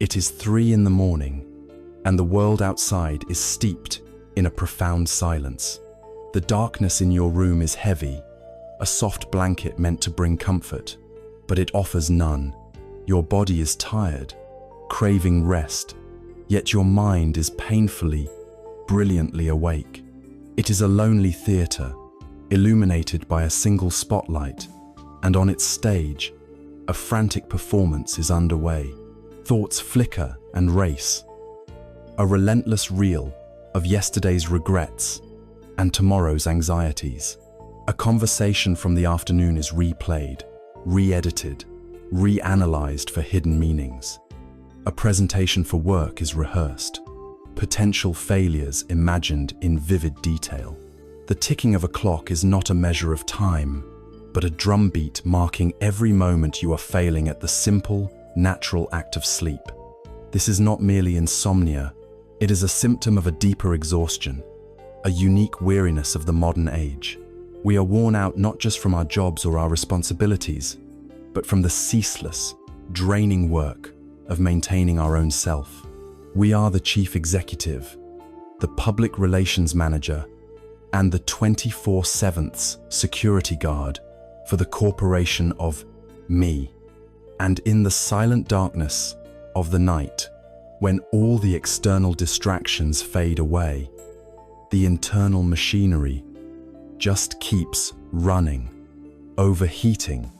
It is 3 in the morning, and the world outside is steeped in a profound silence. The darkness in your room is heavy, a soft blanket meant to bring comfort, but it offers none. Your body is tired, craving rest, yet your mind is painfully, brilliantly awake. It is a lonely theater, illuminated by a single spotlight, and on its stage, a frantic performance is underway. Thoughts flicker and race, a relentless reel of yesterday's regrets and tomorrow's anxieties. A conversation from the afternoon is replayed, re-edited, reanalyzed for hidden meanings. A presentation for work is rehearsed, potential failures imagined in vivid detail. The ticking of a clock is not a measure of time, but a drumbeat marking every moment you are failing at the simple, natural act of sleep. This is not merely insomnia, it is a symptom of a deeper exhaustion, a unique weariness of the modern age. We are worn out not just from our jobs or our responsibilities, but from the ceaseless, draining work of maintaining our own self. We are the chief executive, the public relations manager, and the 24/7 security guard for the corporation of me. And in the silent darkness of the night, when all the external distractions fade away, the internal machinery just keeps running, overheating,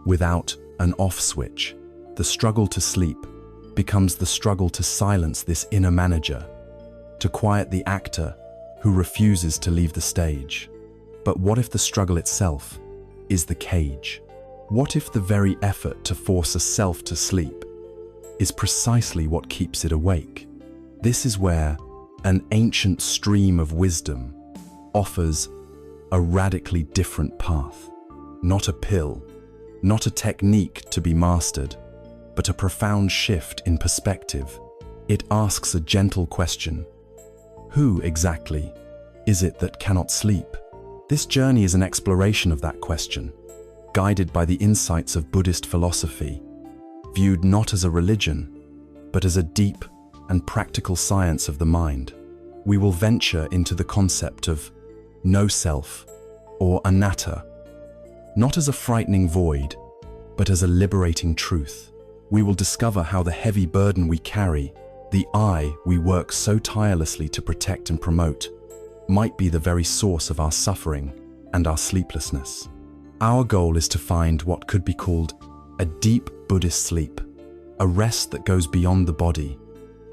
without an off switch. The struggle to sleep becomes the struggle to silence this inner manager, to quiet the actor who refuses to leave the stage. But what if the struggle itself is the cage? What if the very effort to force a self to sleep is precisely what keeps it awake? This is where an ancient stream of wisdom offers a radically different path. Not a pill, not a technique to be mastered, but a profound shift in perspective. It asks a gentle question. Who exactly is it that cannot sleep? This journey is an exploration of that question, guided by the insights of Buddhist philosophy, viewed not as a religion, but as a deep and practical science of the mind. We will venture into the concept of no self, or Anatta, not as a frightening void, but as a liberating truth. We will discover how the heavy burden we carry, the I we work so tirelessly to protect and promote, might be the very source of our suffering and our sleeplessness. Our goal is to find what could be called a deep Buddhist sleep, a rest that goes beyond the body,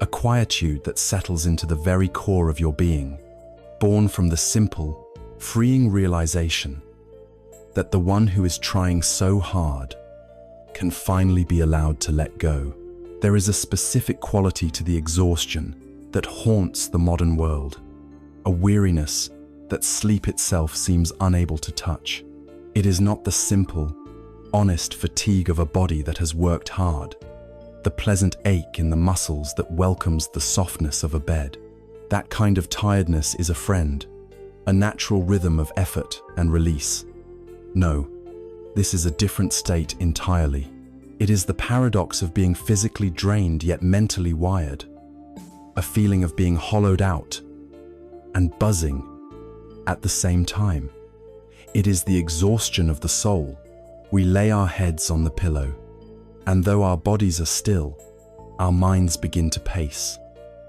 a quietude that settles into the very core of your being, born from the simple, freeing realization that the one who is trying so hard can finally be allowed to let go. There is a specific quality to the exhaustion that haunts the modern world, a weariness that sleep itself seems unable to touch. It is not the simple, honest fatigue of a body that has worked hard, the pleasant ache in the muscles that welcomes the softness of a bed. That kind of tiredness is a friend, a natural rhythm of effort and release. No, this is a different state entirely. It is the paradox of being physically drained yet mentally wired, a feeling of being hollowed out and buzzing at the same time. It is the exhaustion of the soul. We lay our heads on the pillow, and though our bodies are still, our minds begin to pace.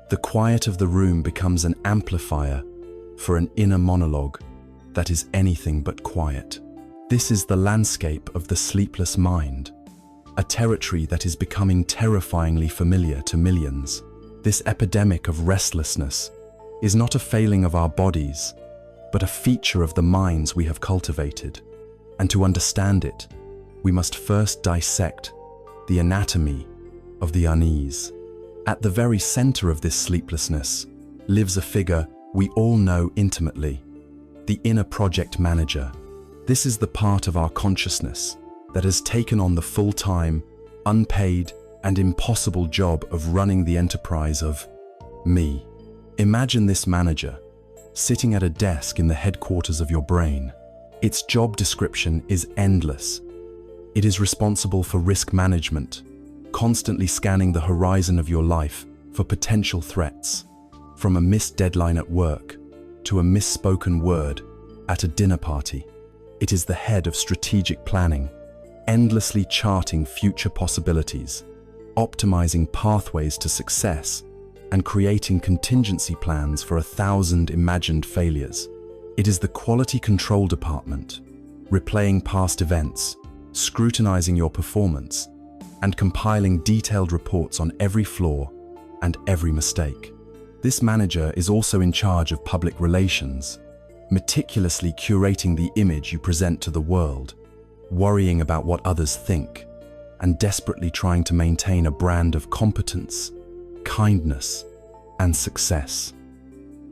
The quiet of the room becomes an amplifier for an inner monologue that is anything but quiet. This is the landscape of the sleepless mind, a territory that is becoming terrifyingly familiar to millions. This epidemic of restlessness is not a failing of our bodies, but a feature of the minds we have cultivated. And to understand it, we must first dissect the anatomy of the unease. At the very center of this sleeplessness lives a figure we all know intimately, the inner project manager. This is the part of our consciousness that has taken on the full-time, unpaid, and impossible job of running the enterprise of me. Imagine this manager sitting at a desk in the headquarters of your brain. Its job description is endless. It is responsible for risk management, constantly scanning the horizon of your life for potential threats, from a missed deadline at work to a misspoken word at a dinner party. It is the head of strategic planning, endlessly charting future possibilities, optimizing pathways to success, and creating contingency plans for 1,000 imagined failures. It is the quality control department, replaying past events, scrutinizing your performance, and compiling detailed reports on every flaw and every mistake. This manager is also in charge of public relations, meticulously curating the image you present to the world, worrying about what others think, and desperately trying to maintain a brand of competence, kindness, and success.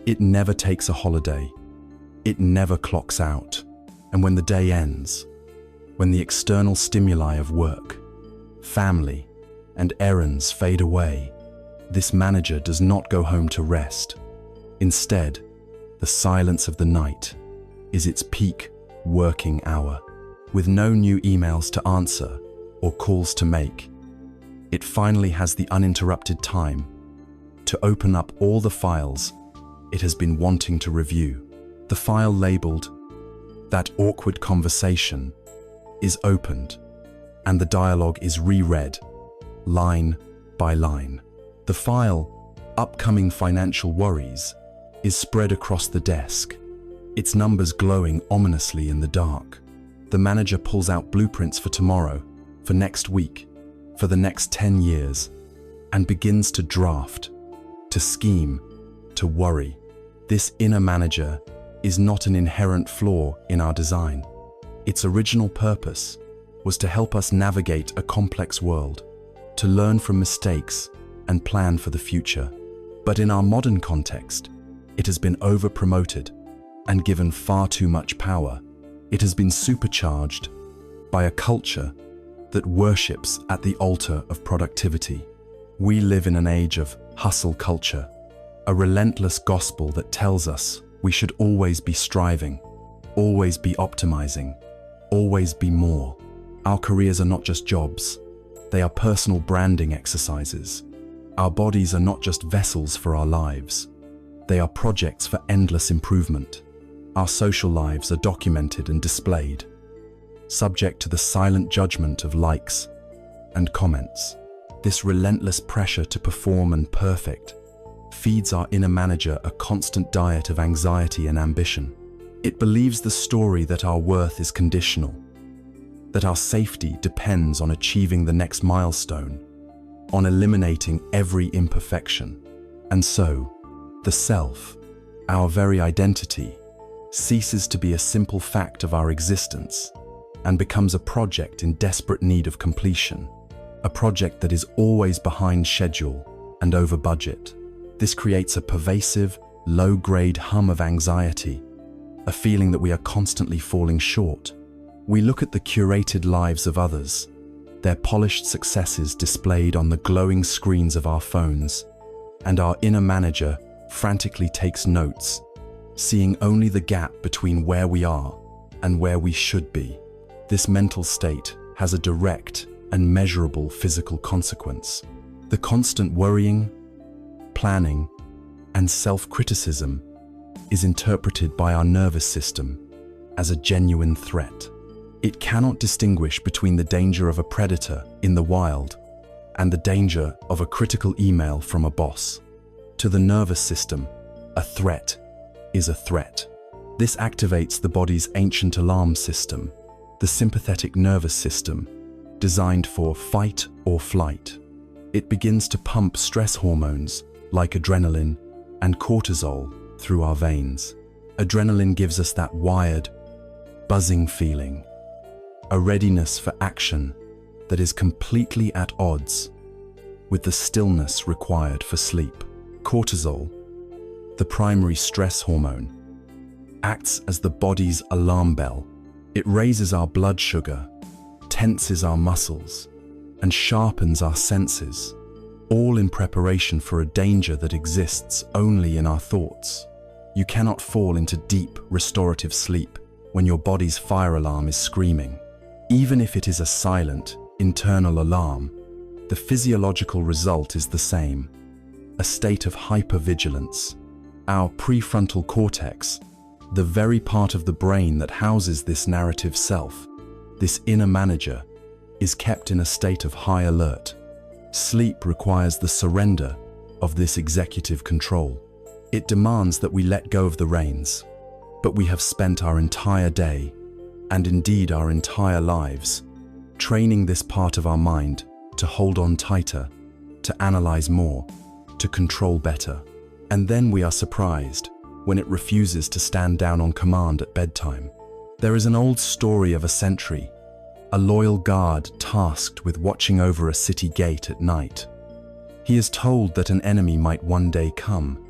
It never takes a holiday. It never clocks out. And when the day ends, when the external stimuli of work, family, and errands fade away, this manager does not go home to rest. Instead, the silence of the night is its peak working hour. With no new emails to answer or calls to make, it finally has the uninterrupted time to open up all the files it has been wanting to review. The file labeled "That Awkward Conversation" is opened, and the dialogue is reread, line by line. The file "Upcoming Financial Worries" is spread across the desk, its numbers glowing ominously in the dark. The manager pulls out blueprints for tomorrow, for next week, for the next 10 years, and begins to draft, to scheme, to worry. This inner manager is not an inherent flaw in our design. Its original purpose was to help us navigate a complex world, to learn from mistakes and plan for the future. But in our modern context, it has been over-promoted and given far too much power. It has been supercharged by a culture that worships at the altar of productivity. We live in an age of hustle culture, a relentless gospel that tells us we should always be striving, always be optimizing, always be more. Our careers are not just jobs, they are personal branding exercises. Our bodies are not just vessels for our lives, they are projects for endless improvement. Our social lives are documented and displayed, subject to the silent judgment of likes and comments. This relentless pressure to perform and perfect feeds our inner manager a constant diet of anxiety and ambition. It believes the story that our worth is conditional, that our safety depends on achieving the next milestone, on eliminating every imperfection. And so, the self, our very identity, ceases to be a simple fact of our existence and becomes a project in desperate need of completion, a project that is always behind schedule and over budget. This creates a pervasive, low-grade hum of anxiety, a feeling that we are constantly falling short. We look at the curated lives of others, their polished successes displayed on the glowing screens of our phones, and our inner manager frantically takes notes, seeing only the gap between where we are and where we should be. This mental state has a direct and measurable physical consequence. The constant worrying, planning, and self-criticism is interpreted by our nervous system as a genuine threat. It cannot distinguish between the danger of a predator in the wild and the danger of a critical email from a boss. To the nervous system, a threat is a threat. This activates the body's ancient alarm system, the sympathetic nervous system, designed for fight or flight. It begins to pump stress hormones like adrenaline and cortisol through our veins. Adrenaline gives us that wired, buzzing feeling, a readiness for action that is completely at odds with the stillness required for sleep. Cortisol, the primary stress hormone, acts as the body's alarm bell. It raises our blood sugar, tenses our muscles, and sharpens our senses, all in preparation for a danger that exists only in our thoughts. You cannot fall into deep, restorative sleep when your body's fire alarm is screaming. Even if it is a silent, internal alarm, the physiological result is the same: a state of hypervigilance. Our prefrontal cortex, the very part of the brain that houses this narrative self, this inner manager, is kept in a state of high alert. Sleep requires the surrender of this executive control. It demands that we let go of the reins. But we have spent our entire day, and indeed our entire lives, training this part of our mind to hold on tighter, to analyze more, to control better. And then we are surprised when it refuses to stand down on command at bedtime. There is an old story of a sentry, a loyal guard tasked with watching over a city gate at night. He is told that an enemy might one day come,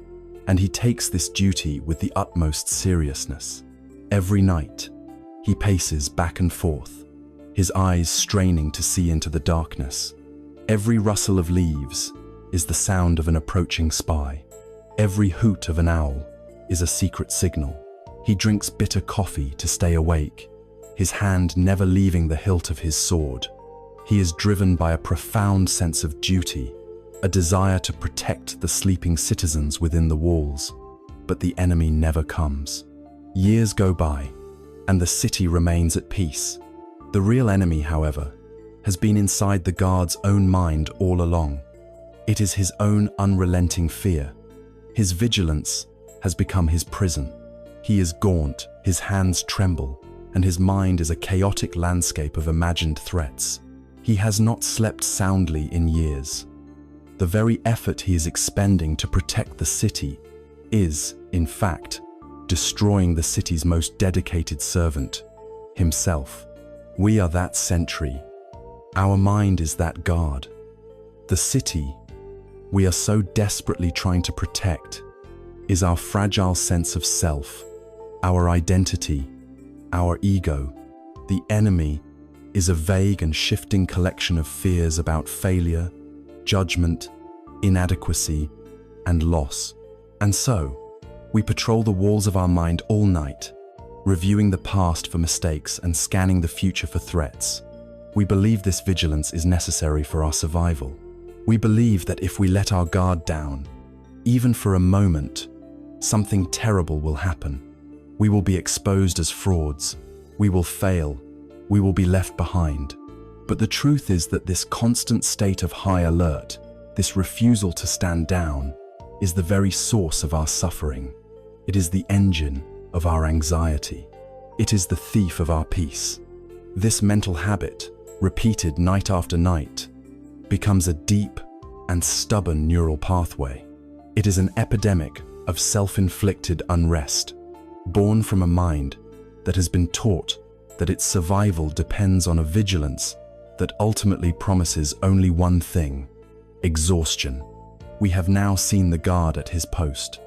and he takes this duty with the utmost seriousness. Every night, he paces back and forth, his eyes straining to see into the darkness. Every rustle of leaves is the sound of an approaching spy. Every hoot of an owl is a secret signal. He drinks bitter coffee to stay awake, his hand never leaving the hilt of his sword. He is driven by a profound sense of duty, a desire to protect the sleeping citizens within the walls. But the enemy never comes. Years go by, and the city remains at peace. The real enemy, however, has been inside the guard's own mind all along. It is his own unrelenting fear. His vigilance has become his prison. He is gaunt, his hands tremble, and his mind is a chaotic landscape of imagined threats. He has not slept soundly in years. The very effort he is expending to protect the city is, in fact, destroying the city's most dedicated servant, himself. We are that sentry. Our mind is that guard. The city we are so desperately trying to protect is our fragile sense of self, our identity, our ego. The enemy is a vague and shifting collection of fears about failure, judgment, inadequacy, and loss. And so, we patrol the walls of our mind all night, reviewing the past for mistakes and scanning the future for threats. We believe this vigilance is necessary for our survival. We believe that if we let our guard down, even for a moment, something terrible will happen. We will be exposed as frauds. We will fail. We will be left behind. But the truth is that this constant state of high alert, this refusal to stand down, is the very source of our suffering. It is the engine of our anxiety. It is the thief of our peace. This mental habit, repeated night after night, becomes a deep and stubborn neural pathway. It is an epidemic of self-inflicted unrest, born from a mind that has been taught that its survival depends on a vigilance that ultimately promises only one thing: exhaustion. We have now seen the guard at his post.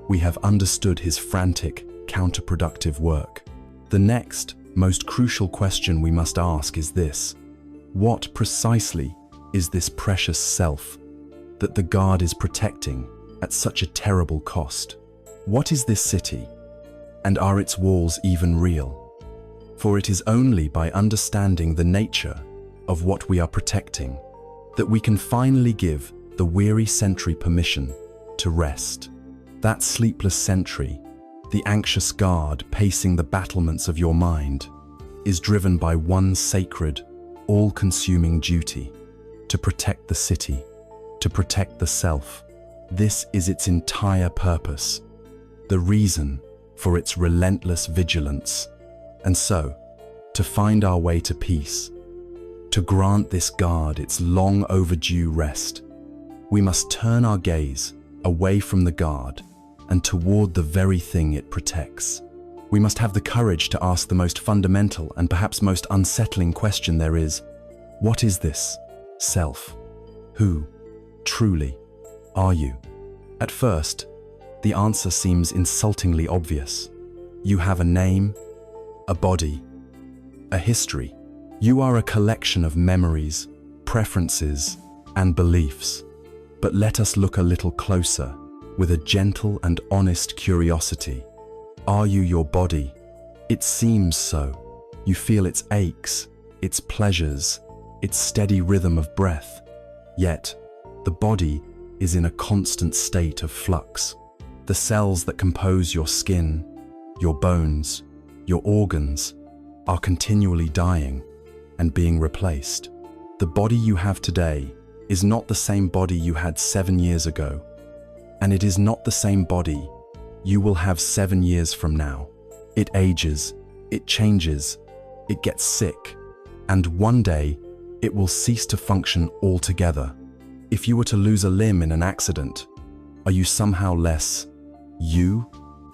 We have understood his frantic, counterproductive work. The next, most crucial question we must ask is this: what precisely is this precious self that the guard is protecting at such a terrible cost? What is this city? And are its walls even real? For it is only by understanding the nature of what we are protecting that we can finally give the weary sentry permission to rest. That sleepless sentry, the anxious guard pacing the battlements of your mind, is driven by one sacred, all-consuming duty: to protect the city, to protect the self. This is its entire purpose, the reason for its relentless vigilance. And so, to find our way to peace, to grant this guard its long overdue rest, we must turn our gaze away from the guard and toward the very thing it protects. We must have the courage to ask the most fundamental and perhaps most unsettling question there is: what is this self? Who, truly, are you? At first, the answer seems insultingly obvious. You have a name, a body, a history. You are a collection of memories, preferences, and beliefs. But let us look a little closer, with a gentle and honest curiosity. Are you your body? It seems so. You feel its aches, its pleasures, its steady rhythm of breath. Yet, the body is in a constant state of flux. The cells that compose your skin, your bones, your organs are continually dying and being replaced. The body you have today is not the same body you had 7 years ago, and it is not the same body you will have 7 years from now. It ages, it changes, it gets sick, and one day it will cease to function altogether. If you were to lose a limb in an accident, are you somehow less you?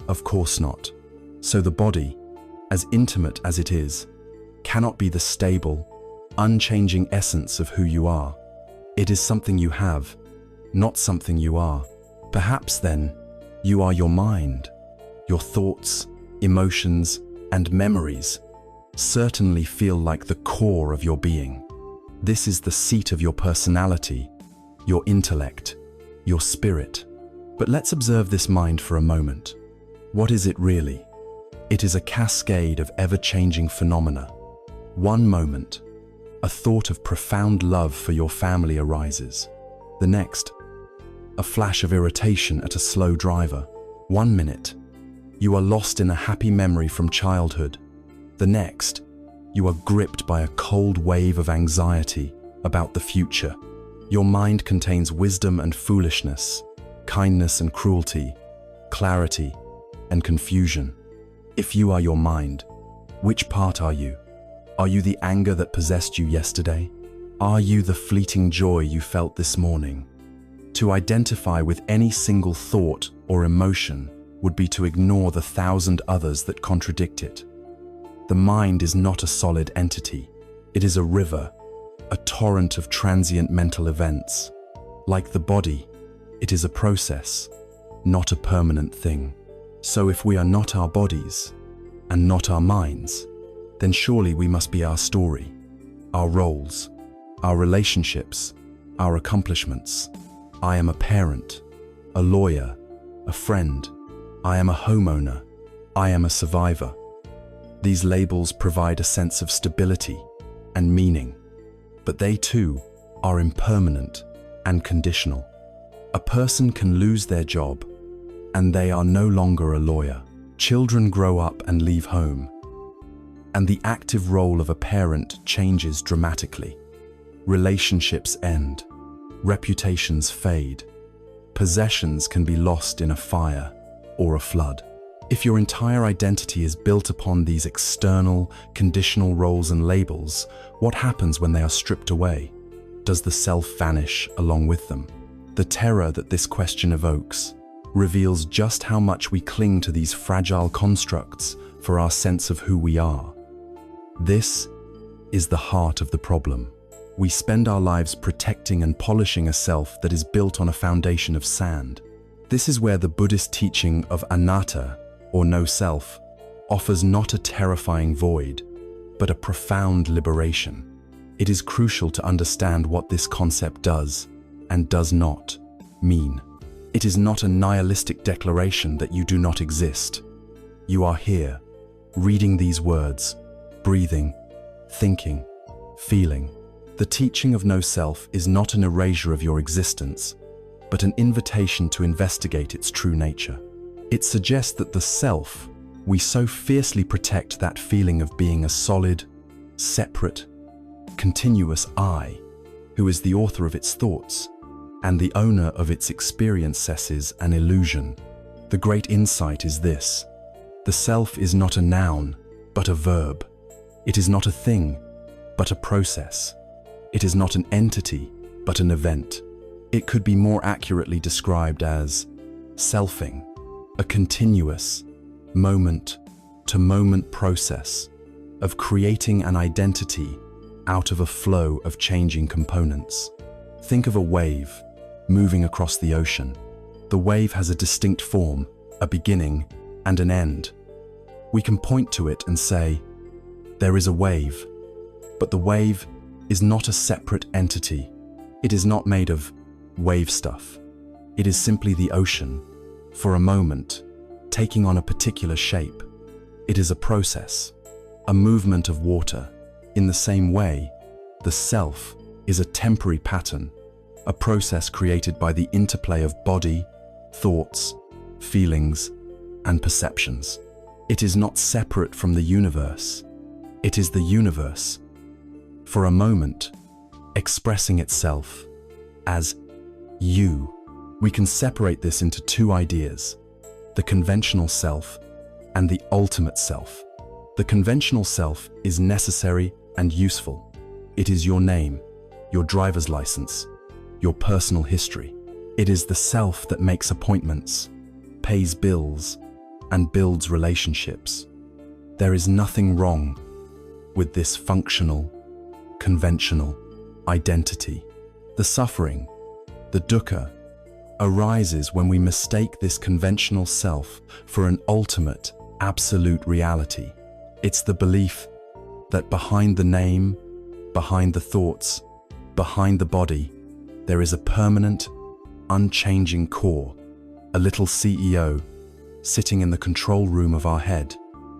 Of course not. So the body, as intimate as it is, cannot be the stable, unchanging essence of who you are. It is something you have, not something you are. Perhaps then, you are your mind. Your thoughts, emotions, and memories certainly feel like the core of your being. This is the seat of your personality, your intellect, your spirit. But let's observe this mind for a moment. What is it really? It is a cascade of ever-changing phenomena. One moment, a thought of profound love for your family arises. The next, a flash of irritation at a slow driver. 1 minute, you are lost in a happy memory from childhood. The next, you are gripped by a cold wave of anxiety about the future. Your mind contains wisdom and foolishness, kindness and cruelty, clarity and confusion. If you are your mind, which part are you? Are you the anger that possessed you yesterday? Are you the fleeting joy you felt this morning? To identify with any single thought or emotion would be to ignore the 1,000 others that contradict it. The mind is not a solid entity. It is a river, a torrent of transient mental events. Like the body, it is a process, not a permanent thing. So if we are not our bodies and not our minds, then surely we must be our story, our roles, our relationships, our accomplishments. I am a parent, a lawyer, a friend. I am a homeowner. I am a survivor. These labels provide a sense of stability and meaning, but they too are impermanent and conditional. A person can lose their job and they are no longer a lawyer. Children grow up and leave home, and the active role of a parent changes dramatically. Relationships end, reputations fade, possessions can be lost in a fire or a flood. If your entire identity is built upon these external, conditional roles and labels, what happens when they are stripped away? Does the self vanish along with them? The terror that this question evokes reveals just how much we cling to these fragile constructs for our sense of who we are. This is the heart of the problem. We spend our lives protecting and polishing a self that is built on a foundation of sand. This is where the Buddhist teaching of Anatta, or no self, offers not a terrifying void, but a profound liberation. It is crucial to understand what this concept does and does not mean. It is not a nihilistic declaration that you do not exist. You are here, reading these words, breathing, thinking, feeling. The teaching of no self is not an erasure of your existence, but an invitation to investigate its true nature. It suggests that the self, we so fiercely protect that feeling of being a solid, separate, continuous I, who is the author of its thoughts and the owner of its experiences, is an illusion. The great insight is this: the self is not a noun, but a verb. It is not a thing, but a process. It is not an entity, but an event. It could be more accurately described as selfing, a continuous, moment-to-moment process of creating an identity out of a flow of changing components. Think of a wave moving across the ocean. The wave has a distinct form, a beginning, and an end. We can point to it and say, there is a wave, but the wave is not a separate entity. It is not made of wave stuff. It is simply the ocean, for a moment, taking on a particular shape. It is a process, a movement of water. In the same way, the self is a temporary pattern, a process created by the interplay of body, thoughts, feelings, and perceptions. It is not separate from the universe. It is the universe, for a moment, expressing itself as you. We can separate this into two ideas: the conventional self and the ultimate self. The conventional self is necessary and useful. It is your name, your driver's license, your personal history. It is the self that makes appointments, pays bills, and builds relationships. There is nothing wrong with this functional, conventional identity. The suffering, the dukkha, arises when we mistake this conventional self for an ultimate, absolute reality. It's the belief that behind the name, behind the thoughts, behind the body, there is a permanent, unchanging core, a little CEO sitting in the control room of our head.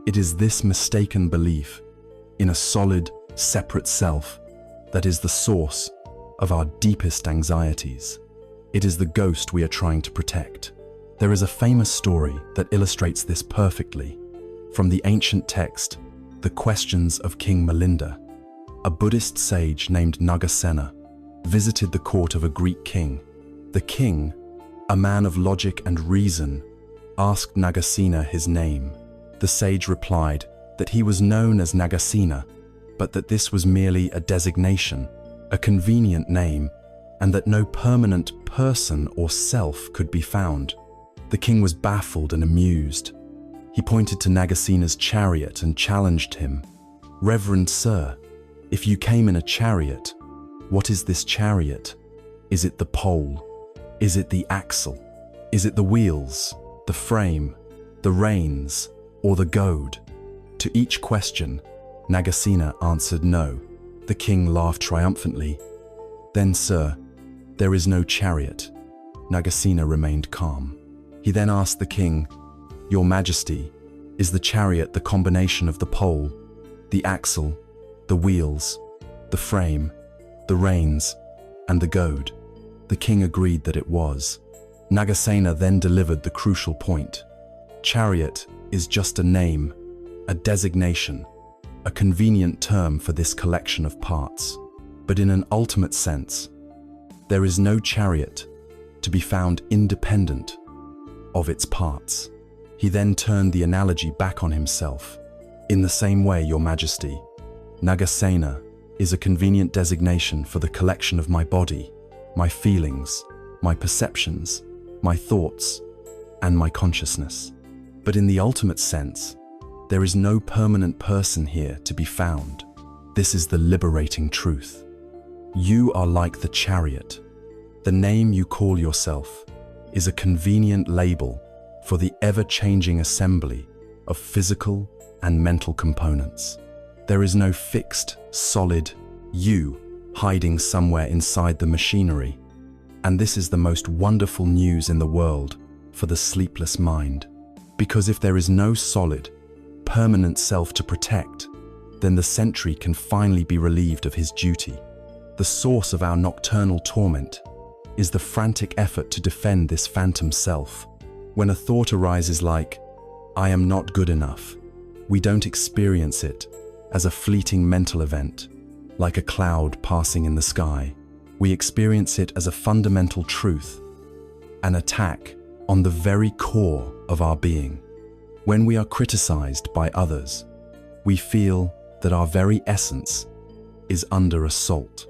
It is this mistaken belief in a solid, separate self that is the source of our deepest anxieties. It is the ghost we are trying to protect. There is a famous story that illustrates this perfectly. From the ancient text, The Questions of King Milinda, a Buddhist sage named Nagasena visited the court of a Greek king. The king, a man of logic and reason, asked Nagasena his name. The sage replied that he was known as Nagasena, but that this was merely a designation, a convenient name, and that no permanent person or self could be found. The king was baffled and amused. He pointed to Nagasena's chariot and challenged him. "Reverend sir, if you came in a chariot, what is this chariot? Is it the pole? Is it the axle? Is it the wheels, the frame, the reins, or the goad?" To each question, Nagasena answered no. The king laughed triumphantly. "Then, sir, there is no chariot." Nagasena remained calm. He then asked the king, "Your Majesty, is the chariot the combination of the pole, the axle, the wheels, the frame, the reins, and the goad?" The king agreed that it was. Nagasena then delivered the crucial point. Chariot is just a name, a designation, a convenient term for this collection of parts. But in an ultimate sense, there is no chariot to be found independent of its parts. He then turned the analogy back on himself. "In the same way, Your Majesty, Nagasena is a convenient designation for the collection of my body, my feelings, my perceptions, my thoughts, and my consciousness. But in the ultimate sense, there is no permanent person here to be found. This is the liberating truth. You are like the chariot. The name you call yourself is a convenient label for the ever-changing assembly of physical and mental components. There is no fixed, solid you hiding somewhere inside the machinery. And this is the most wonderful news in the world for the sleepless mind. Because if there is no solid, permanent self to protect, then the sentry can finally be relieved of his duty. The source of our nocturnal torment is the frantic effort to defend this phantom self. When a thought arises like, "I am not good enough," we don't experience it as a fleeting mental event, like a cloud passing in the sky. We experience it as a fundamental truth, an attack on the very core of our being. When we are criticized by others, we feel that our very essence is under assault.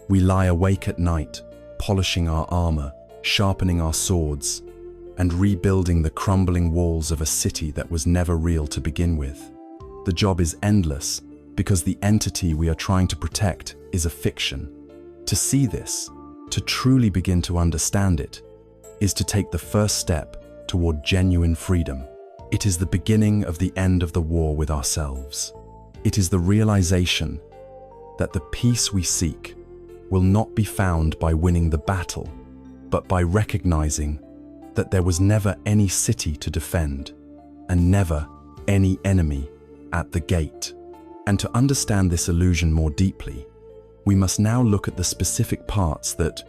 We lie awake at night, polishing our armor, sharpening our swords, and rebuilding the crumbling walls of a city that was never real to begin with. The job is endless because the entity we are trying to protect is a fiction. To see this, to truly begin to understand it, is to take the first step toward genuine freedom. It is the beginning of the end of the war with ourselves. It is the realization that the peace we seek will not be found by winning the battle, but by recognizing that there was never any city to defend and never any enemy at the gate. And to understand this illusion more deeply, we must now look at the specific parts that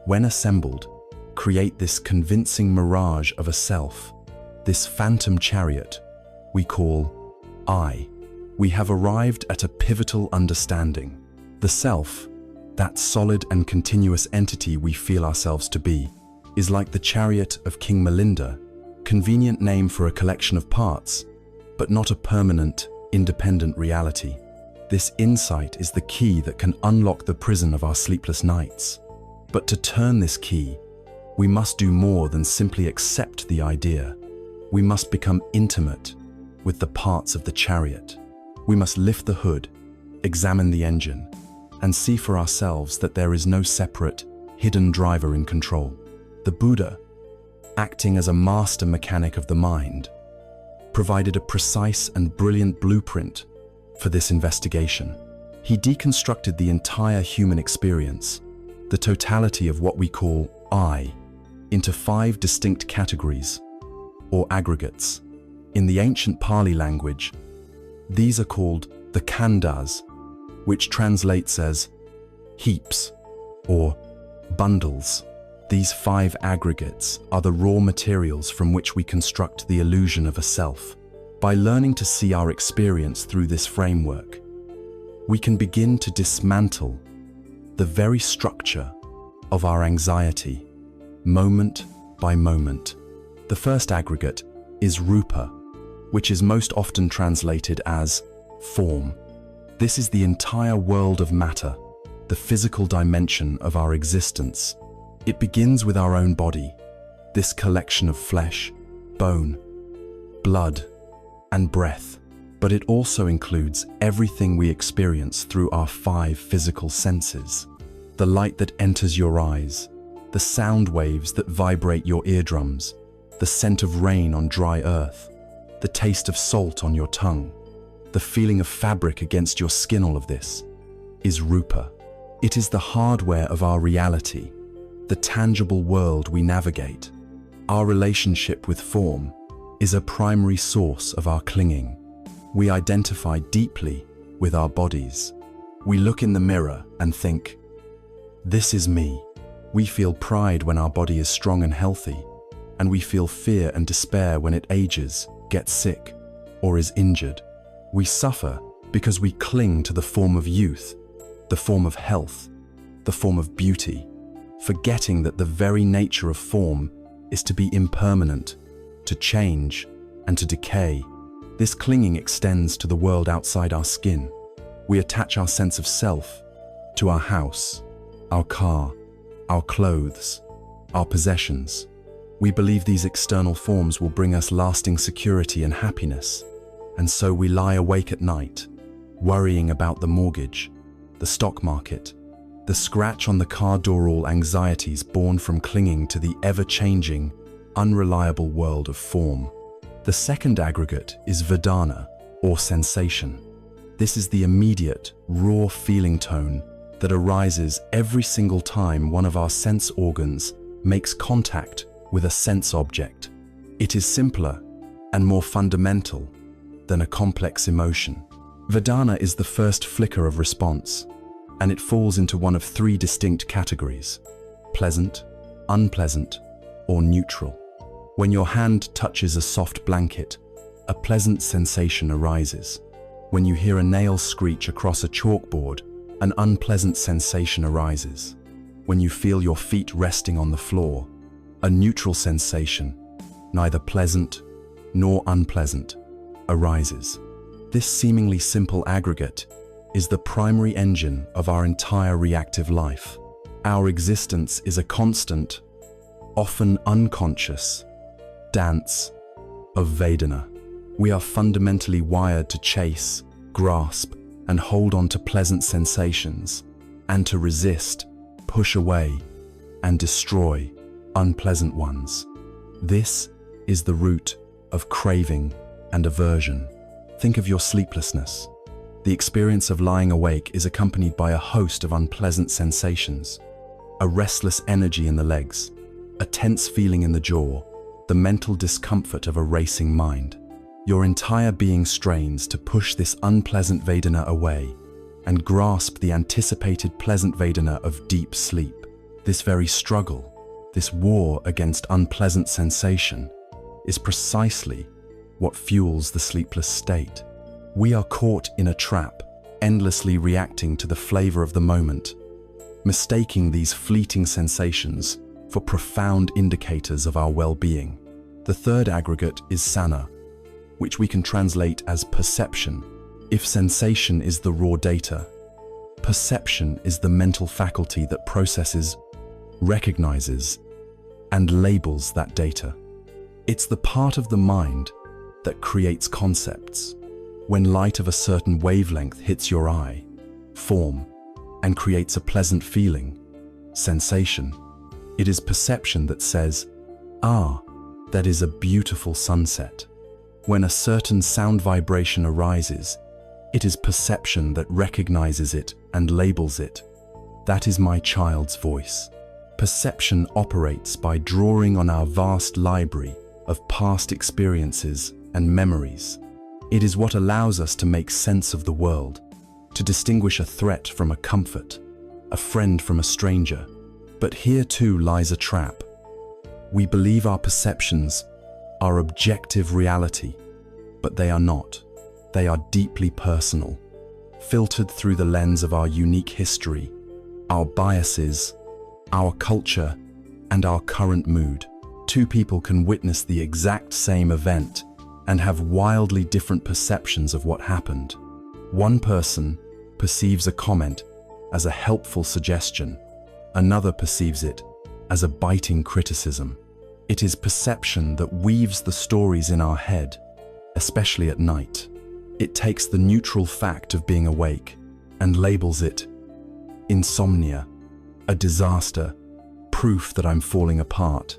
when assembled, create this convincing mirage of a self, this phantom chariot we call I. We have arrived at a pivotal understanding. The self, that solid and continuous entity we feel ourselves to be, is like the chariot of King Melinda, convenient name for a collection of parts, but not a permanent, independent reality. This insight is the key that can unlock the prison of our sleepless nights. But to turn this key, we must do more than simply accept the idea. We must become intimate with the parts of the chariot. We must lift the hood, examine the engine, and see for ourselves that there is no separate, hidden driver in control. The Buddha, acting as a master mechanic of the mind, provided a precise and brilliant blueprint for this investigation. He deconstructed the entire human experience, the totality of what we call I, into 5 distinct categories, or aggregates. In the ancient Pali language, these are called the khandhas, which translates as heaps or bundles. These 5 aggregates are the raw materials from which we construct the illusion of a self. By learning to see our experience through this framework, we can begin to dismantle the very structure of our anxiety, moment by moment. The first aggregate is rupa, which is most often translated as form. This is the entire world of matter, the physical dimension of our existence. It begins with our own body, this collection of flesh, bone, blood, and breath. But it also includes everything we experience through our 5 physical senses. The light that enters your eyes, the sound waves that vibrate your eardrums, the scent of rain on dry earth, the taste of salt on your tongue, the feeling of fabric against your skin. All of this is rupa. It is the hardware of our reality, the tangible world we navigate. Our relationship with form is a primary source of our clinging. We identify deeply with our bodies. We look in the mirror and think, "This is me." We feel pride when our body is strong and healthy, and we feel fear and despair when it ages, gets sick, or is injured. We suffer because we cling to the form of youth, the form of health, the form of beauty, forgetting that the very nature of form is to be impermanent, to change, and to decay. This clinging extends to the world outside our skin. We attach our sense of self to our house, our car, our clothes, our possessions. We believe these external forms will bring us lasting security and happiness, and so we lie awake at night, worrying about the mortgage, the stock market, the scratch on the car door, all anxieties born from clinging to the ever-changing, unreliable world of form. The second aggregate is Vedana, or sensation. This is the immediate, raw feeling tone that arises every single time one of our sense organs makes contact with a sense object. It is simpler and more fundamental than a complex emotion. Vedana is the first flicker of response, and it falls into one of 3 distinct categories: pleasant, unpleasant, or neutral. When your hand touches a soft blanket, a pleasant sensation arises. When you hear a nail screech across a chalkboard, an unpleasant sensation arises. When you feel your feet resting on the floor, a neutral sensation, neither pleasant nor unpleasant, arises. This seemingly simple aggregate is the primary engine of our entire reactive life. Our existence is a constant, often unconscious, dance of Vedana. We are fundamentally wired to chase, grasp, and hold on to pleasant sensations, and to resist, push away, and destroy unpleasant ones. This is the root of craving and aversion. Think of your sleeplessness. The experience of lying awake is accompanied by a host of unpleasant sensations: a restless energy in the legs, a tense feeling in the jaw, the mental discomfort of a racing mind. Your entire being strains to push this unpleasant Vedana away and grasp the anticipated pleasant Vedana of deep sleep. This very struggle, this war against unpleasant sensation, is precisely what fuels the sleepless state. We are caught in a trap, endlessly reacting to the flavor of the moment, mistaking these fleeting sensations for profound indicators of our well-being. The third aggregate is sana, which we can translate as perception. If sensation is the raw data, perception is the mental faculty that processes, recognizes, and labels that data. It's the part of the mind that creates concepts. When light of a certain wavelength hits your eye, form, and creates a pleasant feeling, sensation, it is perception that says, "Ah, that is a beautiful sunset." When a certain sound vibration arises, it is perception that recognizes it and labels it. "That is my child's voice." Perception operates by drawing on our vast library of past experiences and memories. It is what allows us to make sense of the world, to distinguish a threat from a comfort, a friend from a stranger. But here too lies a trap. We believe our perceptions are objective reality, but they are not. They are deeply personal, filtered through the lens of our unique history, our biases, our culture, and our current mood. Two people can witness the exact same event and have wildly different perceptions of what happened. One person perceives a comment as a helpful suggestion. Another perceives it as a biting criticism. It is perception that weaves the stories in our head, especially at night. It takes the neutral fact of being awake and labels it insomnia, a disaster, proof that I'm falling apart.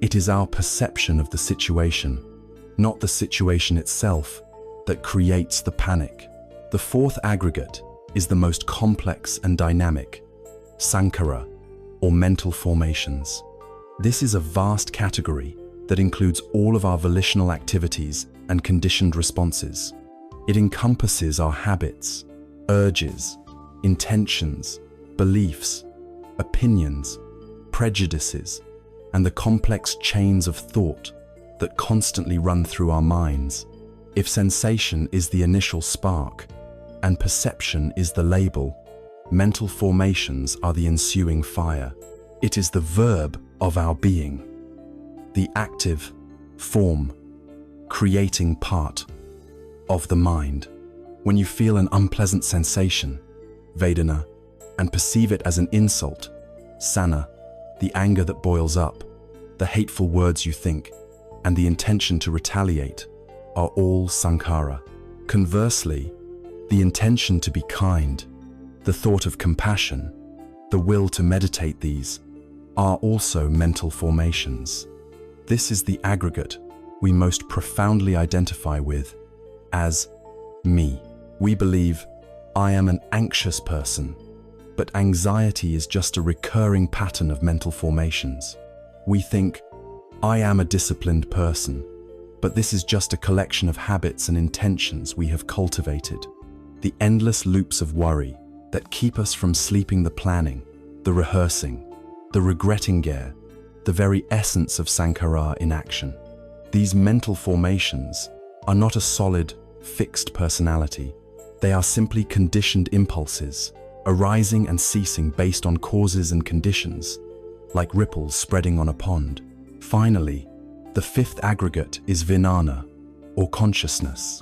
It is our perception of the situation, not the situation itself, that creates the panic. The fourth aggregate is the most complex and dynamic, sankhara, or mental formations. This is a vast category that includes all of our volitional activities and conditioned responses. It encompasses our habits, urges, intentions, beliefs, opinions, prejudices, and the complex chains of thought that constantly run through our minds. If sensation is the initial spark and perception is the label, mental formations are the ensuing fire. It is the verb of our being, the active form, creating part of the mind. When you feel an unpleasant sensation, vedana, and perceive it as an insult, sana, the anger that boils up, the hateful words you think, and the intention to retaliate are all sankhara. Conversely, the intention to be kind, the thought of compassion, the will to meditate, these are also mental formations. This is the aggregate we most profoundly identify with as me. We believe, I am an anxious person, but anxiety is just a recurring pattern of mental formations. We think, I am a disciplined person, but this is just a collection of habits and intentions we have cultivated. The endless loops of worry that keep us from sleeping, the planning, the rehearsing, the regretting gear, the very essence of sankhara in action. These mental formations are not a solid, fixed personality. They are simply conditioned impulses, arising and ceasing based on causes and conditions, like ripples spreading on a pond. Finally, the fifth aggregate is vijnana, or consciousness.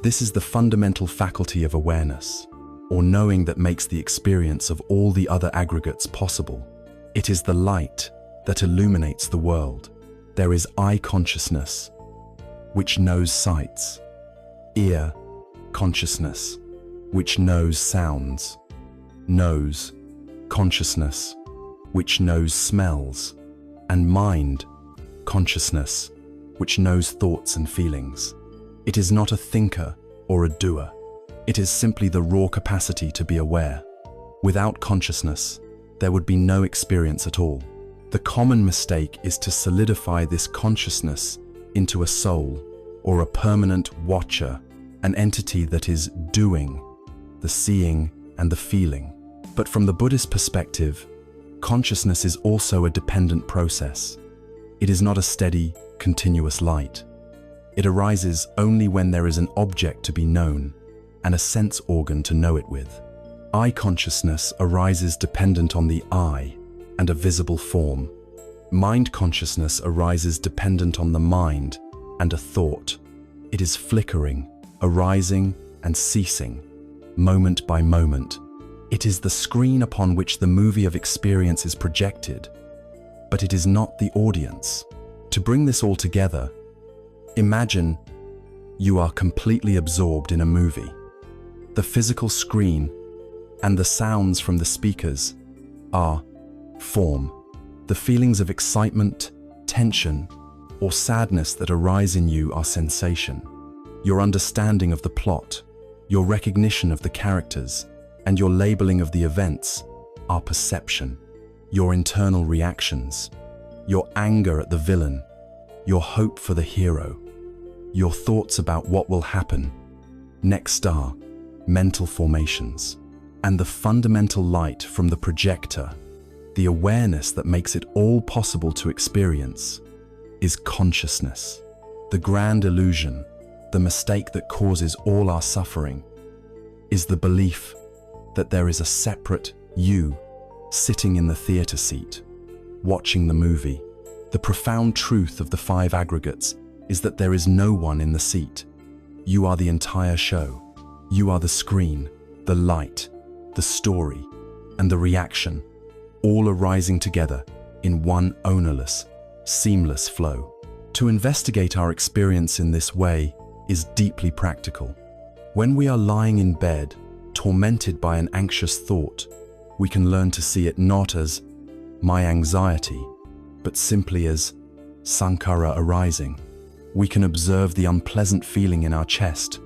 This is the fundamental faculty of awareness, or knowing, that makes the experience of all the other aggregates possible. It is the light that illuminates the world. There is eye consciousness, which knows sights, ear consciousness, which knows sounds, nose consciousness, which knows smells, and mind consciousness, which knows thoughts and feelings. It is not a thinker or a doer. It is simply the raw capacity to be aware. Without consciousness, there would be no experience at all. The common mistake is to solidify this consciousness into a soul or a permanent watcher, an entity that is doing, the seeing and the feeling. But from the Buddhist perspective, Consciousness is also a dependent process. It is not a steady, continuous light. It arises only when there is an object to be known and a sense organ to know it with. Eye consciousness arises dependent on the eye and a visible form. Mind consciousness arises dependent on the mind and a thought. It is flickering, arising and ceasing, moment by moment. It is the screen upon which the movie of experience is projected, but it is not the audience. To bring this all together, imagine you are completely absorbed in a movie. The physical screen and the sounds from the speakers are form. The feelings of excitement, tension, or sadness that arise in you are sensation. Your understanding of the plot, your recognition of the characters, and your labeling of the events are perception. Your internal reactions, your anger at the villain, your hope for the hero, your thoughts about what will happen next are mental formations. And the fundamental light from the projector, the awareness that makes it all possible to experience, is consciousness. The grand illusion, the mistake that causes all our suffering, is the belief that there is a separate you sitting in the theater seat, watching the movie. The profound truth of the five aggregates is that there is no one in the seat. You are the entire show. You are the screen, the light, the story, and the reaction, all arising together in one ownerless, seamless flow. To investigate our experience in this way is deeply practical. When we are lying in bed, tormented by an anxious thought, we can learn to see it not as my anxiety, but simply as sankhara arising. We can observe the unpleasant feeling in our chest,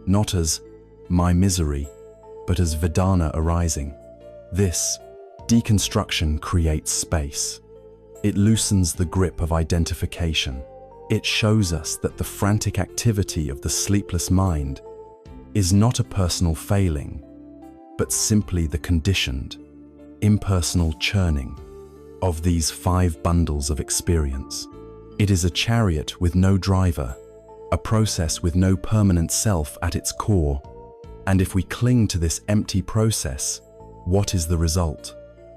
not as my misery, but as Vedana arising. This deconstruction creates space. It loosens the grip of identification. It shows us that the frantic activity of the sleepless mind is not a personal failing, but simply the conditioned, impersonal churning of these five bundles of experience. It is a chariot with no driver, a process with no permanent self at its core. And if we cling to this empty process, what is the result?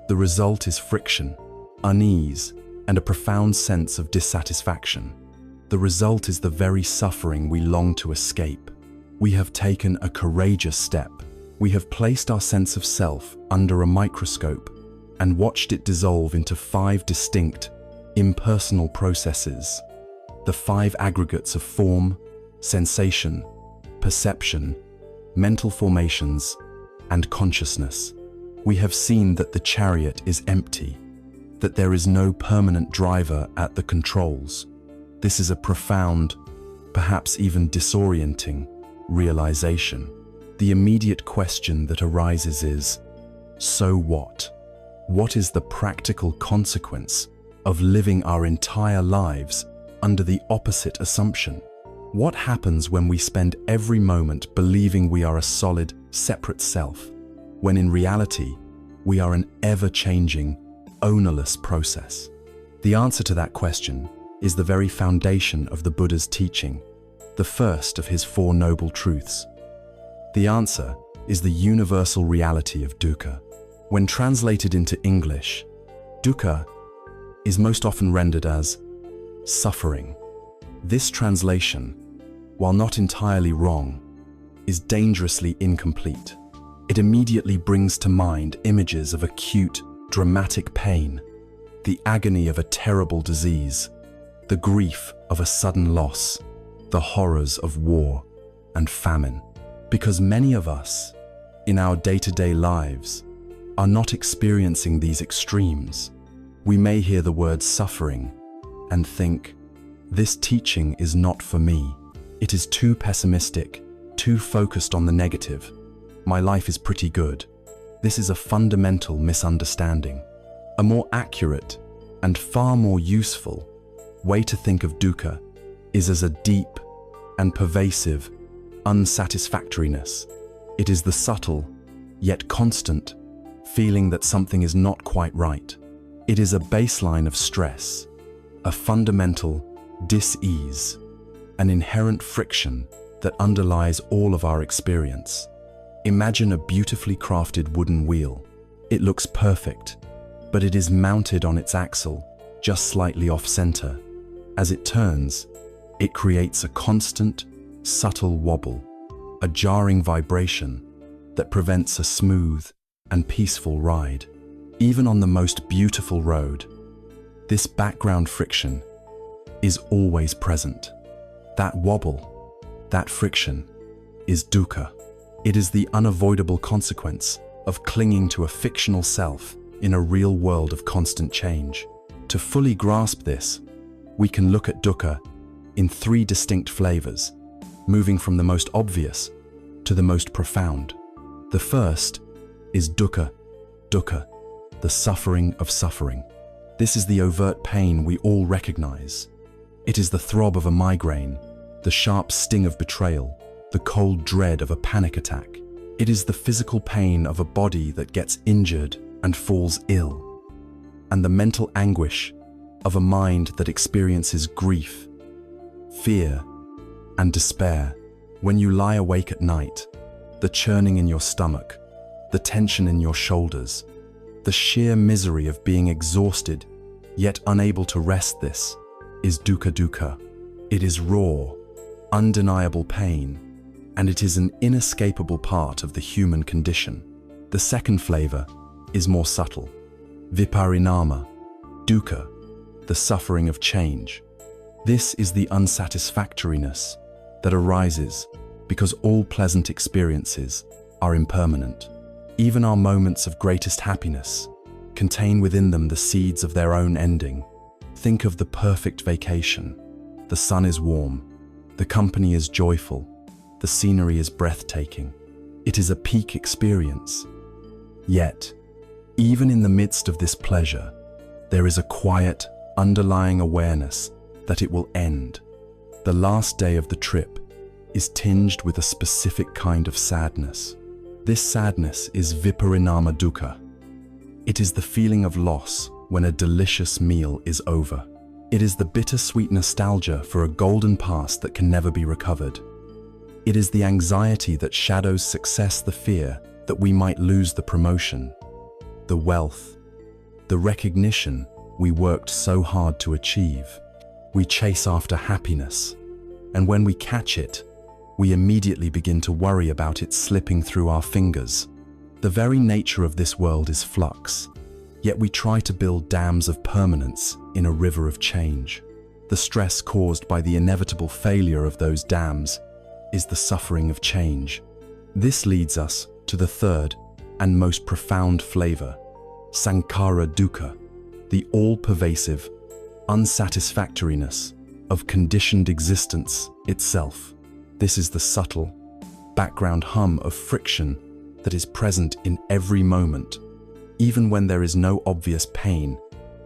The result is friction, unease, and a profound sense of dissatisfaction. The result is the very suffering we long to escape. We have taken a courageous step. We have placed our sense of self under a microscope and watched it dissolve into five distinct, impersonal processes. The five aggregates of form, sensation, perception, mental formations, and consciousness. We have seen that the chariot is empty, that there is no permanent driver at the controls. This is a profound, perhaps even disorienting, realization. The immediate question that arises is, so what? What is the practical consequence of living our entire lives under the opposite assumption? What happens when we spend every moment believing we are a solid, separate self, when in reality, we are an ever-changing, ownerless process? The answer to that question is the very foundation of the Buddha's teaching, the first of his Four Noble Truths. The answer is the universal reality of dukkha. When translated into English, dukkha is most often rendered as suffering. This translation, while not entirely wrong, is dangerously incomplete. It immediately brings to mind images of acute, dramatic pain, the agony of a terrible disease, the grief of a sudden loss, the horrors of war and famine. Because many of us, in our day-to-day lives, are not experiencing these extremes, we may hear the word suffering and think, this teaching is not for me. It is too pessimistic, too focused on the negative. My life is pretty good. This is a fundamental misunderstanding. A more accurate and far more useful way to think of dukkha is as a deep and pervasive unsatisfactoriness. It is the subtle, yet constant, feeling that something is not quite right. It is a baseline of stress, a fundamental dis-ease, an inherent friction that underlies all of our experience. Imagine a beautifully crafted wooden wheel. It looks perfect, but it is mounted on its axle, just slightly off-center. As it turns, it creates a constant, subtle wobble, a jarring vibration that prevents a smooth and peaceful ride. Even on the most beautiful road, this background friction is always present. That wobble, that friction, is dukkha. It is the unavoidable consequence of clinging to a fictional self in a real world of constant change. To fully grasp this, we can look at dukkha in three distinct flavors, moving from the most obvious to the most profound. The first is dukkha, the suffering of suffering. This is the overt pain we all recognize. It is the throb of a migraine, the sharp sting of betrayal, the cold dread of a panic attack. It is the physical pain of a body that gets injured and falls ill, and the mental anguish of a mind that experiences grief, fear, and despair. When you lie awake at night, the churning in your stomach, the tension in your shoulders, the sheer misery of being exhausted yet unable to rest, this is dukkha. It is raw, undeniable pain, and it is an inescapable part of the human condition. The second flavor is more subtle. Viparinama, dukkha, the suffering of change. This is the unsatisfactoriness that arises because all pleasant experiences are impermanent. Even our moments of greatest happiness contain within them the seeds of their own ending. Think of the perfect vacation. The sun is warm, the company is joyful, the scenery is breathtaking. It is a peak experience. Yet, even in the midst of this pleasure, there is a quiet, underlying awareness that it will end. The last day of the trip is tinged with a specific kind of sadness. This sadness is viparinama dukkha. It is the feeling of loss when a delicious meal is over. It is the bittersweet nostalgia for a golden past that can never be recovered. It is the anxiety that shadows success, the fear that we might lose the promotion, the wealth, the recognition we worked so hard to achieve. We chase after happiness, and when we catch it, we immediately begin to worry about it slipping through our fingers. The very nature of this world is flux, yet we try to build dams of permanence in a river of change. The stress caused by the inevitable failure of those dams is the suffering of change. This leads us to the third and most profound flavor, sankhara dukkha, the all-pervasive unsatisfactoriness of conditioned existence itself. This is the subtle, background hum of friction that is present in every moment, even when there is no obvious pain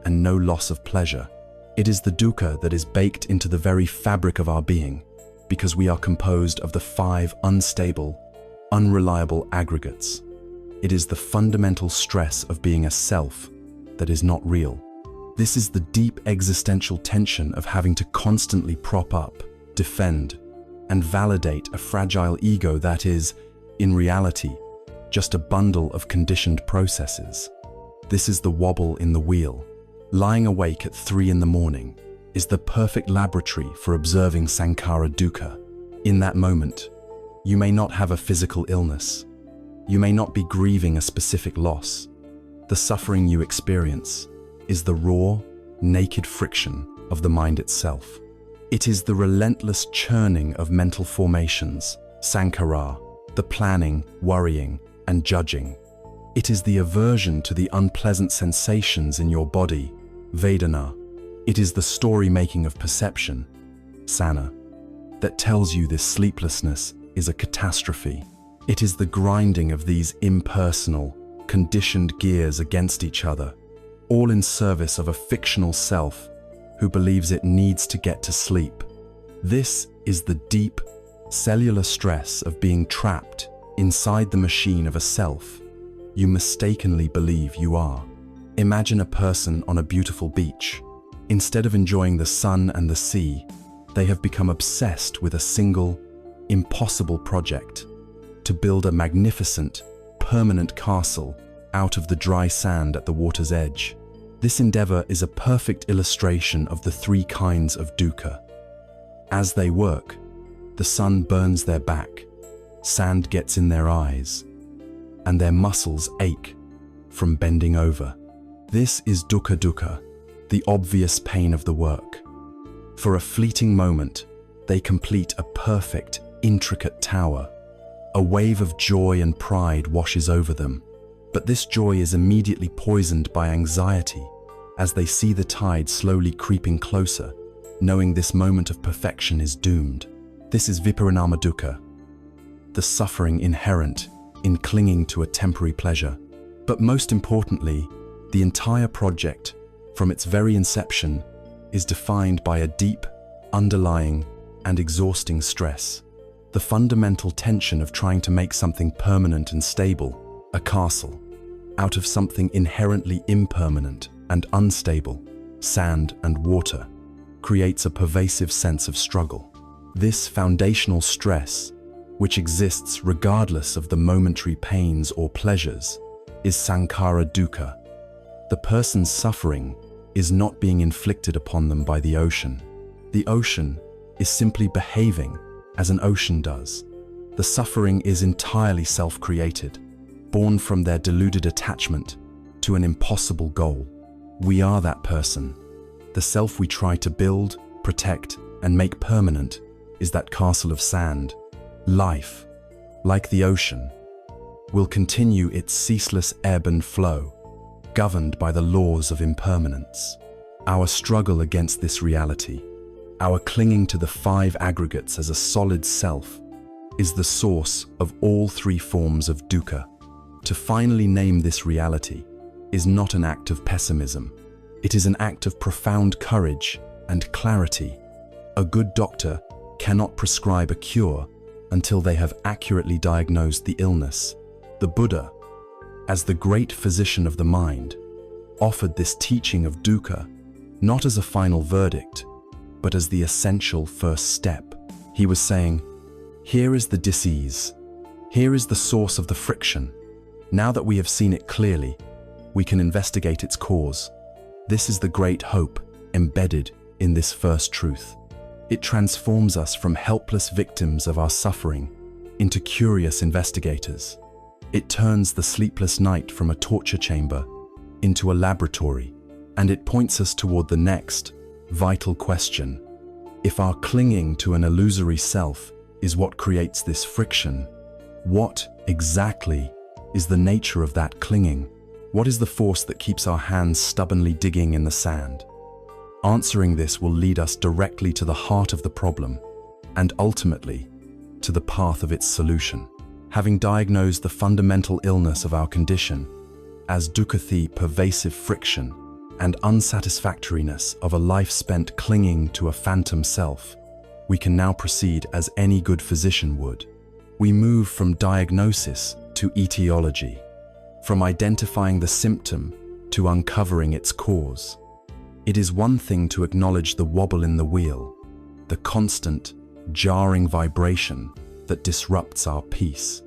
and no loss of pleasure. It is the dukkha that is baked into the very fabric of our being, because we are composed of the 5 unstable, unreliable aggregates. It is the fundamental stress of being a self that is not real. This is the deep existential tension of having to constantly prop up, defend, and validate a fragile ego that is, in reality, just a bundle of conditioned processes. This is the wobble in the wheel. Lying awake at 3 in the morning is the perfect laboratory for observing sankhara dukkha. In that moment, you may not have a physical illness. You may not be grieving a specific loss. The suffering you experience is the raw, naked friction of the mind itself. It is the relentless churning of mental formations, sankhara, the planning, worrying, and judging. It is the aversion to the unpleasant sensations in your body, vedana. It is the story-making of perception, sana, that tells you this sleeplessness is a catastrophe. It is the grinding of these impersonal, conditioned gears against each other, all in service of a fictional self who believes it needs to get to sleep. This is the deep, cellular stress of being trapped inside the machine of a self you mistakenly believe you are. Imagine a person on a beautiful beach. Instead of enjoying the sun and the sea, they have become obsessed with a single, impossible project: to build a magnificent, permanent castle out of the dry sand at the water's edge. This endeavor is a perfect illustration of the three kinds of dukkha. As they work, the sun burns their back, sand gets in their eyes, and their muscles ache from bending over. This is dukkha, the obvious pain of the work. For a fleeting moment, they complete a perfect, intricate tower. A wave of joy and pride washes over them, but this joy is immediately poisoned by anxiety as they see the tide slowly creeping closer, knowing this moment of perfection is doomed. This is viparinama dukkha, the suffering inherent in clinging to a temporary pleasure. But most importantly, the entire project, from its very inception, is defined by a deep, underlying, and exhausting stress. The fundamental tension of trying to make something permanent and stable, a castle, out of something inherently impermanent and unstable, sand and water, creates a pervasive sense of struggle. This foundational stress, which exists regardless of the momentary pains or pleasures, is sankhara dukkha. The person's suffering is not being inflicted upon them by the ocean. The ocean is simply behaving as an ocean does. The suffering is entirely self-created, born from their deluded attachment to an impossible goal. We are that person. The self we try to build, protect, and make permanent is that castle of sand. Life, like the ocean, will continue its ceaseless ebb and flow, governed by the laws of impermanence. Our struggle against this reality, our clinging to the five aggregates as a solid self, is the source of all three forms of dukkha. To finally name this reality is not an act of pessimism. It is an act of profound courage and clarity. A good doctor cannot prescribe a cure until they have accurately diagnosed the illness. The Buddha, as the great physician of the mind, offered this teaching of dukkha not as a final verdict, but as the essential first step. He was saying, here is the disease. Here is the source of the friction. Now that we have seen it clearly, we can investigate its cause. This is the great hope embedded in this first truth. It transforms us from helpless victims of our suffering into curious investigators. It turns the sleepless night from a torture chamber into a laboratory, and it points us toward the next vital question. If our clinging to an illusory self is what creates this friction, what exactly is the nature of that clinging? What is the force that keeps our hands stubbornly digging in the sand? Answering this will lead us directly to the heart of the problem and ultimately to the path of its solution. Having diagnosed the fundamental illness of our condition as dukkha, pervasive friction and unsatisfactoriness of a life spent clinging to a phantom self, we can now proceed as any good physician would. We move from diagnosis to etiology, from identifying the symptom to uncovering its cause. It is one thing to acknowledge the wobble in the wheel, the constant, jarring vibration that disrupts our peace.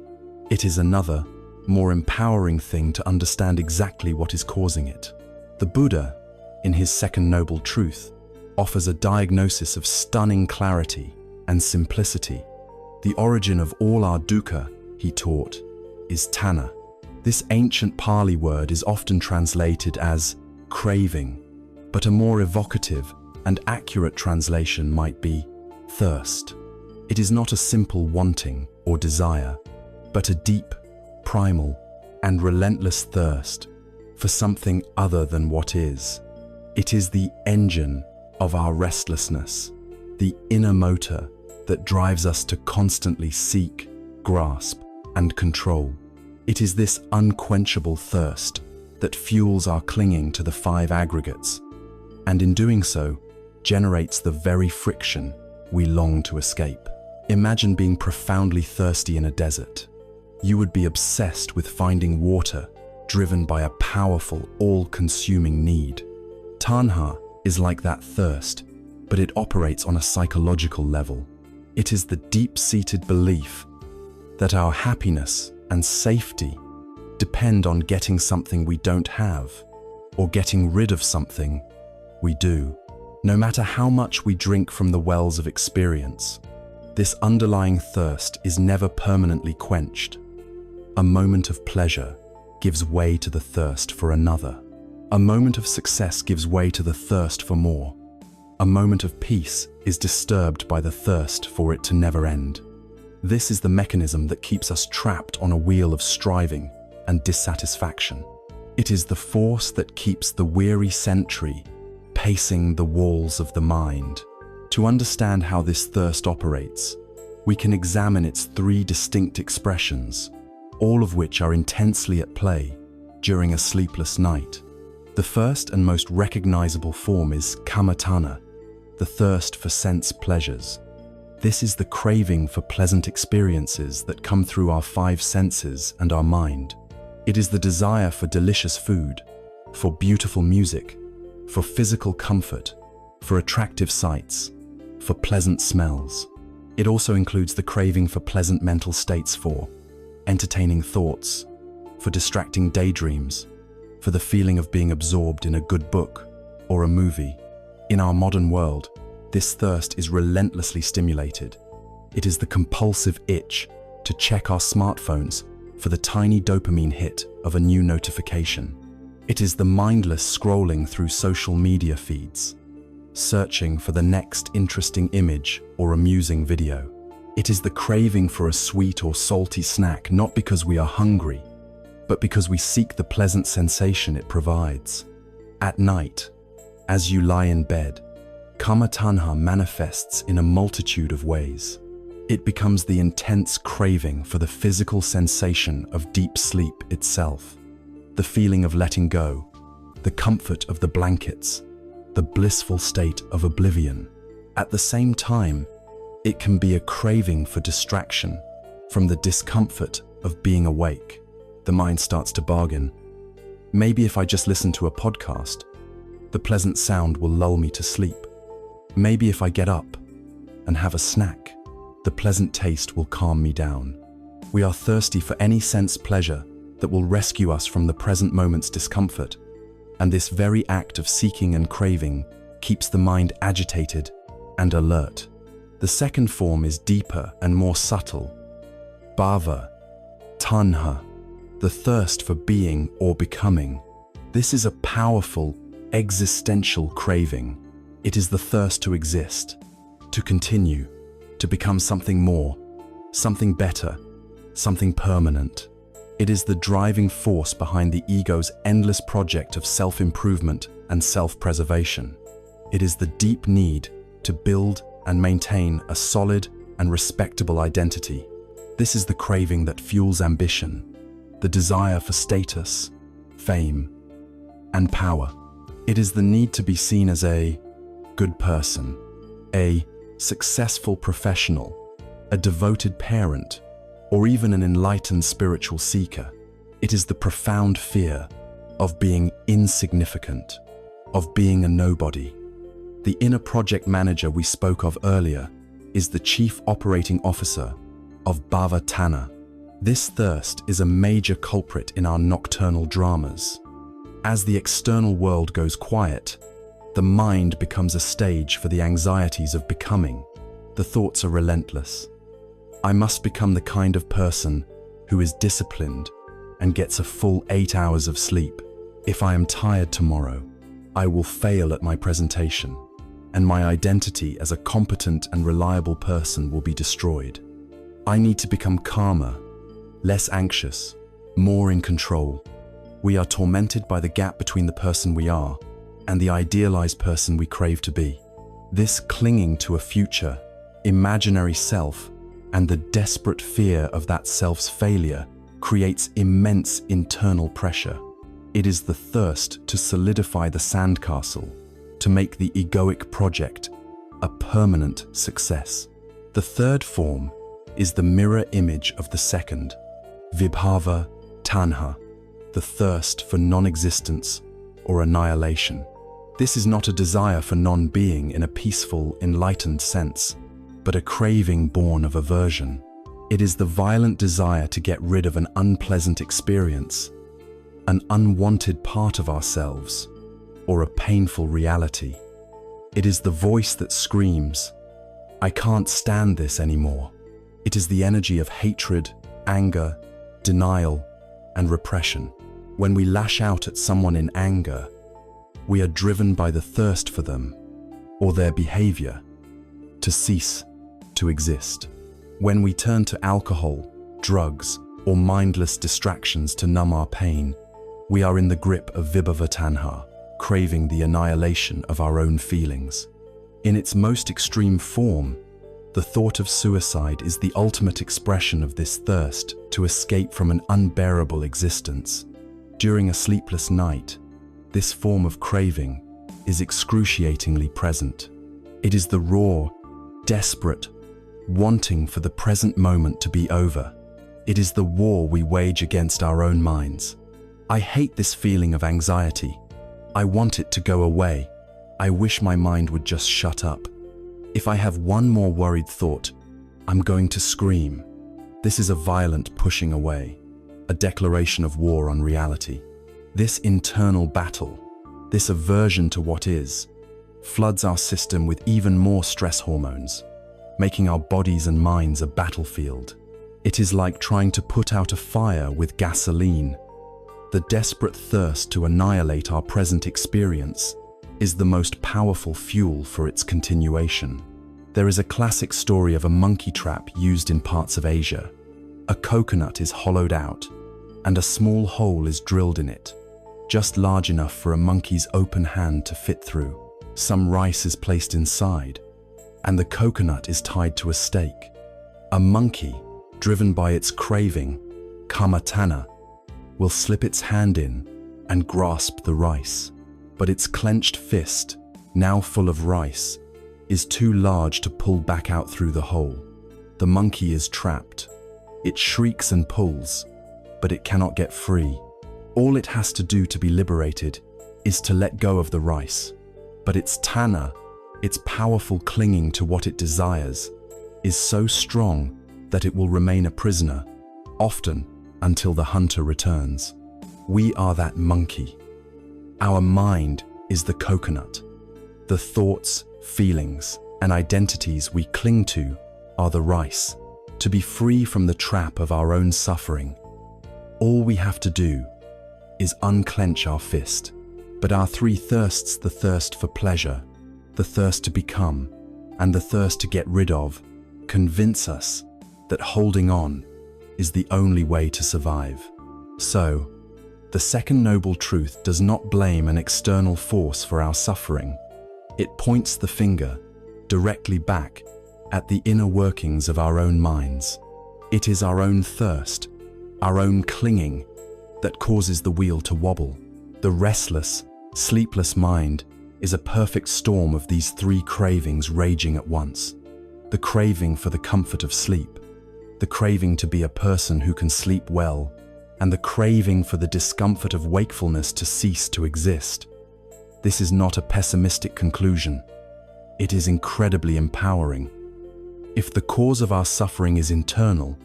It is another, more empowering thing to understand exactly what is causing it. The Buddha, in his second noble truth, offers a diagnosis of stunning clarity and simplicity. The origin of all our dukkha, he taught, is tanha. This ancient Pali word is often translated as craving, but a more evocative and accurate translation might be thirst. It is not a simple wanting or desire, but a deep, primal, and relentless thirst for something other than what is. It is the engine of our restlessness, the inner motor that drives us to constantly seek, grasp, and control. It is this unquenchable thirst that fuels our clinging to the five aggregates, and in doing so, generates the very friction we long to escape. Imagine being profoundly thirsty in a desert. You would be obsessed with finding water driven by a powerful, all-consuming need. Tanha is like that thirst, but it operates on a psychological level. It is the deep-seated belief that our happiness and safety depend on getting something we don't have, or getting rid of something we do. No matter how much we drink from the wells of experience, this underlying thirst is never permanently quenched. A moment of pleasure gives way to the thirst for another. A moment of success gives way to the thirst for more. A moment of peace is disturbed by the thirst for it to never end. This is the mechanism that keeps us trapped on a wheel of striving and dissatisfaction. It is the force that keeps the weary sentry pacing the walls of the mind. To understand how this thirst operates, we can examine its three distinct expressions, all of which are intensely at play during a sleepless night. The first and most recognizable form is kamatana, the thirst for sense pleasures. This is the craving for pleasant experiences that come through our five senses and our mind. It is the desire for delicious food, for beautiful music, for physical comfort, for attractive sights, for pleasant smells. It also includes the craving for pleasant mental states, for entertaining thoughts, for distracting daydreams, for the feeling of being absorbed in a good book or a movie. In our modern world, this thirst is relentlessly stimulated. It is the compulsive itch to check our smartphones for the tiny dopamine hit of a new notification. It is the mindless scrolling through social media feeds, searching for the next interesting image or amusing video. It is the craving for a sweet or salty snack, not because we are hungry, but because we seek the pleasant sensation it provides. At night, as you lie in bed, kama tanha manifests in a multitude of ways. It becomes the intense craving for the physical sensation of deep sleep itself, the feeling of letting go, the comfort of the blankets, the blissful state of oblivion. At the same time, it can be a craving for distraction from the discomfort of being awake. The mind starts to bargain. Maybe if I just listen to a podcast, the pleasant sound will lull me to sleep. Maybe if I get up and have a snack, the pleasant taste will calm me down. We are thirsty for any sense pleasure that will rescue us from the present moment's discomfort, and this very act of seeking and craving keeps the mind agitated and alert. The second form is deeper and more subtle. Bhava, tanha, the thirst for being or becoming. This is a powerful, existential craving. It is the thirst to exist, to continue, to become something more, something better, something permanent. It is the driving force behind the ego's endless project of self-improvement and self-preservation. It is the deep need to build and maintain a solid and respectable identity. This is the craving that fuels ambition, the desire for status, fame, and power. It is the need to be seen as a good person, a successful professional, a devoted parent, or even an enlightened spiritual seeker. It is the profound fear of being insignificant, of being a nobody. The inner project manager we spoke of earlier is the chief operating officer of Bhavatana. This thirst is a major culprit in our nocturnal dramas. As the external world goes quiet, the mind becomes a stage for the anxieties of becoming. The thoughts are relentless. I must become the kind of person who is disciplined and gets a full 8 hours of sleep. If I am tired tomorrow, I will fail at my presentation, and my identity as a competent and reliable person will be destroyed. I need to become calmer, less anxious, more in control. We are tormented by the gap between the person we are and the idealized person we crave to be. This clinging to a future, imaginary self, and the desperate fear of that self's failure creates immense internal pressure. It is the thirst to solidify the sandcastle, to make the egoic project a permanent success. The third form is the mirror image of the second, vibhava tanha, the thirst for non-existence or annihilation. This is not a desire for non-being in a peaceful, enlightened sense, but a craving born of aversion. It is the violent desire to get rid of an unpleasant experience, an unwanted part of ourselves, or a painful reality. It is the voice that screams, "I can't stand this anymore." It is the energy of hatred, anger, denial, and repression. When we lash out at someone in anger, we are driven by the thirst for them, or their behavior, to cease to exist. When we turn to alcohol, drugs, or mindless distractions to numb our pain, we are in the grip of vibhava tanha, craving the annihilation of our own feelings. In its most extreme form, the thought of suicide is the ultimate expression of this thirst to escape from an unbearable existence. During a sleepless night, this form of craving is excruciatingly present. It is the raw, desperate, wanting for the present moment to be over. It is the war we wage against our own minds. I hate this feeling of anxiety. I want it to go away. I wish my mind would just shut up. If I have one more worried thought, I'm going to scream. This is a violent pushing away, a declaration of war on reality. This internal battle, this aversion to what is, floods our system with even more stress hormones, making our bodies and minds a battlefield. It is like trying to put out a fire with gasoline. The desperate thirst to annihilate our present experience is the most powerful fuel for its continuation. There is a classic story of a monkey trap used in parts of Asia. A coconut is hollowed out, and a small hole is drilled in it, just large enough for a monkey's open hand to fit through. Some rice is placed inside, and the coconut is tied to a stake. A monkey, driven by its craving, kama-tanha, will slip its hand in and grasp the rice. But its clenched fist, now full of rice, is too large to pull back out through the hole. The monkey is trapped. It shrieks and pulls, but it cannot get free. All it has to do to be liberated is to let go of the rice. But its tanha, its powerful clinging to what it desires, is so strong that it will remain a prisoner, often until the hunter returns. We are that monkey. Our mind is the coconut. The thoughts, feelings, and identities we cling to are the rice. To be free from the trap of our own suffering, all we have to do is unclench our fist. But our three thirsts, the thirst for pleasure, the thirst to become, and the thirst to get rid of, convince us that holding on is the only way to survive. So, the second noble truth does not blame an external force for our suffering. It points the finger directly back at the inner workings of our own minds. It is our own thirst, our own clinging, that causes the wheel to wobble. The restless, sleepless mind is a perfect storm of these three cravings raging at once. The craving for the comfort of sleep, the craving to be a person who can sleep well, and the craving for the discomfort of wakefulness to cease to exist. This is not a pessimistic conclusion. It is incredibly empowering. If the cause of our suffering is internal,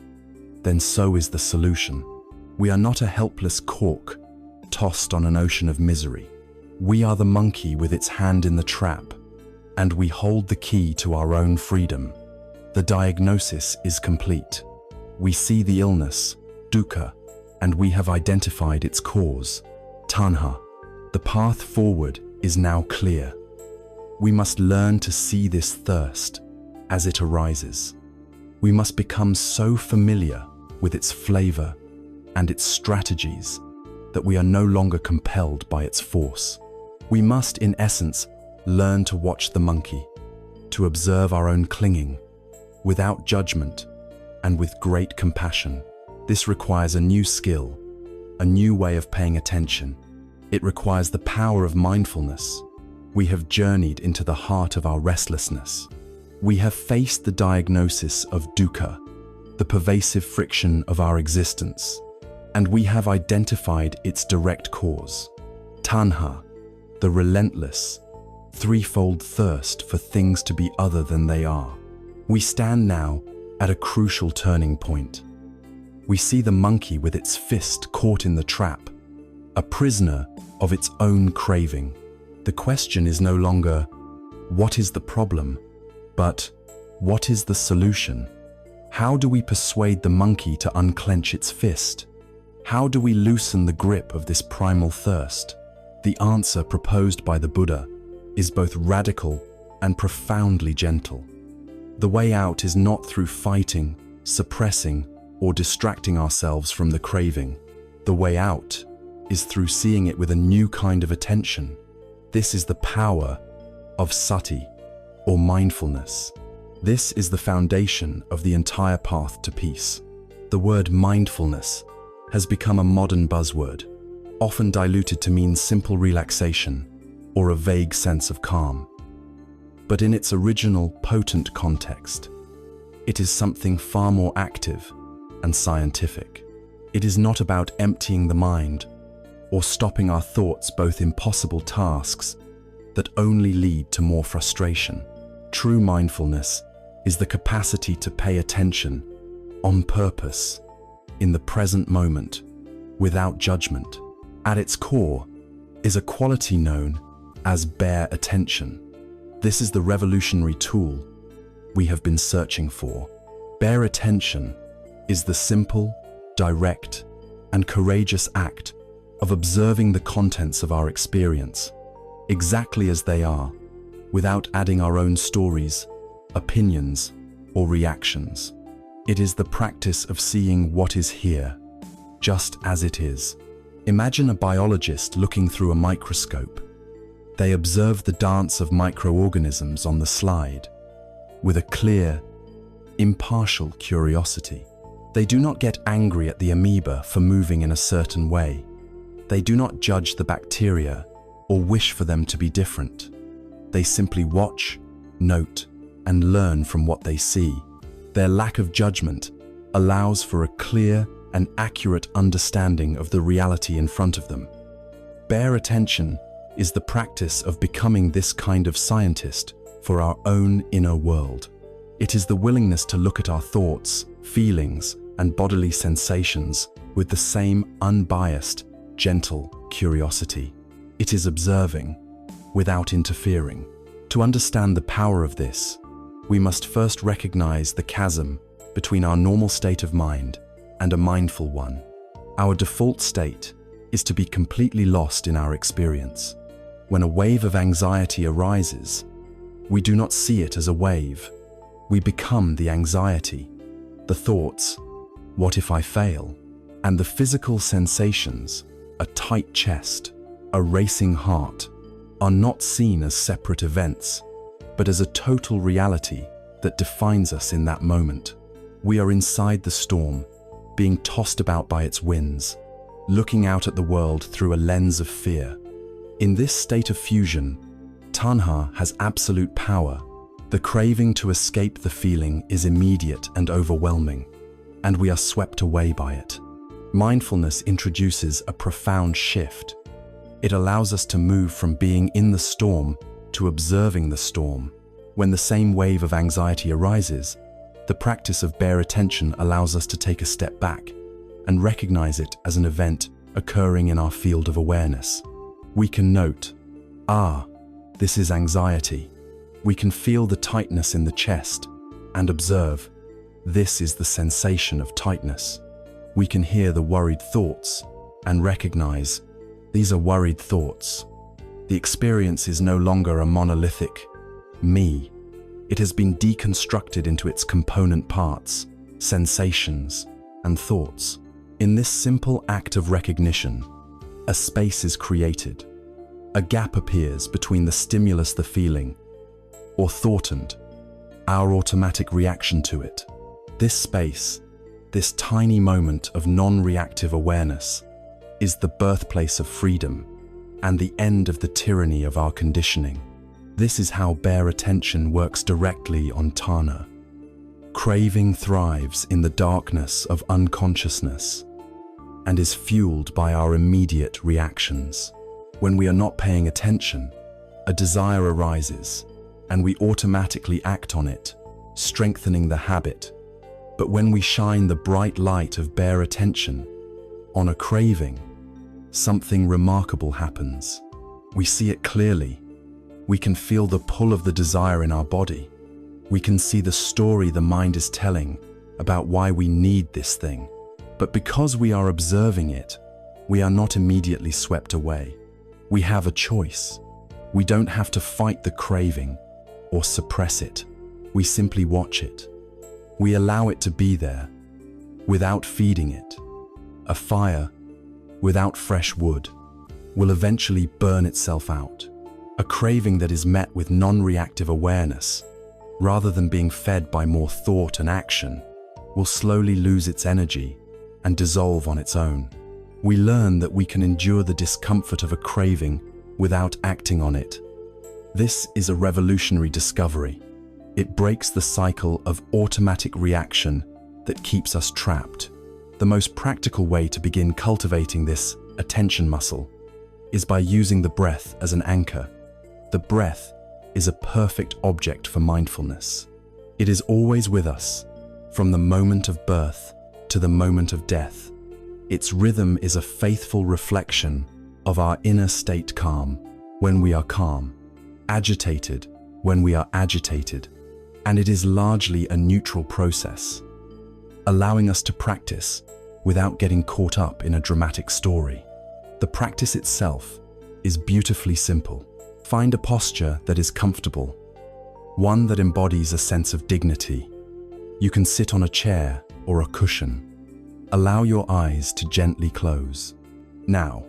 then so is the solution. We are not a helpless cork tossed on an ocean of misery. We are the monkey with its hand in the trap, and we hold the key to our own freedom. The diagnosis is complete. We see the illness, dukkha, and we have identified its cause, tanha. The path forward is now clear. We must learn to see this thirst as it arises. We must become so familiar with its flavor and its strategies that we are no longer compelled by its force. We must, in essence, learn to watch the monkey, to observe our own clinging, without judgment and with great compassion. This requires a new skill, a new way of paying attention. It requires the power of mindfulness. We have journeyed into the heart of our restlessness. We have faced the diagnosis of dukkha, the pervasive friction of our existence. and we have identified its direct cause. Tanha, the relentless, threefold thirst for things to be other than they are. We stand now at a crucial turning point. We see the monkey with its fist caught in the trap, a prisoner of its own craving. The question is no longer, what is the problem, but what is the solution? How do we persuade the monkey to unclench its fist? How do we loosen the grip of this primal thirst? The answer proposed by the Buddha is both radical and profoundly gentle. The way out is not through fighting, suppressing, or distracting ourselves from the craving. The way out is through seeing it with a new kind of attention. This is the power of sati, or mindfulness. This is the foundation of the entire path to peace. The word mindfulness has become a modern buzzword, often diluted to mean simple relaxation or a vague sense of calm. But in its original, potent context, it is something far more active and scientific. It is not about emptying the mind or stopping our thoughts, both impossible tasks that only lead to more frustration. True mindfulness is the capacity to pay attention on purpose in the present moment without judgment. At its core is a quality known as bare attention. This is the revolutionary tool we have been searching for. Bare attention is the simple, direct, and courageous act of observing the contents of our experience exactly as they are, without adding our own stories, opinions, or reactions. It is the practice of seeing what is here, just as it is. Imagine a biologist looking through a microscope. They observe the dance of microorganisms on the slide with a clear, impartial curiosity. They do not get angry at the amoeba for moving in a certain way. They do not judge the bacteria or wish for them to be different. They simply watch, note, and learn from what they see. Their lack of judgment allows for a clear and accurate understanding of the reality in front of them. Bare attention is the practice of becoming this kind of scientist for our own inner world. It is the willingness to look at our thoughts, feelings, and bodily sensations with the same unbiased, gentle curiosity. It is observing without interfering. To understand the power of this, we must first recognize the chasm between our normal state of mind and a mindful one. Our default state is to be completely lost in our experience. When a wave of anxiety arises, we do not see it as a wave. We become the anxiety, the thoughts, what if I fail? And the physical sensations, a tight chest, a racing heart, are not seen as separate events, but as a total reality that defines us in that moment. We are inside the storm, being tossed about by its winds, looking out at the world through a lens of fear. In this state of fusion, tanha has absolute power. The craving to escape the feeling is immediate and overwhelming, and we are swept away by it. Mindfulness introduces a profound shift. It allows us to move from being in the storm to observing the storm. When the same wave of anxiety arises, the practice of bare attention allows us to take a step back and recognize it as an event occurring in our field of awareness. We can note, this is anxiety. We can feel the tightness in the chest and observe, this is the sensation of tightness. We can hear the worried thoughts and recognize, these are worried thoughts. The experience is no longer a monolithic me. It has been deconstructed into its component parts, sensations, and thoughts. In this simple act of recognition, a space is created. A gap appears between the stimulus, the feeling, or thought, and our automatic reaction to it. This space, this tiny moment of non-reactive awareness, is the birthplace of freedom and the end of the tyranny of our conditioning. This is how bare attention works directly on tanha. Craving thrives in the darkness of unconsciousness. and is fueled by our immediate reactions. When we are not paying attention, a desire arises, and we automatically act on it, strengthening the habit. But when we shine the bright light of bare attention on a craving, something remarkable happens. We see it clearly. We can feel the pull of the desire in our body. We can see the story the mind is telling about why we need this thing. But because we are observing it, we are not immediately swept away. We have a choice. We don't have to fight the craving or suppress it. We simply watch it. We allow it to be there, without feeding it. A fire, without fresh wood, will eventually burn itself out. A craving that is met with non-reactive awareness, rather than being fed by more thought and action, will slowly lose its energy and dissolve on its own. We learn that we can endure the discomfort of a craving without acting on it. This is a revolutionary discovery. It breaks the cycle of automatic reaction that keeps us trapped. The most practical way to begin cultivating this attention muscle is by using the breath as an anchor. The breath is a perfect object for mindfulness. It is always with us, from the moment of birth to the moment of death. Its rhythm is a faithful reflection of our inner state: calm when we are calm, agitated when we are agitated, and it is largely a neutral process, allowing us to practice without getting caught up in a dramatic story. The practice itself is beautifully simple. Find a posture that is comfortable, one that embodies a sense of dignity. You can sit on a chair or a cushion. Allow your eyes to gently close. Now,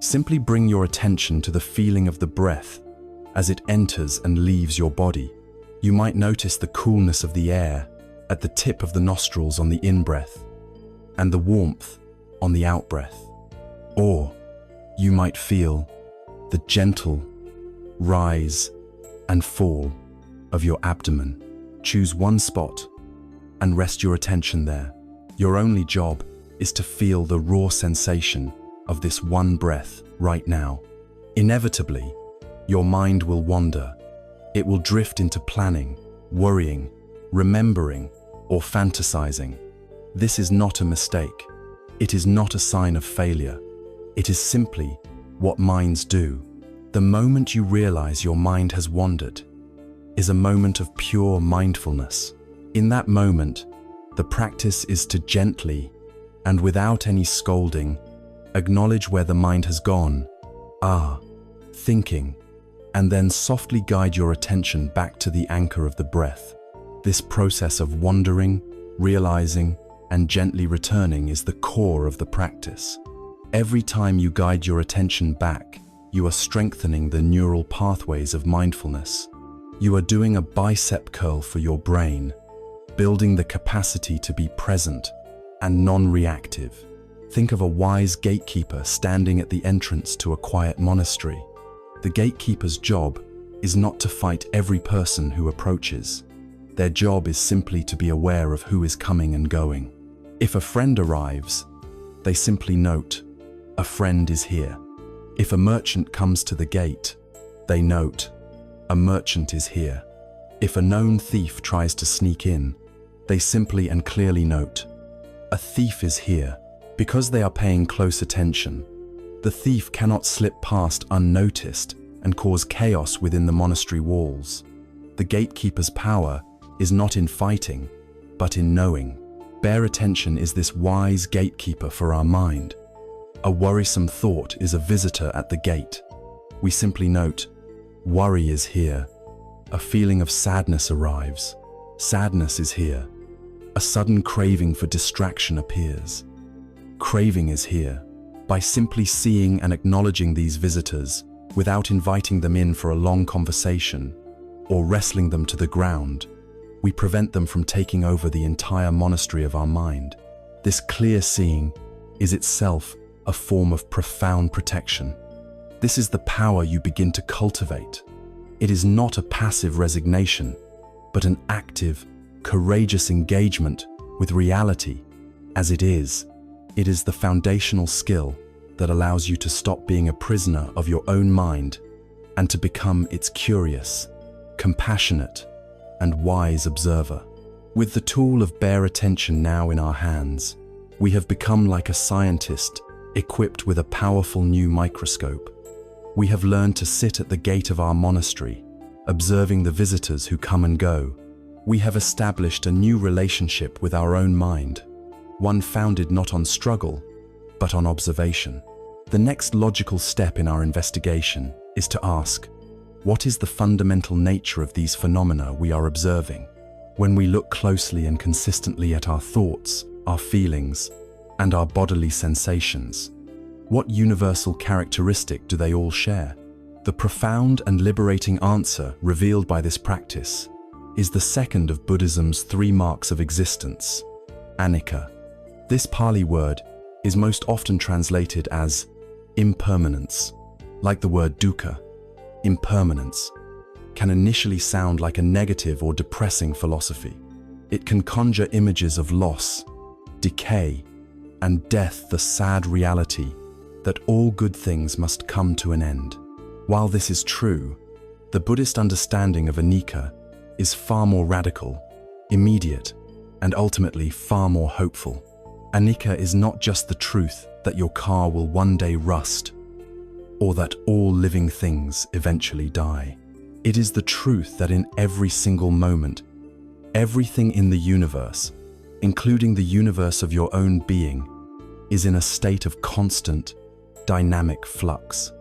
simply bring your attention to the feeling of the breath as it enters and leaves your body. You might notice the coolness of the air at the tip of the nostrils on the in-breath and the warmth on the out-breath. Or you might feel the gentle rise and fall of your abdomen. Choose one spot and rest your attention there. Your only job is to feel the raw sensation of this one breath right now. Inevitably, your mind will wander. It will drift into planning, worrying, remembering, or fantasizing. This is not a mistake. It is not a sign of failure. It is simply what minds do. The moment you realize your mind has wandered is a moment of pure mindfulness. In that moment, the practice is to gently, and without any scolding, acknowledge where the mind has gone, thinking, and then softly guide your attention back to the anchor of the breath. This process of wandering, realizing, and gently returning is the core of the practice. Every time you guide your attention back, you are strengthening the neural pathways of mindfulness. You are doing a bicep curl for your brain, building the capacity to be present and non-reactive. Think of a wise gatekeeper standing at the entrance to a quiet monastery. The gatekeeper's job is not to fight every person who approaches. Their job is simply to be aware of who is coming and going. If a friend arrives, they simply note, "A friend is here." If a merchant comes to the gate, they note, "A merchant is here." If a known thief tries to sneak in, they simply and clearly note, "A thief is here." Because they are paying close attention, the thief cannot slip past unnoticed and cause chaos within the monastery walls. The gatekeeper's power is not in fighting, but in knowing. Bare attention is this wise gatekeeper for our mind. A worrisome thought is a visitor at the gate. We simply note, "Worry is here." A feeling of sadness arrives. Sadness is here. A sudden craving for distraction appears. Craving is here. By simply seeing and acknowledging these visitors, without inviting them in for a long conversation or wrestling them to the ground, we prevent them from taking over the entire monastery of our mind. This clear seeing is itself a form of profound protection. This is the power you begin to cultivate. It is not a passive resignation, but an active, courageous engagement with reality as it is. It is the foundational skill that allows you to stop being a prisoner of your own mind and to become its curious, compassionate, and wise observer. With the tool of bare attention now in our hands, we have become like a scientist equipped with a powerful new microscope. We have learned to sit at the gate of our monastery, observing the visitors who come and go. We have established a new relationship with our own mind, one founded not on struggle, but on observation. The next logical step in our investigation is to ask, what is the fundamental nature of these phenomena we are observing? When we look closely and consistently at our thoughts, our feelings, and our bodily sensations, what universal characteristic do they all share? The profound and liberating answer revealed by this practice is the second of Buddhism's 3 marks of existence, Anicca. This Pali word is most often translated as impermanence. Like the word dukkha, impermanence can initially sound like a negative or depressing philosophy. It can conjure images of loss, decay, and death, the sad reality that all good things must come to an end. While this is true, the Buddhist understanding of Anicca is far more radical, immediate, and ultimately far more hopeful. Anicca is not just the truth that your car will one day rust, or that all living things eventually die. It is the truth that in every single moment, everything in the universe, including the universe of your own being, is in a state of constant, dynamic flux.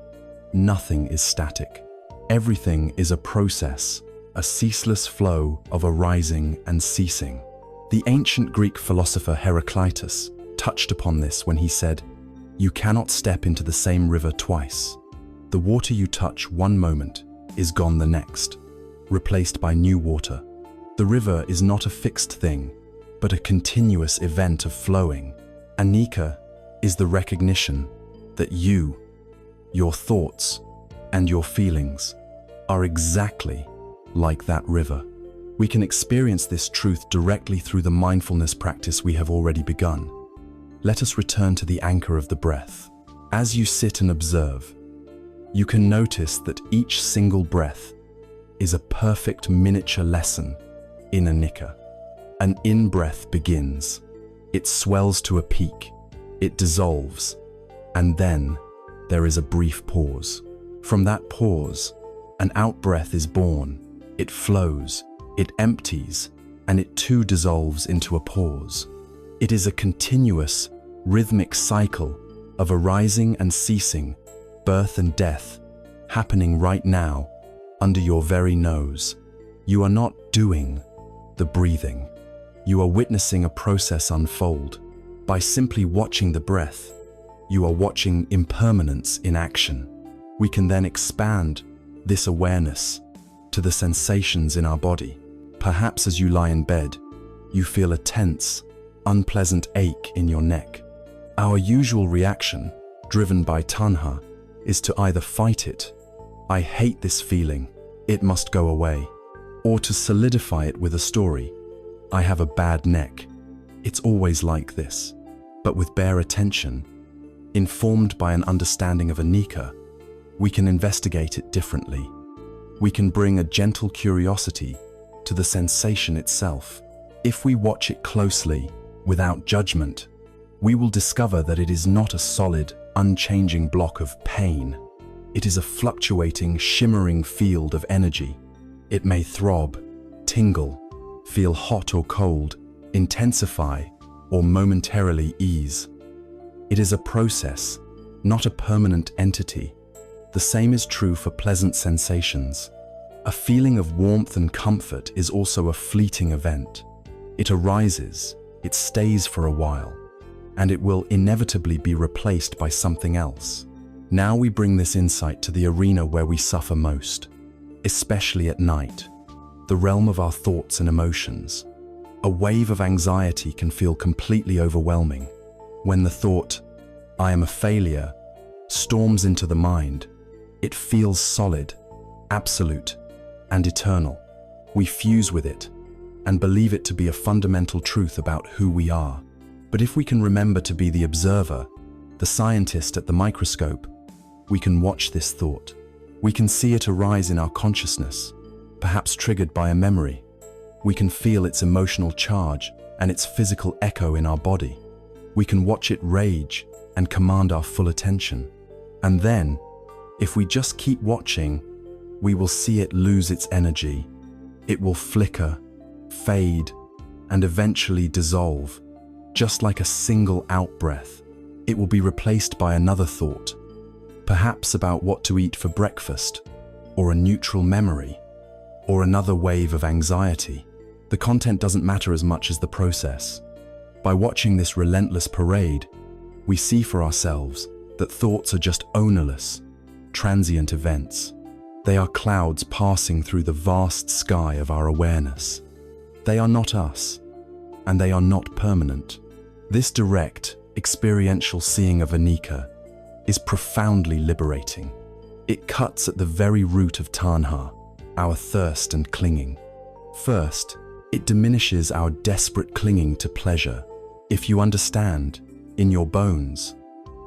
Nothing is static. Everything is a process, a ceaseless flow of arising and ceasing. The ancient Greek philosopher Heraclitus touched upon this when he said, "You cannot step into the same river twice. The water you touch one moment is gone the next, replaced by new water. The river is not a fixed thing, but a continuous event of flowing." Anicca is the recognition that you, your thoughts, and your feelings are exactly like that river. We can experience this truth directly through the mindfulness practice we have already begun. Let us return to the anchor of the breath. As you sit and observe, you can notice that each single breath is a perfect miniature lesson in Anicca. An in-breath begins. It swells to a peak. It dissolves. And then there is a brief pause. From that pause, an out-breath is born. It flows, it empties, and it too dissolves into a pause. It is a continuous, rhythmic cycle of arising and ceasing, birth and death, happening right now, under your very nose. You are not doing the breathing. You are witnessing a process unfold. By simply watching the breath, you are watching impermanence in action. We can then expand this awareness to the sensations in our body. Perhaps as you lie in bed, you feel a tense, unpleasant ache in your neck. Our usual reaction, driven by tanha, is to either fight it, "I hate this feeling, it must go away," or to solidify it with a story, "I have a bad neck, it's always like this." But with bare attention, informed by an understanding of Anicca, we can investigate it differently. We can bring a gentle curiosity to the sensation itself. If we watch it closely, without judgment, we will discover that it is not a solid, unchanging block of pain. It is a fluctuating, shimmering field of energy. It may throb, tingle, feel hot or cold, intensify, or momentarily ease. It is a process, not a permanent entity. The same is true for pleasant sensations. A feeling of warmth and comfort is also a fleeting event. It arises, it stays for a while, and it will inevitably be replaced by something else. Now we bring this insight to the arena where we suffer most, especially at night, the realm of our thoughts and emotions. A wave of anxiety can feel completely overwhelming. When the thought, "I am a failure," storms into the mind, it feels solid, absolute, and eternal. We fuse with it and believe it to be a fundamental truth about who we are. But if we can remember to be the observer, the scientist at the microscope, we can watch this thought. We can see it arise in our consciousness, perhaps triggered by a memory. We can feel its emotional charge and its physical echo in our body. We can watch it rage and command our full attention. And then, if we just keep watching, we will see it lose its energy. It will flicker, fade, and eventually dissolve. Just like a single out-breath, it will be replaced by another thought, perhaps about what to eat for breakfast, or a neutral memory, or another wave of anxiety. The content doesn't matter as much as the process. By watching this relentless parade, we see for ourselves that thoughts are just ownerless, transient events. They are clouds passing through the vast sky of our awareness. They are not us, and they are not permanent. This direct, experiential seeing of Anicca is profoundly liberating. It cuts at the very root of tanha, our thirst and clinging. First, it diminishes our desperate clinging to pleasure. If you understand, in your bones,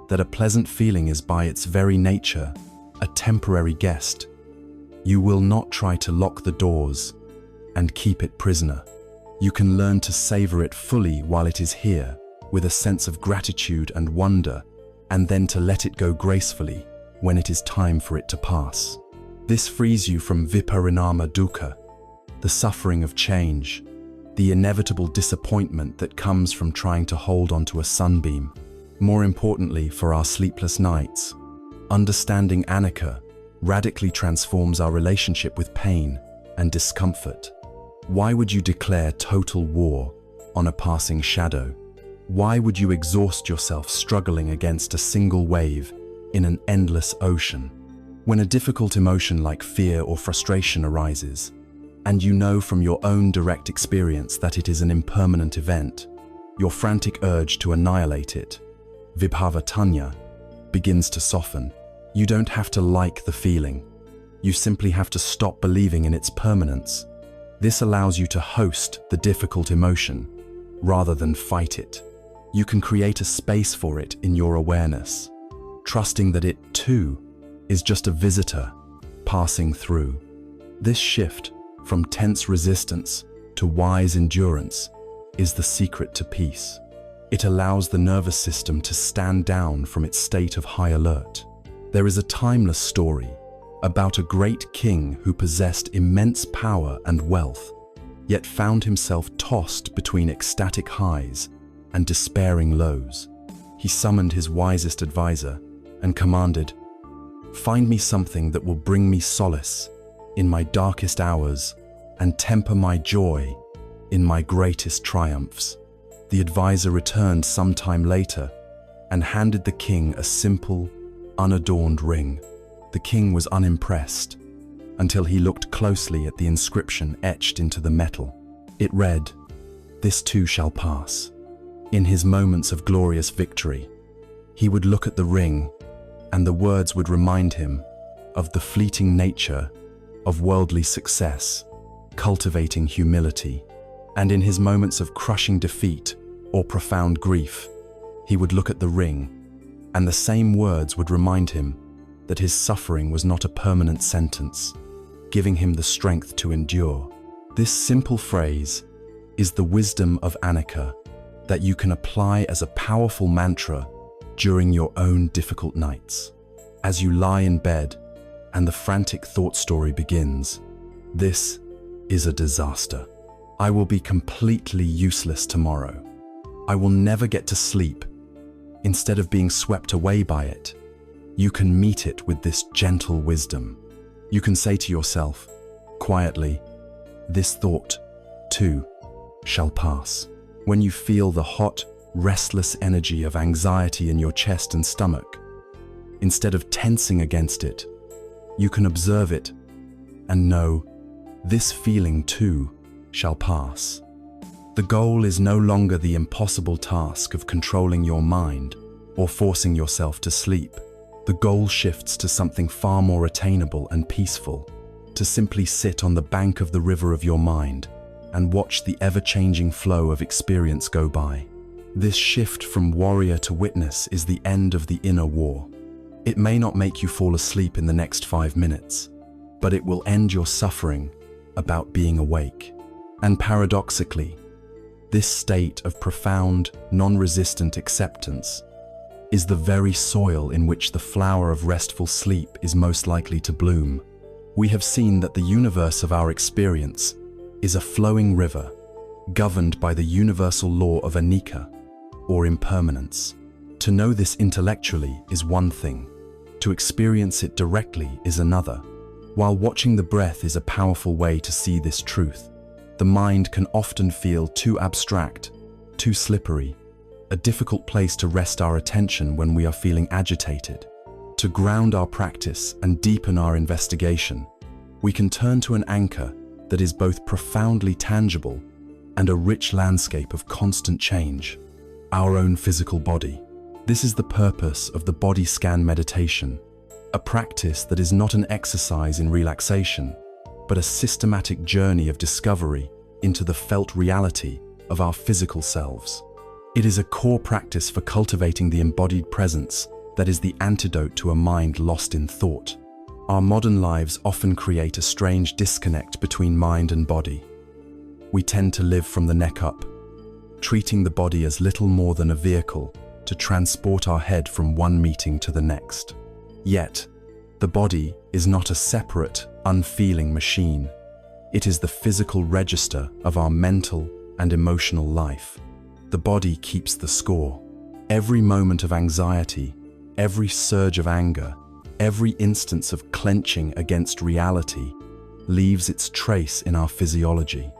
that a pleasant feeling is by its very nature a temporary guest, you will not try to lock the doors and keep it prisoner. You can learn to savor it fully while it is here, with a sense of gratitude and wonder, and then to let it go gracefully when it is time for it to pass. This frees you from viparinama dukkha, the suffering of change, the inevitable disappointment that comes from trying to hold onto a sunbeam. More importantly, for our sleepless nights, understanding Anicca radically transforms our relationship with pain and discomfort. Why would you declare total war on a passing shadow? Why would you exhaust yourself struggling against a single wave in an endless ocean? When a difficult emotion like fear or frustration arises, and you know from your own direct experience that it is an impermanent event, your frantic urge to annihilate it, vibhavatanya, begins to soften. You don't have to like the feeling. You simply have to stop believing in its permanence. This allows you to host the difficult emotion rather than fight it. You can create a space for it in your awareness, trusting that it, too, is just a visitor passing through. This shift from tense resistance to wise endurance is the secret to peace. It allows the nervous system to stand down from its state of high alert. There is a timeless story about a great king who possessed immense power and wealth, yet found himself tossed between ecstatic highs and despairing lows. He summoned his wisest advisor and commanded, "Find me something that will bring me solace in my darkest hours and temper my joy in my greatest triumphs." The advisor returned some time later and handed the king a simple, unadorned ring. The king was unimpressed until he looked closely at the inscription etched into the metal. It read, "This too shall pass." In his moments of glorious victory, he would look at the ring, and the words would remind him of the fleeting nature of worldly success, cultivating humility. And in his moments of crushing defeat or profound grief, he would look at the ring, and the same words would remind him that his suffering was not a permanent sentence, giving him the strength to endure. This simple phrase is the wisdom of Anicca that you can apply as a powerful mantra during your own difficult nights. As you lie in bed and the frantic thought story begins, "This is a disaster. I will be completely useless tomorrow. I will never get to sleep." Instead of being swept away by it, you can meet it with this gentle wisdom. You can say to yourself, quietly, "This thought, too, shall pass." When you feel the hot, restless energy of anxiety in your chest and stomach, instead of tensing against it, you can observe it and know, "This feeling, too, shall pass." The goal is no longer the impossible task of controlling your mind or forcing yourself to sleep. The goal shifts to something far more attainable and peaceful, to simply sit on the bank of the river of your mind and watch the ever-changing flow of experience go by. This shift from warrior to witness is the end of the inner war. It may not make you fall asleep in the next 5 minutes, but it will end your suffering about being awake. And paradoxically, this state of profound, non-resistant acceptance is the very soil in which the flower of restful sleep is most likely to bloom. We have seen that the universe of our experience is a flowing river, governed by the universal law of anicca, or impermanence. To know this intellectually is one thing. To experience it directly is another. While watching the breath is a powerful way to see this truth, the mind can often feel too abstract, too slippery, a difficult place to rest our attention when we are feeling agitated. To ground our practice and deepen our investigation, we can turn to an anchor that is both profoundly tangible and a rich landscape of constant change, our own physical body. This is the purpose of the body scan meditation, a practice that is not an exercise in relaxation, but a systematic journey of discovery into the felt reality of our physical selves. It is a core practice for cultivating the embodied presence that is the antidote to a mind lost in thought. Our modern lives often create a strange disconnect between mind and body. We tend to live from the neck up, treating the body as little more than a vehicle to transport our head from one meeting to the next. Yet, the body is not a separate, unfeeling machine. It is the physical register of our mental and emotional life. The body keeps the score. Every moment of anxiety, every surge of anger, every instance of clenching against reality leaves its trace in our physiology.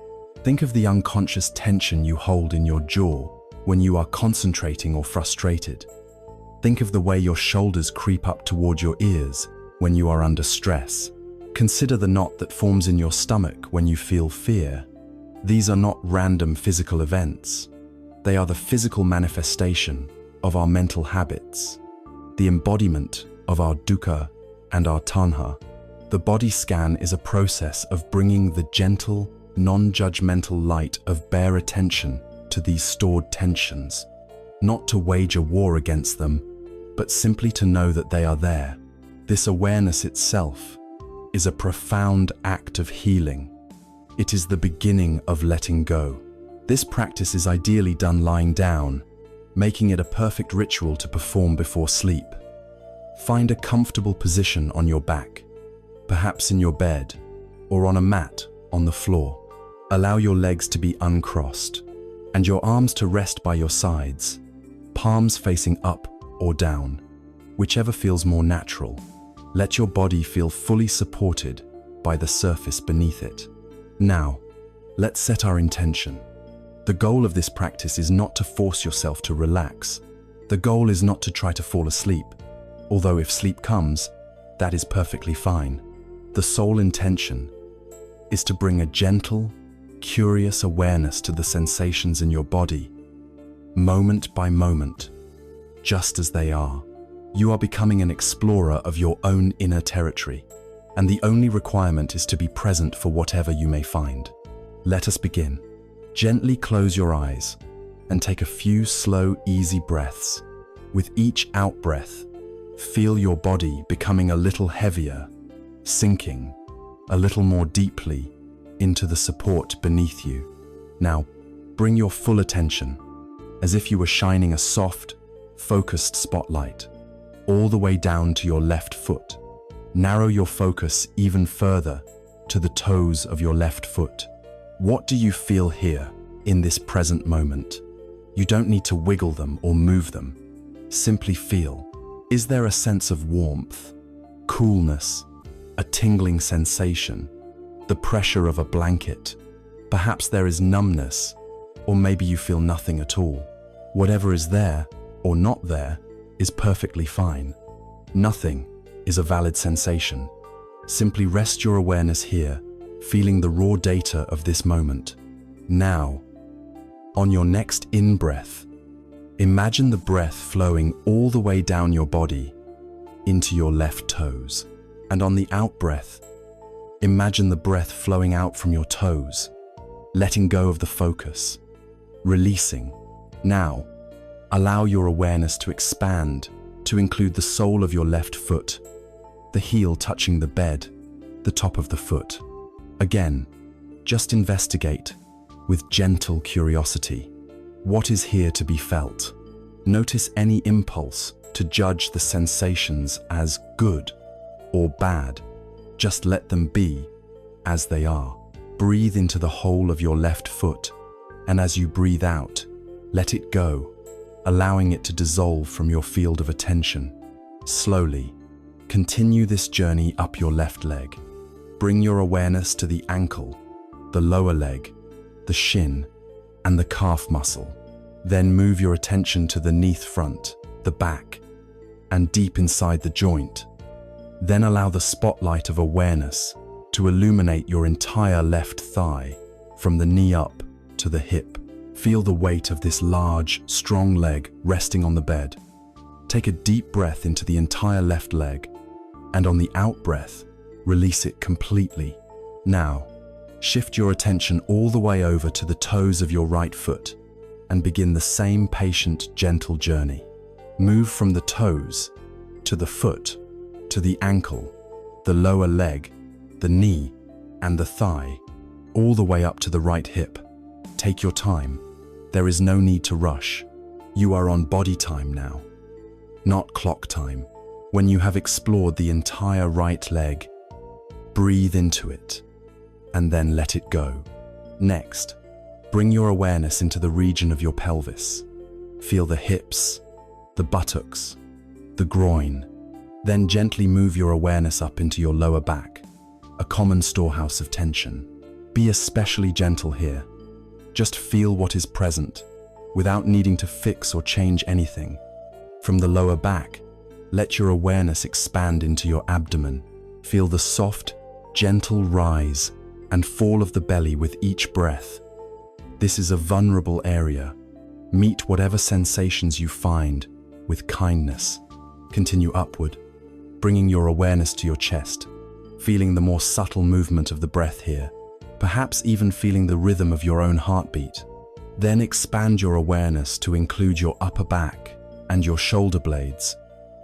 Think of the unconscious tension you hold in your jaw when you are concentrating or frustrated. Think of the way your shoulders creep up toward your ears when you are under stress. Consider the knot that forms in your stomach when you feel fear. These are not random physical events. They are the physical manifestation of our mental habits, the embodiment of our dukkha and our tanha. The body scan is a process of bringing the gentle, non-judgmental light of bare attention to these stored tensions, not to wage a war against them, but simply to know that they are there. This awareness itself is a profound act of healing. It is the beginning of letting go. This practice is ideally done lying down, making it a perfect ritual to perform before sleep. Find a comfortable position on your back, perhaps in your bed or on a mat on the floor. Allow your legs to be uncrossed and your arms to rest by your sides, palms facing up or down, whichever feels more natural. Let your body feel fully supported by the surface beneath it. Now, let's set our intention. The goal of this practice is not to force yourself to relax. The goal is not to try to fall asleep, although if sleep comes, that is perfectly fine. The sole intention is to bring a gentle, curious awareness to the sensations in your body, moment by moment, just as they are. You are becoming an explorer of your own inner territory, and the only requirement is to be present for whatever you may find. Let us begin. Gently close your eyes and take a few slow, easy breaths. With each out-breath, feel your body becoming a little heavier, sinking a little more deeply into the support beneath you. Now, bring your full attention, as if you were shining a soft, focused spotlight, all the way down to your left foot. Narrow your focus even further to the toes of your left foot. What do you feel here in this present moment? You don't need to wiggle them or move them. Simply feel. Is there a sense of warmth, coolness, a tingling sensation, the pressure of a blanket? Perhaps there is numbness, or maybe you feel nothing at all. Whatever is there or not there is perfectly fine. Nothing is a valid sensation. Simply rest your awareness here, feeling the raw data of this moment. Now, on your next in-breath, imagine the breath flowing all the way down your body into your left toes. And on the out-breath, imagine the breath flowing out from your toes, letting go of the focus, releasing. Now, Allow your awareness to expand, to include the sole of your left foot, the heel touching the bed, the top of the foot. Again, just investigate with gentle curiosity. What is here to be felt? Notice any impulse to judge the sensations as good or bad. Just let them be as they are. Breathe into the whole of your left foot, and as you breathe out, let it go, allowing it to dissolve from your field of attention. Slowly, continue this journey up your left leg. Bring your awareness to the ankle, the lower leg, the shin, and the calf muscle. Then move your attention to the knee front, the back, and deep inside the joint. Then allow the spotlight of awareness to illuminate your entire left thigh, from the knee up to the hip. Feel the weight of this large, strong leg resting on the bed. Take a deep breath into the entire left leg, and on the out breath, release it completely. Now, shift your attention all the way over to the toes of your right foot and begin the same patient, gentle journey. Move from the toes to the foot, to the ankle, the lower leg, the knee, and the thigh, all the way up to the right hip. Take your time. There is no need to rush. You are on body time now, not clock time. When you have explored the entire right leg, breathe into it, and then let it go. Next, bring your awareness into the region of your pelvis. Feel the hips, the buttocks, the groin. Then gently move your awareness up into your lower back, a common storehouse of tension. Be especially gentle here. Just feel what is present, without needing to fix or change anything. From the lower back, let your awareness expand into your abdomen. Feel the soft, gentle rise and fall of the belly with each breath. This is a vulnerable area. Meet whatever sensations you find with kindness. Continue upward, bringing your awareness to your chest, feeling the more subtle movement of the breath here, perhaps even feeling the rhythm of your own heartbeat. Then expand your awareness to include your upper back and your shoulder blades,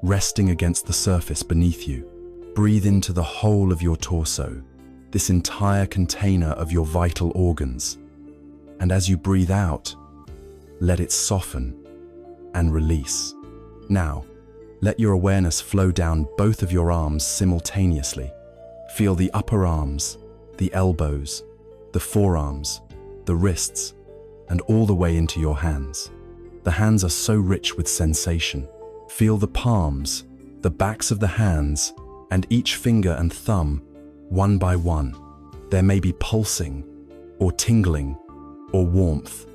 resting against the surface beneath you. Breathe into the whole of your torso, this entire container of your vital organs. And as you breathe out, let it soften and release. Now, let your awareness flow down both of your arms simultaneously. Feel the upper arms, the elbows, the forearms, the wrists, and all the way into your hands. The hands are so rich with sensation. Feel the palms, the backs of the hands, and each finger and thumb, one by one. There may be pulsing, or tingling, or warmth.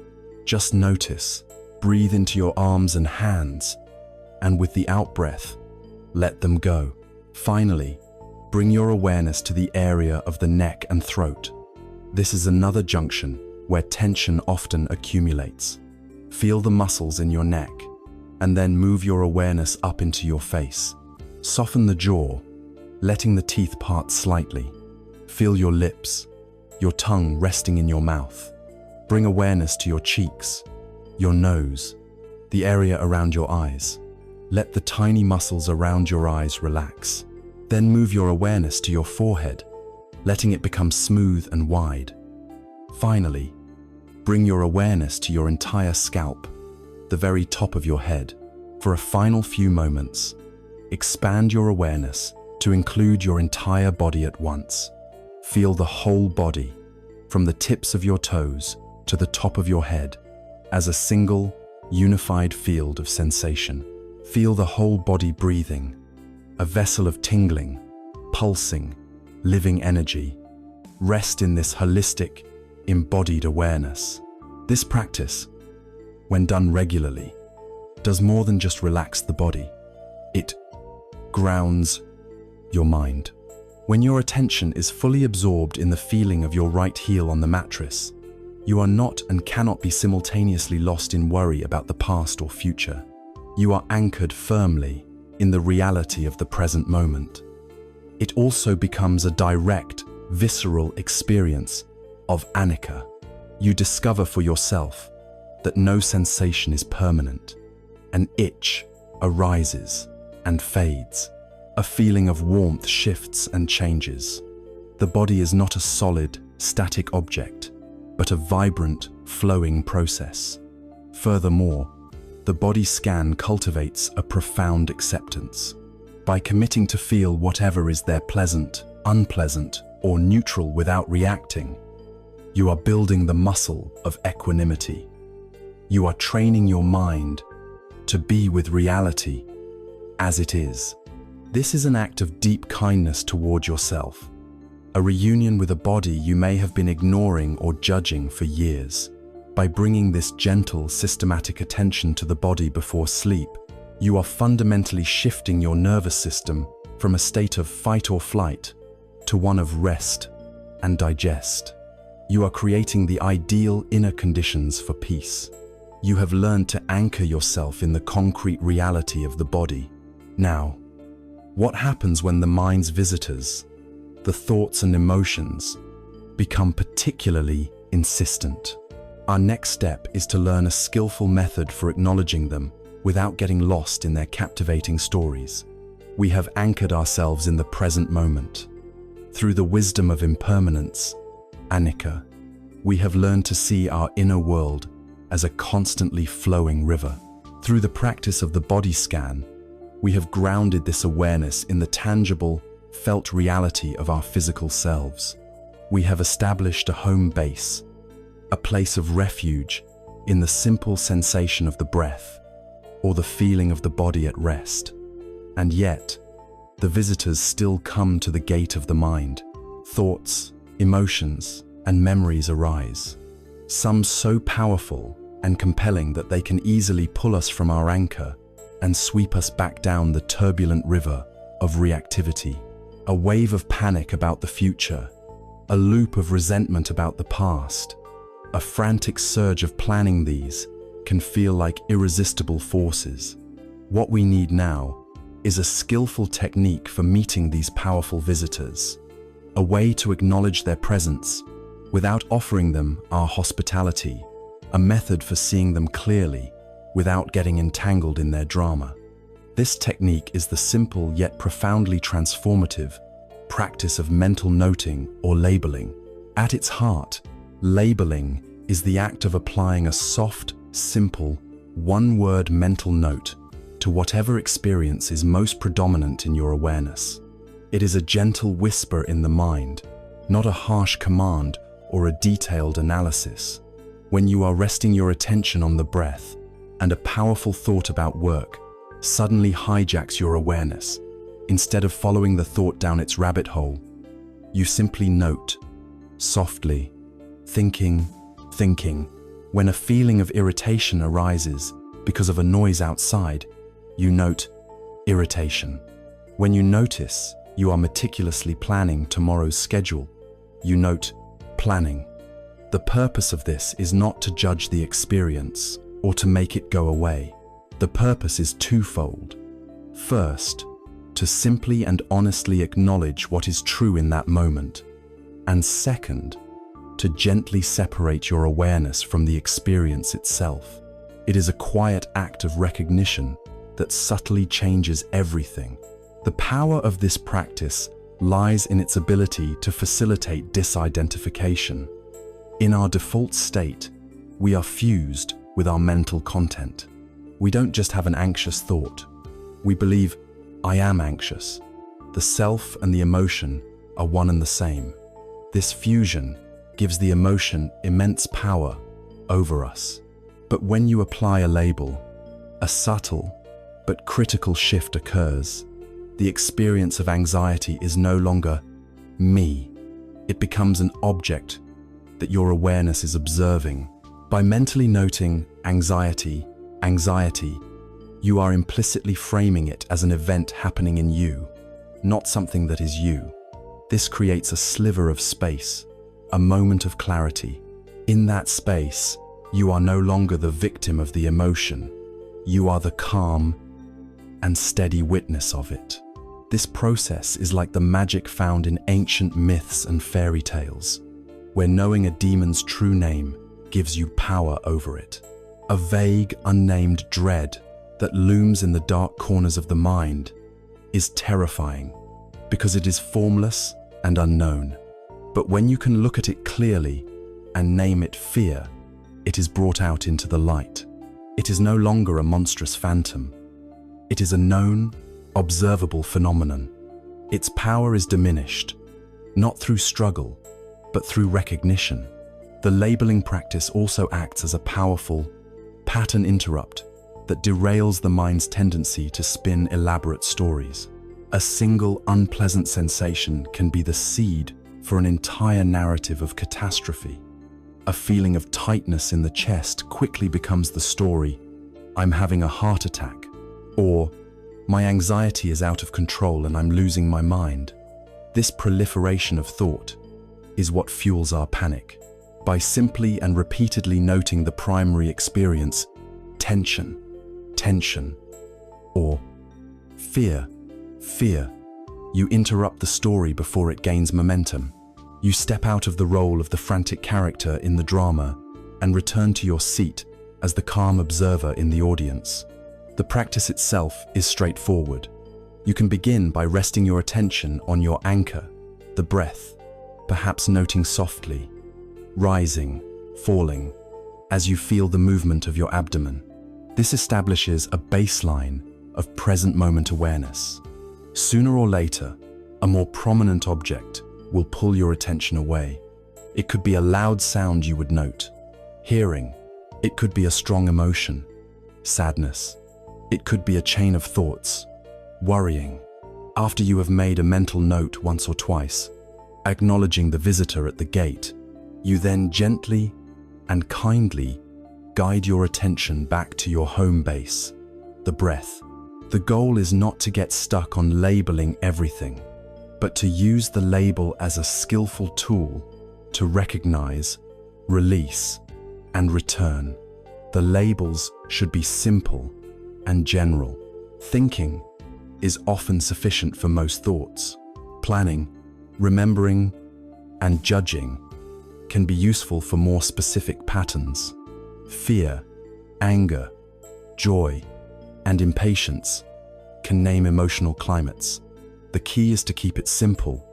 Just notice. Breathe into your arms and hands, and with the out-breath, let them go. Finally, bring your awareness to the area of the neck and throat. This is another junction where tension often accumulates. Feel the muscles in your neck, and then move your awareness up into your face. Soften the jaw, letting the teeth part slightly. Feel your lips, your tongue resting in your mouth. Bring awareness to your cheeks, your nose, the area around your eyes. Let the tiny muscles around your eyes relax. Then move your awareness to your forehead, letting it become smooth and wide. Finally, bring your awareness to your entire scalp, the very top of your head. For a final few moments, expand your awareness to include your entire body at once. Feel the whole body, from the tips of your toes to the top of your head, as a single, unified field of sensation. Feel the whole body breathing, a vessel of tingling, pulsing, living energy. Rest in this holistic, embodied awareness. This practice, when done regularly, does more than just relax the body. It grounds your mind. When your attention is fully absorbed in the feeling of your right heel on the mattress, you are not and cannot be simultaneously lost in worry about the past or future. You are anchored firmly in the reality of the present moment. It also becomes a direct, visceral experience of Anatta. You discover for yourself that no sensation is permanent. An itch arises and fades. A feeling of warmth shifts and changes. The body is not a solid, static object, but a vibrant, flowing process. Furthermore, the body scan cultivates a profound acceptance. By committing to feel whatever is there, pleasant, unpleasant, or neutral without reacting, you are building the muscle of equanimity. You are training your mind to be with reality as it is. This is an act of deep kindness toward yourself, a reunion with a body you may have been ignoring or judging for years. By bringing this gentle, systematic attention to the body before sleep, you are fundamentally shifting your nervous system from a state of fight or flight to one of rest and digest. You are creating the ideal inner conditions for peace. You have learned to anchor yourself in the concrete reality of the body. Now, what happens when the mind's visitors, the thoughts and emotions, become particularly insistent? Our next step is to learn a skillful method for acknowledging them without getting lost in their captivating stories. We have anchored ourselves in the present moment. Through the wisdom of impermanence, Anatta, we have learned to see our inner world as a constantly flowing river. Through the practice of the body scan, we have grounded this awareness in the tangible, felt reality of our physical selves. We have established a home base, a place of refuge in the simple sensation of the breath or the feeling of the body at rest. And yet, the visitors still come to the gate of the mind. Thoughts, emotions, and memories arise. Some so powerful and compelling that they can easily pull us from our anchor and sweep us back down the turbulent river of reactivity. A wave of panic about the future, a loop of resentment about the past, a frantic surge of planning. These can feel like irresistible forces. What we need now is a skillful technique for meeting these powerful visitors, a way to acknowledge their presence without offering them our hospitality, a method for seeing them clearly without getting entangled in their drama. This technique is the simple yet profoundly transformative practice of mental noting or labeling. At its heart, labeling is the act of applying a soft, simple, one-word mental note to whatever experience is most predominant in your awareness. It is a gentle whisper in the mind, not a harsh command or a detailed analysis. When you are resting your attention on the breath, and a powerful thought about work suddenly hijacks your awareness, instead of following the thought down its rabbit hole, you simply note, softly, thinking. When a feeling of irritation arises because of a noise outside, you note irritation. When you notice you are meticulously planning tomorrow's schedule, you note planning. The purpose of this is not to judge the experience or to make it go away. The purpose is twofold. First, to simply and honestly acknowledge what is true in that moment. And second, to gently separate your awareness from the experience itself. It is a quiet act of recognition that subtly changes everything. The power of this practice lies in its ability to facilitate disidentification. In our default state, we are fused with our mental content. We don't just have an anxious thought. We believe, I am anxious. The self and the emotion are one and the same. This fusion gives the emotion immense power over us. But when you apply a label, a subtle but critical shift occurs. The experience of anxiety is no longer me. It becomes an object that your awareness is observing. By mentally noting anxiety, you are implicitly framing it as an event happening in you, not something that is you. This creates a sliver of space, a moment of clarity. In that space, you are no longer the victim of the emotion. You are the calm and steady witness of it. This process is like the magic found in ancient myths and fairy tales, where knowing a demon's true name gives you power over it. A vague, unnamed dread that looms in the dark corners of the mind is terrifying because it is formless and unknown. But when you can look at it clearly and name it fear, it is brought out into the light. It is no longer a monstrous phantom. It is a known, observable phenomenon. Its power is diminished, not through struggle, but through recognition. The labeling practice also acts as a powerful pattern interrupt that derails the mind's tendency to spin elaborate stories. A single unpleasant sensation can be the seed for an entire narrative of catastrophe. A feeling of tightness in the chest quickly becomes the story, "I'm having a heart attack," or "My anxiety is out of control and I'm losing my mind." This proliferation of thought is what fuels our panic. By simply and repeatedly noting the primary experience, tension, tension, or fear, fear, you interrupt the story before it gains momentum. You step out of the role of the frantic character in the drama and return to your seat as the calm observer in the audience. The practice itself is straightforward. You can begin by resting your attention on your anchor, the breath, perhaps noting softly, rising, falling, as you feel the movement of your abdomen. This establishes a baseline of present moment awareness. Sooner or later, a more prominent object will pull your attention away. It could be a loud sound you would note, hearing. It could be a strong emotion, sadness. It could be a chain of thoughts, worrying. After you have made a mental note once or twice, acknowledging the visitor at the gate, you then gently and kindly guide your attention back to your home base, the breath. The goal is not to get stuck on labeling everything, but to use the label as a skillful tool to recognize, release, and return. The labels should be simple and general. Thinking is often sufficient for most thoughts. Planning, remembering, and judging can be useful for more specific patterns. Fear, anger, joy, and impatience can name emotional climates. The key is to keep it simple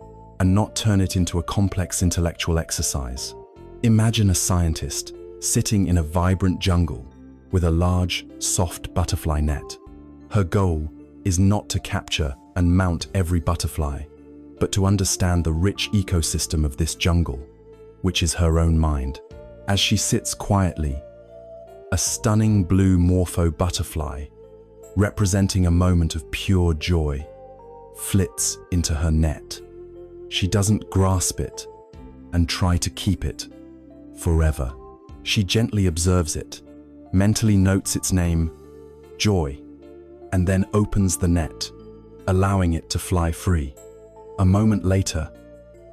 and not turn it into a complex intellectual exercise. Imagine a scientist sitting in a vibrant jungle with a large, soft butterfly net. Her goal is not to capture and mount every butterfly, but to understand the rich ecosystem of this jungle, which is her own mind. As she sits quietly, a stunning blue morpho butterfly, representing a moment of pure joy, flits into her net. She doesn't grasp it and try to keep it forever. She gently observes it, mentally notes its name, joy, and then opens the net, allowing it to fly free. A moment later,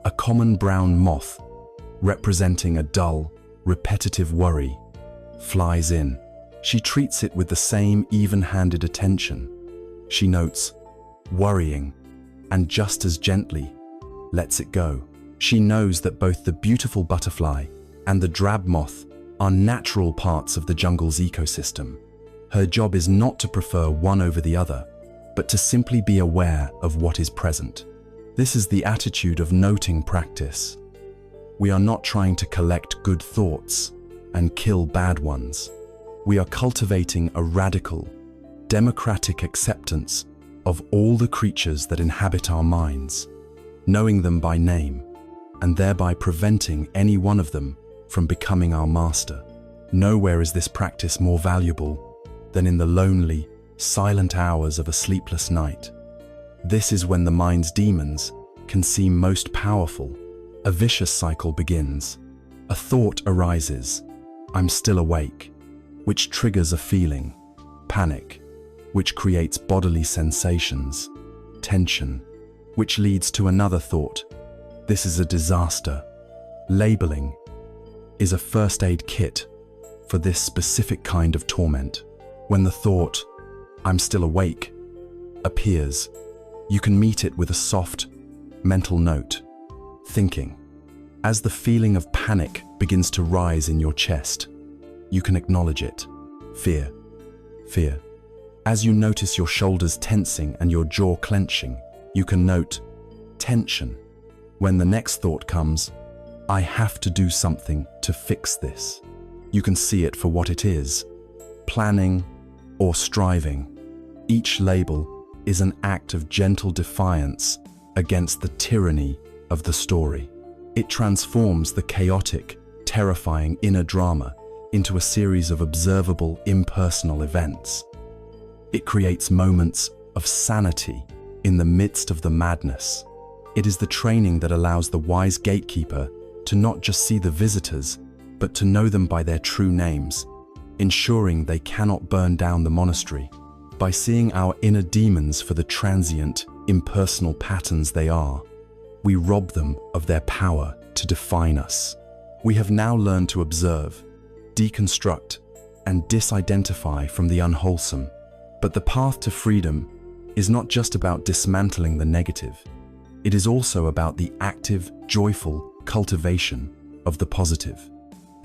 a common brown moth, representing a dull, repetitive worry, flies in. She treats it with the same even-handed attention. She notes, worrying, and just as gently lets it go. She knows that both the beautiful butterfly and the drab moth are natural parts of the jungle's ecosystem. Her job is not to prefer one over the other, but to simply be aware of what is present. This is the attitude of noting practice. We are not trying to collect good thoughts and kill bad ones. We are cultivating a radical, democratic acceptance of all the creatures that inhabit our minds, knowing them by name, and thereby preventing any one of them from becoming our master. Nowhere is this practice more valuable than in the lonely, silent hours of a sleepless night. This is when the mind's demons can seem most powerful. A vicious cycle begins. A thought arises, "I'm still awake," which triggers a feeling, panic, which creates bodily sensations, tension, which leads to another thought. This is a disaster. Labeling is a first aid kit for this specific kind of torment. When the thought, "I'm still awake," appears, you can meet it with a soft, mental note, thinking. As the feeling of panic begins to rise in your chest, you can acknowledge it. Fear, fear. As you notice your shoulders tensing and your jaw clenching, you can note tension. When the next thought comes, I have to do something to fix this. You can see it for what it is, planning or striving. Each label is an act of gentle defiance against the tyranny of the story. It transforms the chaotic, terrifying inner drama into a series of observable, impersonal events. It creates moments of sanity in the midst of the madness. It is the training that allows the wise gatekeeper to not just see the visitors, but to know them by their true names, ensuring they cannot burn down the monastery. By seeing our inner demons for the transient, impersonal patterns they are, we rob them of their power to define us. We have now learned to observe, deconstruct, and disidentify from the unwholesome. But the path to freedom is not just about dismantling the negative. It is also about the active, joyful cultivation of the positive.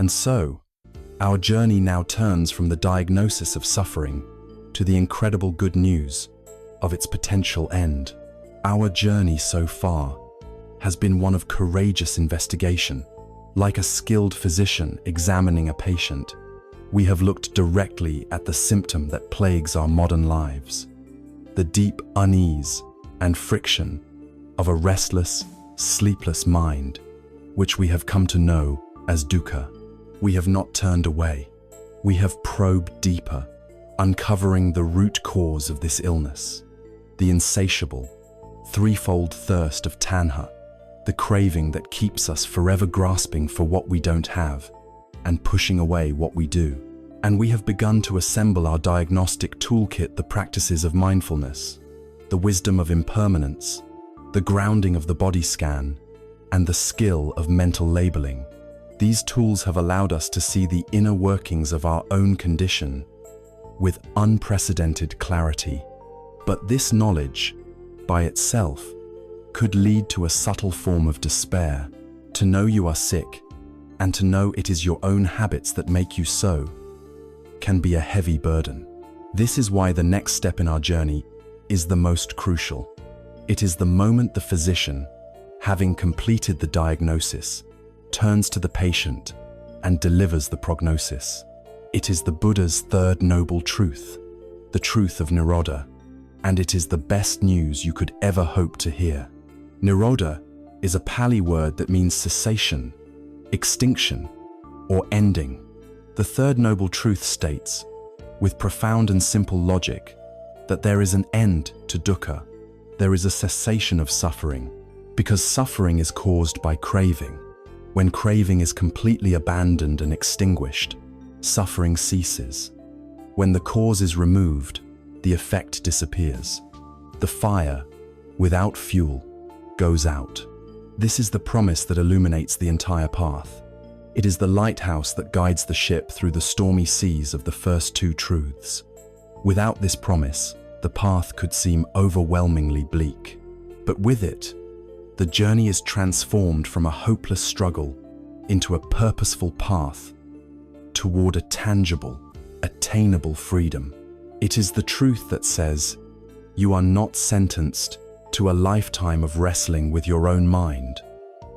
And so, our journey now turns from the diagnosis of suffering to the incredible good news of its potential end. Our journey so far has been one of courageous investigation. Like a skilled physician examining a patient, we have looked directly at the symptom that plagues our modern lives, the deep unease and friction of a restless, sleepless mind, which we have come to know as dukkha. We have not turned away. We have probed deeper, uncovering the root cause of this illness, the insatiable, threefold thirst of tanha, the craving that keeps us forever grasping for what we don't have and pushing away what we do. And we have begun to assemble our diagnostic toolkit, the practices of mindfulness, the wisdom of impermanence, the grounding of the body scan, and the skill of mental labeling. These tools have allowed us to see the inner workings of our own condition with unprecedented clarity. But this knowledge, by itself, could lead to a subtle form of despair. To know you are sick, and to know it is your own habits that make you so, can be a heavy burden. This is why the next step in our journey is the most crucial. It is the moment the physician, having completed the diagnosis, turns to the patient and delivers the prognosis. It is the Buddha's third noble truth, the truth of Nirodha, and it is the best news you could ever hope to hear. Nirodha is a Pali word that means cessation, extinction, or ending. The third noble truth states, with profound and simple logic, that there is an end to dukkha. There is a cessation of suffering, because suffering is caused by craving. When craving is completely abandoned and extinguished, suffering ceases. When the cause is removed, the effect disappears. The fire, without fuel, goes out. This is the promise that illuminates the entire path. It is the lighthouse that guides the ship through the stormy seas of the first two truths. Without this promise, the path could seem overwhelmingly bleak. But with it, the journey is transformed from a hopeless struggle into a purposeful path toward a tangible, attainable freedom. It is the truth that says, you are not sentenced to a lifetime of wrestling with your own mind.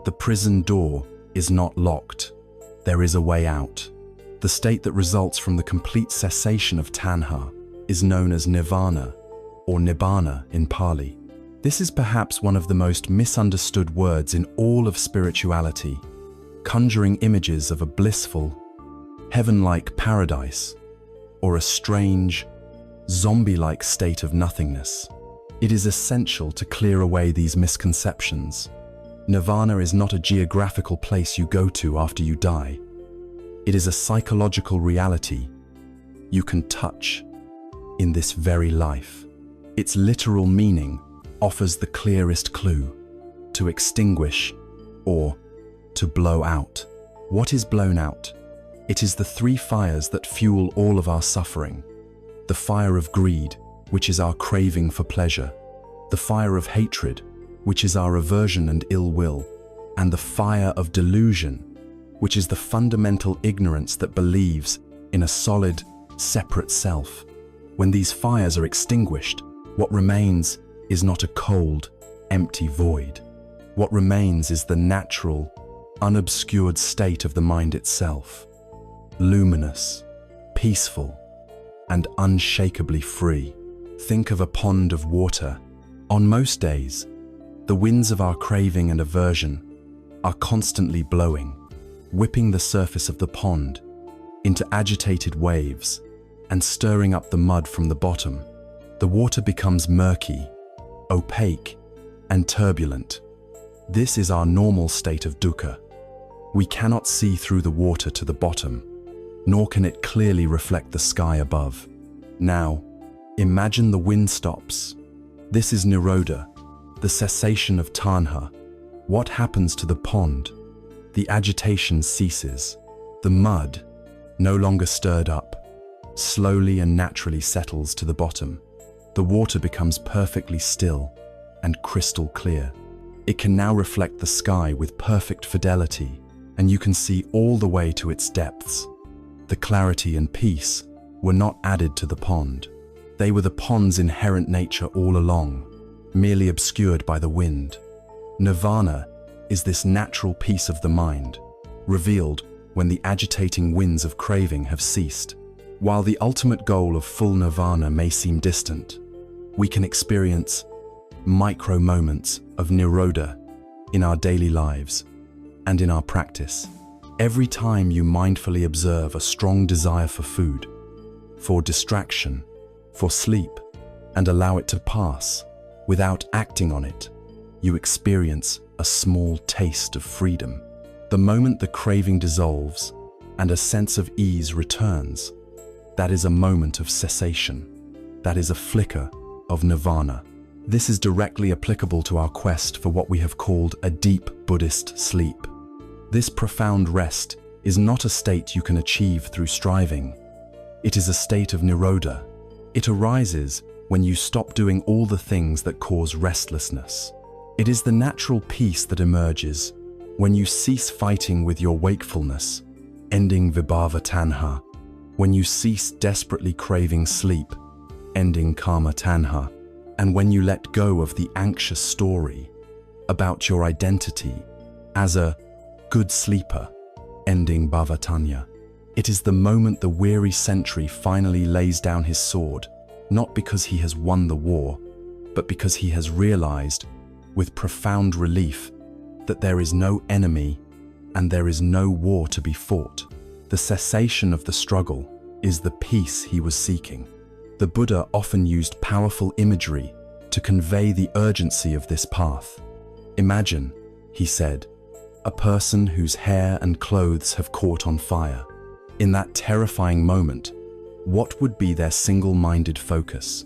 The prison door is not locked. There is a way out. The state that results from the complete cessation of tanha is known as nirvana, or nibbana in Pali. This is perhaps one of the most misunderstood words in all of spirituality, conjuring images of a blissful, heaven-like paradise, or a strange, zombie-like state of nothingness. It is essential to clear away these misconceptions. Nirvana is not a geographical place you go to after you die. It is a psychological reality you can touch in this very life. Its literal meaning offers the clearest clue: to extinguish or to blow out. What is blown out? It is the three fires that fuel all of our suffering. The fire of greed, which is our craving for pleasure, the fire of hatred, which is our aversion and ill will, and the fire of delusion, which is the fundamental ignorance that believes in a solid, separate self. When these fires are extinguished, what remains is not a cold, empty void. What remains is the natural, unobscured state of the mind itself, luminous, peaceful, and unshakably free. Think of a pond of water. On most days, the winds of our craving and aversion are constantly blowing, whipping the surface of the pond into agitated waves and stirring up the mud from the bottom. The water becomes murky, opaque, and turbulent. This is our normal state of dukkha. We cannot see through the water to the bottom, nor can it clearly reflect the sky above. Now, imagine the wind stops. This is nirodha, the cessation of tanha. What happens to the pond? The agitation ceases. The mud, no longer stirred up, slowly and naturally settles to the bottom. The water becomes perfectly still and crystal clear. It can now reflect the sky with perfect fidelity, and you can see all the way to its depths. The clarity and peace were not added to the pond. They were the pond's inherent nature all along, merely obscured by the wind. Nirvana is this natural peace of the mind, revealed when the agitating winds of craving have ceased. While the ultimate goal of full nirvana may seem distant, we can experience micro moments of nirodha in our daily lives and in our practice. Every time you mindfully observe a strong desire for food, for distraction, for sleep, and allow it to pass without acting on it, you experience a small taste of freedom. The moment the craving dissolves and a sense of ease returns, that is a moment of cessation. That is a flicker of nirvana. This is directly applicable to our quest for what we have called a deep Buddhist sleep. This profound rest is not a state you can achieve through striving. It is a state of nirodha. It arises when you stop doing all the things that cause restlessness. It is the natural peace that emerges when you cease fighting with your wakefulness, ending vibhava tanha, when you cease desperately craving sleep, ending kama tanha, and when you let go of the anxious story about your identity as a good sleeper, ending bhavatanya. It is the moment the weary sentry finally lays down his sword, not because he has won the war, but because he has realized, with profound relief, that there is no enemy and there is no war to be fought. The cessation of the struggle is the peace he was seeking. The Buddha often used powerful imagery to convey the urgency of this path. Imagine, he said, a person whose hair and clothes have caught on fire. In that terrifying moment, what would be their single-minded focus?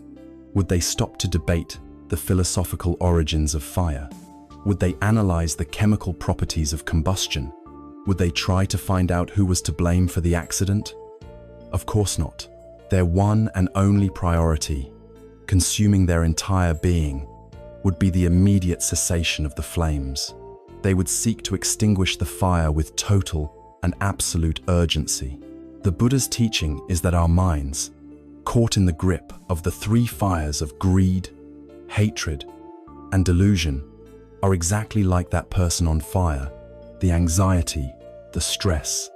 Would they stop to debate the philosophical origins of fire? Would they analyze the chemical properties of combustion? Would they try to find out who was to blame for the accident? Of course not. Their one and only priority, consuming their entire being, would be the immediate cessation of the flames. They would seek to extinguish the fire with total and absolute urgency. The Buddha's teaching is that our minds, caught in the grip of the three fires of greed, hatred, and delusion, are exactly like that person on fire. The anxiety, the stress,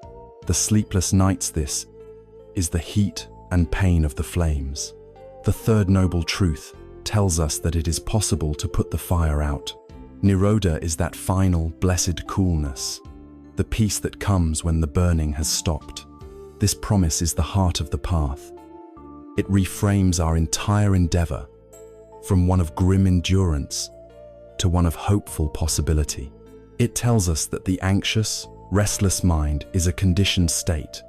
the sleepless nights. This is the heat and pain of the flames. The third noble truth tells us that it is possible to put the fire out. Nirodha is that final, blessed coolness, the peace that comes when the burning has stopped. This promise is the heart of the path. It reframes our entire endeavor from one of grim endurance to one of hopeful possibility. It tells us that the anxious, restless mind is a conditioned state,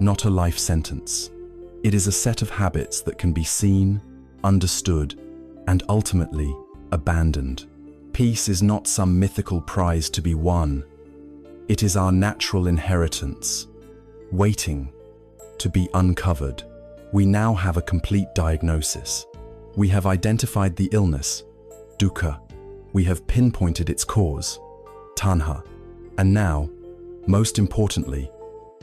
not a life sentence. It is a set of habits that can be seen, understood, and ultimately abandoned. Peace is not some mythical prize to be won. It is our natural inheritance, waiting to be uncovered. We now have a complete diagnosis. We have identified the illness, dukkha. We have pinpointed its cause, tanha. And now, most importantly,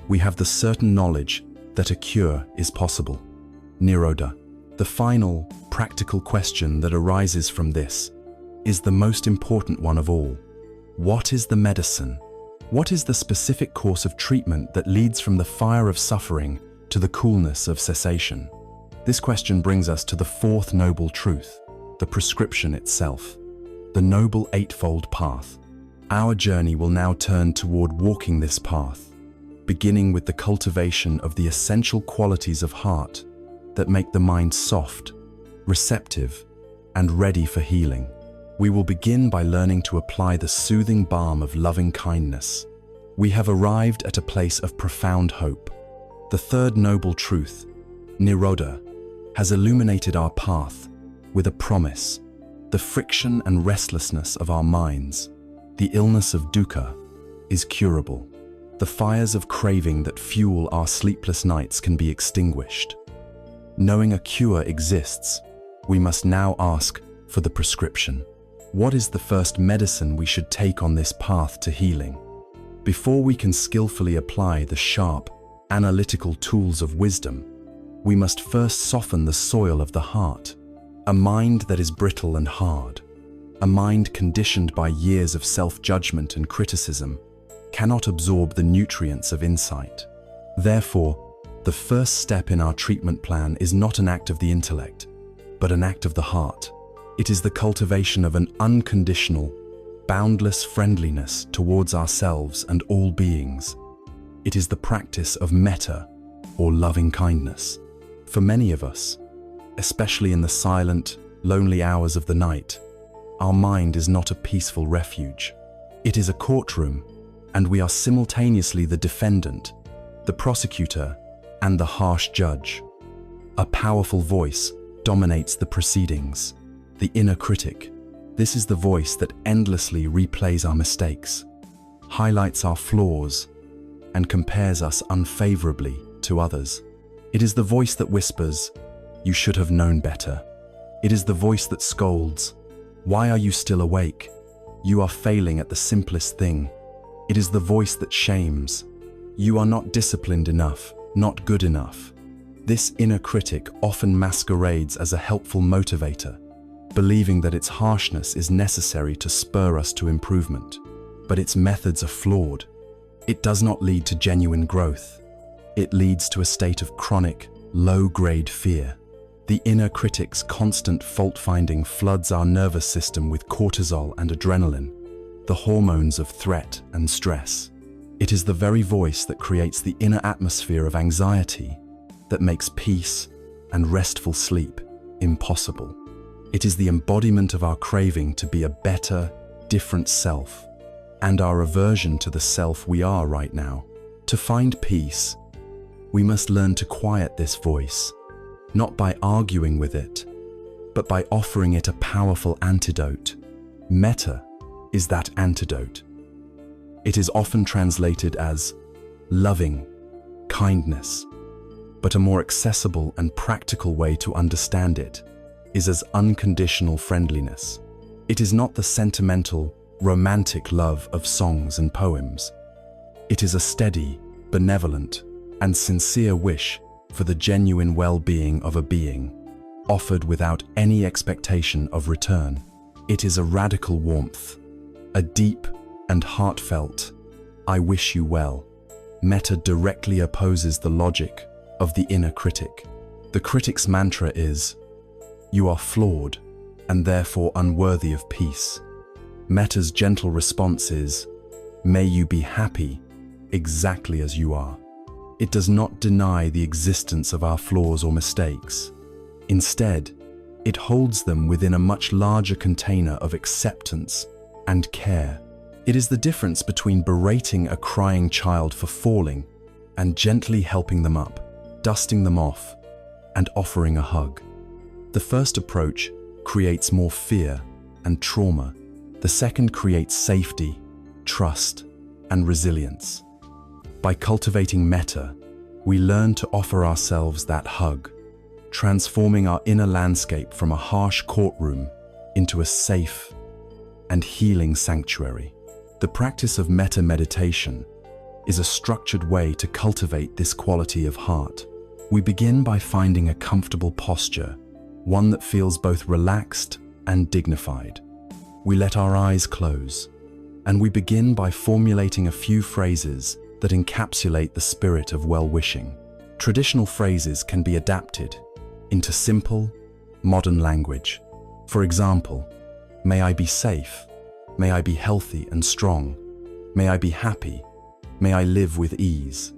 we have the certain knowledge that a cure is possible, nirodha. The final, practical question that arises from this is the most important one of all. What is the medicine? What is the specific course of treatment that leads from the fire of suffering to the coolness of cessation? This question brings us to the fourth noble truth, the prescription itself, the noble eightfold path. Our journey will now turn toward walking this path, beginning with the cultivation of the essential qualities of heart that make the mind soft, receptive, and ready for healing. We will begin by learning to apply the soothing balm of loving kindness. We have arrived at a place of profound hope. The third noble truth, Nirodha, has illuminated our path with a promise. The friction and restlessness of our minds, the illness of dukkha, is curable. The fires of craving that fuel our sleepless nights can be extinguished. Knowing a cure exists, we must now ask for the prescription. What is the first medicine we should take on this path to healing? Before we can skillfully apply the sharp, analytical tools of wisdom, we must first soften the soil of the heart. A mind that is brittle and hard, a mind conditioned by years of self-judgment and criticism, cannot absorb the nutrients of insight. Therefore, the first step in our treatment plan is not an act of the intellect, but an act of the heart. It is the cultivation of an unconditional, boundless friendliness towards ourselves and all beings. It is the practice of metta, or loving kindness. For many of us, especially in the silent, lonely hours of the night, our mind is not a peaceful refuge. It is a courtroom, and we are simultaneously the defendant, the prosecutor, and the harsh judge. A powerful voice dominates the proceedings, the inner critic. This is the voice that endlessly replays our mistakes, highlights our flaws, and compares us unfavorably to others. It is the voice that whispers, "You should have known better." It is the voice that scolds, "Why are you still awake? You are failing at the simplest thing." It is the voice that shames, "You are not disciplined enough, not good enough." This inner critic often masquerades as a helpful motivator, believing that its harshness is necessary to spur us to improvement. But its methods are flawed. It does not lead to genuine growth. It leads to a state of chronic, low-grade fear. The inner critic's constant fault-finding floods our nervous system with cortisol and adrenaline, the hormones of threat and stress. It is the very voice that creates the inner atmosphere of anxiety that makes peace and restful sleep impossible. It is the embodiment of our craving to be a better, different self, and our aversion to the self we are right now. To find peace, we must learn to quiet this voice, not by arguing with it, but by offering it a powerful antidote. Metta is that antidote. It is often translated as loving kindness, but a more accessible and practical way to understand it is as unconditional friendliness. It is not the sentimental, romantic love of songs and poems. It is a steady, benevolent, and sincere wish for the genuine well-being of a being, offered without any expectation of return. It is a radical warmth, a deep and heartfelt, "I wish you well." Metta directly opposes the logic of the inner critic. The critic's mantra is, "You are flawed and therefore unworthy of peace." Metta's gentle response is, "May you be happy exactly as you are." It does not deny the existence of our flaws or mistakes. Instead, it holds them within a much larger container of acceptance and care. It is the difference between berating a crying child for falling and gently helping them up, dusting them off, and offering a hug. The first approach creates more fear and trauma. The second creates safety, trust, and resilience. By cultivating metta, we learn to offer ourselves that hug, transforming our inner landscape from a harsh courtroom into a safe and healing sanctuary. The practice of metta meditation is a structured way to cultivate this quality of heart. We begin by finding a comfortable posture one that feels both relaxed and dignified. We let our eyes close, and we begin by formulating a few phrases that encapsulate the spirit of well-wishing. Traditional phrases can be adapted into simple, modern language. For example, may I be safe, may I be healthy and strong, may I be happy, may I live with ease.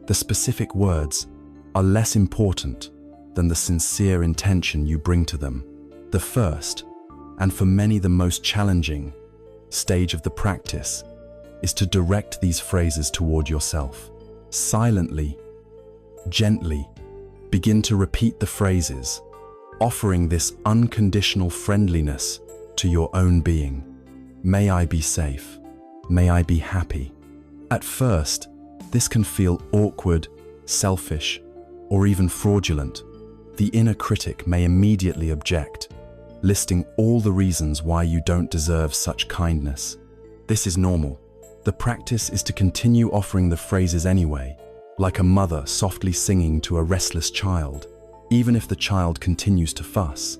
The specific words are less important than the sincere intention you bring to them. The first, and for many the most challenging, stage of the practice is to direct these phrases toward yourself. Silently, gently, begin to repeat the phrases, offering this unconditional friendliness to your own being. May I be safe. May I be happy. At first, this can feel awkward, selfish, or even fraudulent. The inner critic may immediately object, listing all the reasons why you don't deserve such kindness. This is normal. The practice is to continue offering the phrases anyway, like a mother softly singing to a restless child. Even if the child continues to fuss,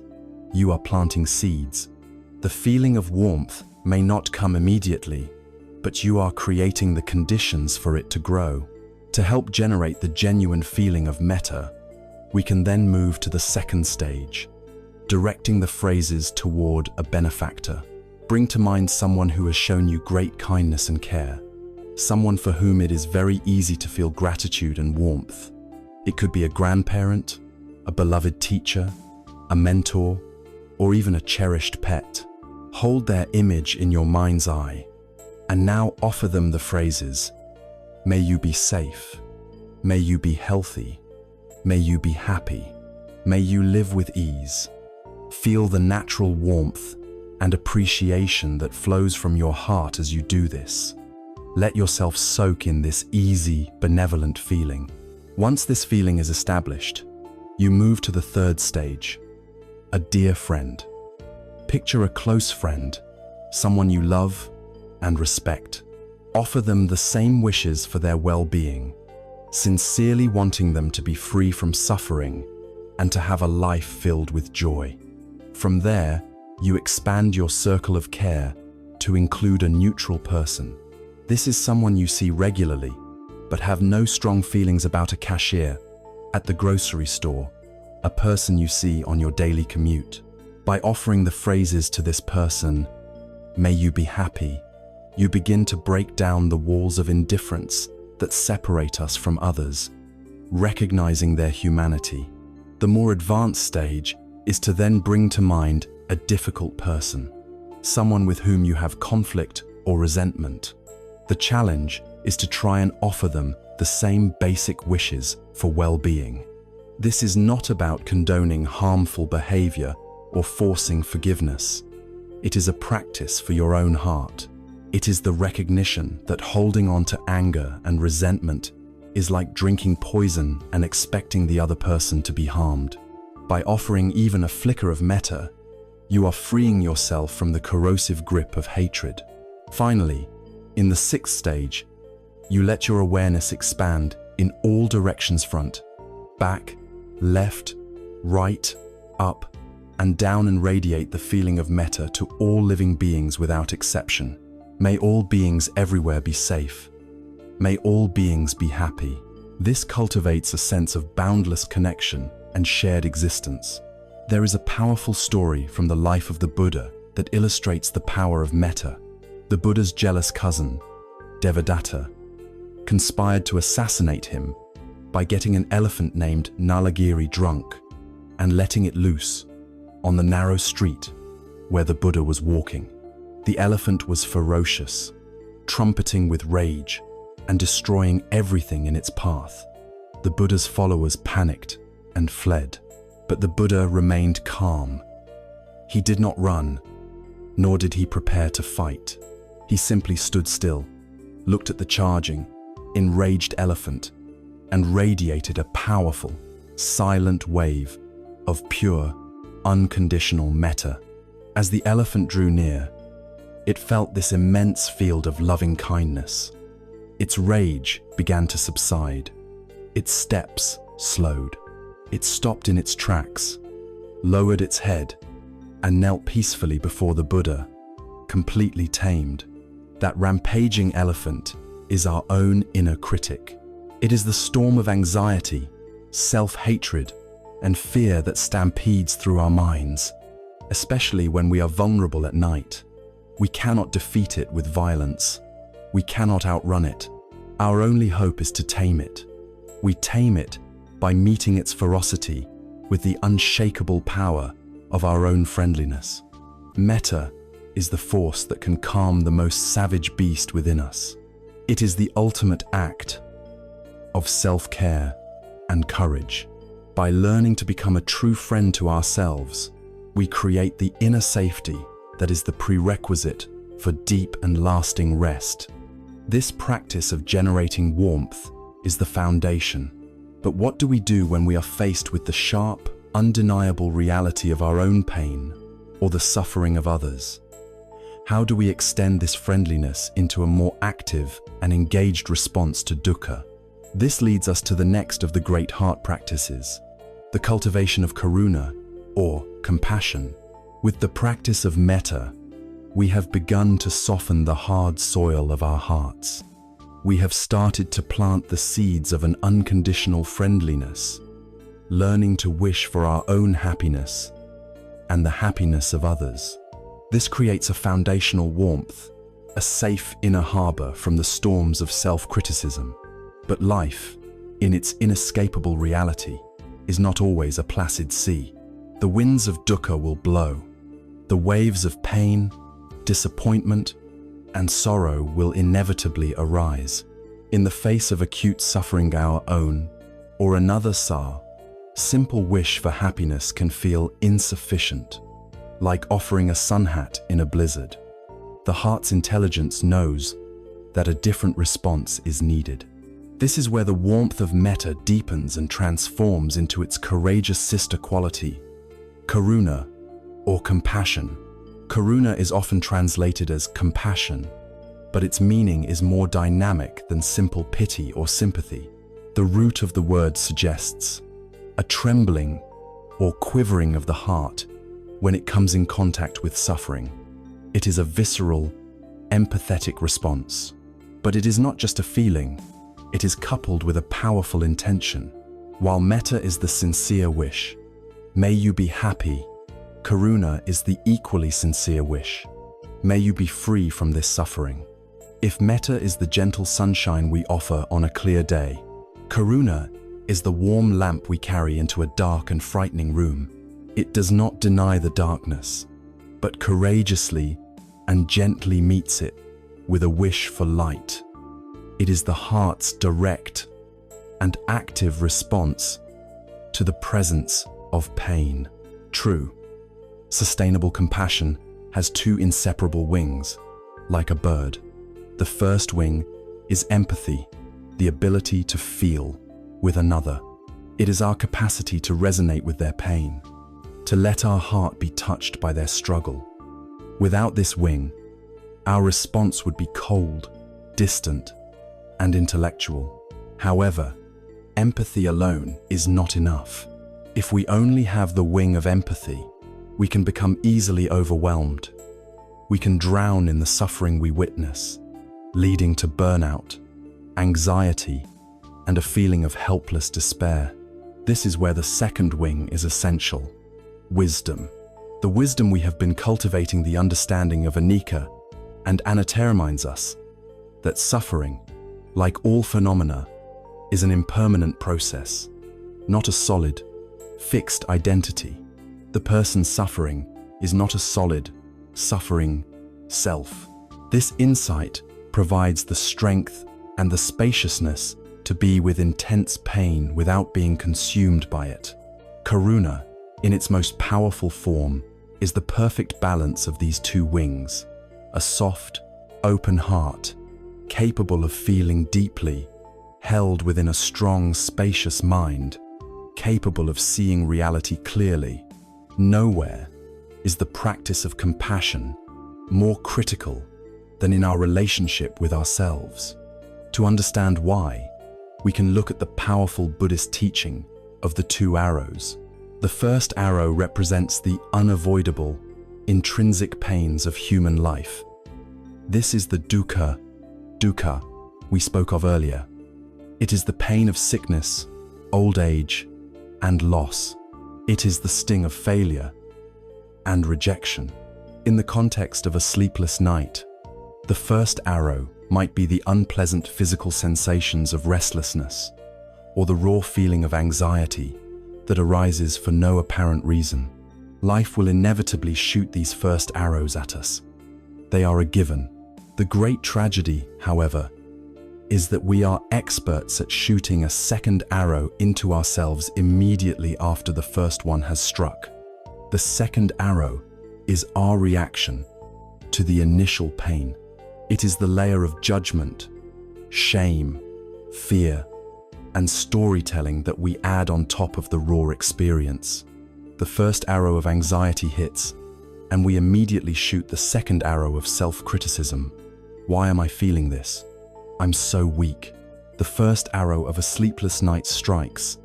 you are planting seeds. The feeling of warmth may not come immediately, but you are creating the conditions for it to grow. To help generate the genuine feeling of metta, we can then move to the second stage, directing the phrases toward a benefactor. Bring to mind someone who has shown you great kindness and care, someone for whom it is very easy to feel gratitude and warmth. It could be a grandparent, a beloved teacher, a mentor, or even a cherished pet. Hold their image in your mind's eye, and now offer them the phrases, may you be safe, may you be healthy, may you be happy, may you live with ease. Feel the natural warmth and appreciation that flows from your heart as you do this. Let yourself soak in this easy, benevolent feeling. Once this feeling is established, you move to the third stage, a dear friend. Picture a close friend, someone you love and respect. Offer them the same wishes for their well-being, sincerely wanting them to be free from suffering and to have a life filled with joy. From there, you expand your circle of care to include a neutral person. This is someone you see regularly, but have no strong feelings about: a cashier at the grocery store, a person you see on your daily commute. By offering the phrases to this person, may you be happy, you begin to break down the walls of indifference that separate us from others, recognizing their humanity. The more advanced stage is to then bring to mind a difficult person, someone with whom you have conflict or resentment. The challenge is to try and offer them the same basic wishes for well-being. This is not about condoning harmful behavior or forcing forgiveness. It is a practice for your own heart. It is the recognition that holding on to anger and resentment is like drinking poison and expecting the other person to be harmed. By offering even a flicker of metta, you are freeing yourself from the corrosive grip of hatred. Finally, in the sixth stage, you let your awareness expand in all directions: front, back, left, right, up, and down, and radiate the feeling of metta to all living beings without exception. May all beings everywhere be safe. May all beings be happy. This cultivates a sense of boundless connection and shared existence. There is a powerful story from the life of the Buddha that illustrates the power of metta. The Buddha's jealous cousin, Devadatta, conspired to assassinate him by getting an elephant named Nalagiri drunk and letting it loose on the narrow street where the Buddha was walking. The elephant was ferocious, trumpeting with rage and destroying everything in its path. The Buddha's followers panicked and fled, but the Buddha remained calm. He did not run, nor did he prepare to fight. He simply stood still, looked at the charging, enraged elephant, and radiated a powerful, silent wave of pure, unconditional metta. As the elephant drew near, it felt this immense field of loving kindness. Its rage began to subside. Its steps slowed. It stopped in its tracks, lowered its head, and knelt peacefully before the Buddha, completely tamed. That rampaging elephant is our own inner critic. It is the storm of anxiety, self-hatred, and fear that stampedes through our minds, especially when we are vulnerable at night. We cannot defeat it with violence. We cannot outrun it. Our only hope is to tame it. We tame it by meeting its ferocity with the unshakable power of our own friendliness. Metta is the force that can calm the most savage beast within us. It is the ultimate act of self-care and courage. By learning to become a true friend to ourselves, we create the inner safety that is the prerequisite for deep and lasting rest. This practice of generating warmth is the foundation. But what do we do when we are faced with the sharp, undeniable reality of our own pain or the suffering of others? How do we extend this friendliness into a more active and engaged response to dukkha? This leads us to the next of the great heart practices, the cultivation of karuna, or compassion. With the practice of metta, we have begun to soften the hard soil of our hearts. We have started to plant the seeds of an unconditional friendliness, learning to wish for our own happiness and the happiness of others. This creates a foundational warmth, a safe inner harbor from the storms of self-criticism. But life, in its inescapable reality, is not always a placid sea. The winds of dukkha will blow. The waves of pain, disappointment, and sorrow will inevitably arise. In the face of acute suffering, our own or another simple wish for happiness can feel insufficient, like offering a sun hat in a blizzard. The heart's intelligence knows that a different response is needed. This is where the warmth of metta deepens and transforms into its courageous sister quality, karuna, or compassion. Karuna is often translated as compassion, but its meaning is more dynamic than simple pity or sympathy. The root of the word suggests a trembling or quivering of the heart when it comes in contact with suffering. It is a visceral, empathetic response. But it is not just a feeling, it is coupled with a powerful intention. While metta is the sincere wish, may you be happy, karuna is the equally sincere wish. May you be free from this suffering. If metta is the gentle sunshine we offer on a clear day, karuna is the warm lamp we carry into a dark and frightening room. It does not deny the darkness, but courageously and gently meets it with a wish for light. It is the heart's direct and active response to the presence of pain. True, sustainable compassion has two inseparable wings, like a bird. The first wing is empathy, the ability to feel with another. It is our capacity to resonate with their pain, to let our heart be touched by their struggle. Without this wing, our response would be cold, distant, and intellectual. However, empathy alone is not enough. If we only have the wing of empathy, we can become easily overwhelmed. We can drown in the suffering we witness, leading to burnout, anxiety, and a feeling of helpless despair. This is where the second wing is essential: wisdom. The wisdom we have been cultivating, the understanding of anicca and anatta, reminds us that suffering, like all phenomena, is an impermanent process, not a solid, fixed identity. The person suffering is not a solid, suffering self. This insight provides the strength and the spaciousness to be with intense pain without being consumed by it. Karuna, in its most powerful form, is the perfect balance of these two wings: a soft, open heart, capable of feeling deeply, held within a strong, spacious mind, capable of seeing reality clearly. Nowhere is the practice of compassion more critical than in our relationship with ourselves. To understand why, we can look at the powerful Buddhist teaching of the two arrows. The first arrow represents the unavoidable, intrinsic pains of human life. This is the dukkha we spoke of earlier. It is the pain of sickness, old age, and loss. It is the sting of failure and rejection. In the context of a sleepless night, the first arrow might be the unpleasant physical sensations of restlessness or the raw feeling of anxiety that arises for no apparent reason. Life will inevitably shoot these first arrows at us. They are a given. The great tragedy, however, is that we are experts at shooting a second arrow into ourselves immediately after the first one has struck. The second arrow is our reaction to the initial pain. It is the layer of judgment, shame, fear, and storytelling that we add on top of the raw experience. The first arrow of anxiety hits, and we immediately shoot the second arrow of self-criticism. Why am I feeling this? I'm so weak. The first arrow of a sleepless night strikes,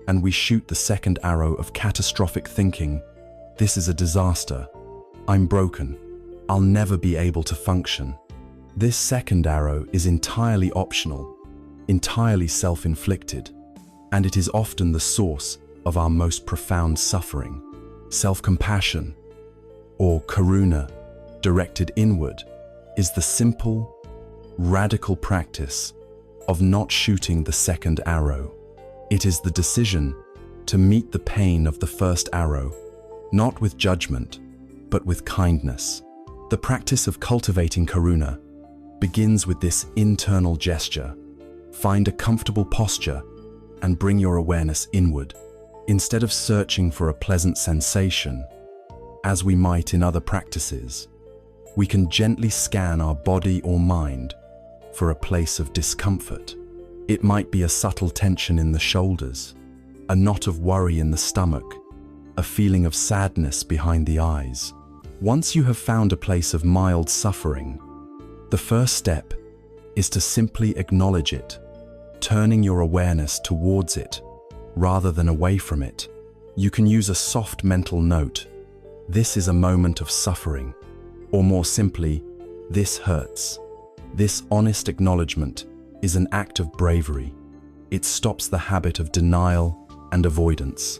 and we shoot the second arrow of catastrophic thinking. This is a disaster. I'm broken. I'll never be able to function. This second arrow is entirely optional, entirely self-inflicted, and it is often the source of our most profound suffering. Self-compassion, or karuna, directed inward, is the simple, radical practice of not shooting the second arrow. It is the decision to meet the pain of the first arrow, not with judgment, but with kindness. The practice of cultivating karuna begins with this internal gesture. Find a comfortable posture and bring your awareness inward. Instead of searching for a pleasant sensation, as we might in other practices, we can gently scan our body or mind for a place of discomfort. It might be a subtle tension in the shoulders, a knot of worry in the stomach, a feeling of sadness behind the eyes. Once you have found a place of mild suffering, the first step is to simply acknowledge it, turning your awareness towards it rather than away from it. You can use a soft mental note. This is a moment of suffering, or more simply, this hurts. This honest acknowledgement is an act of bravery. It stops the habit of denial and avoidance.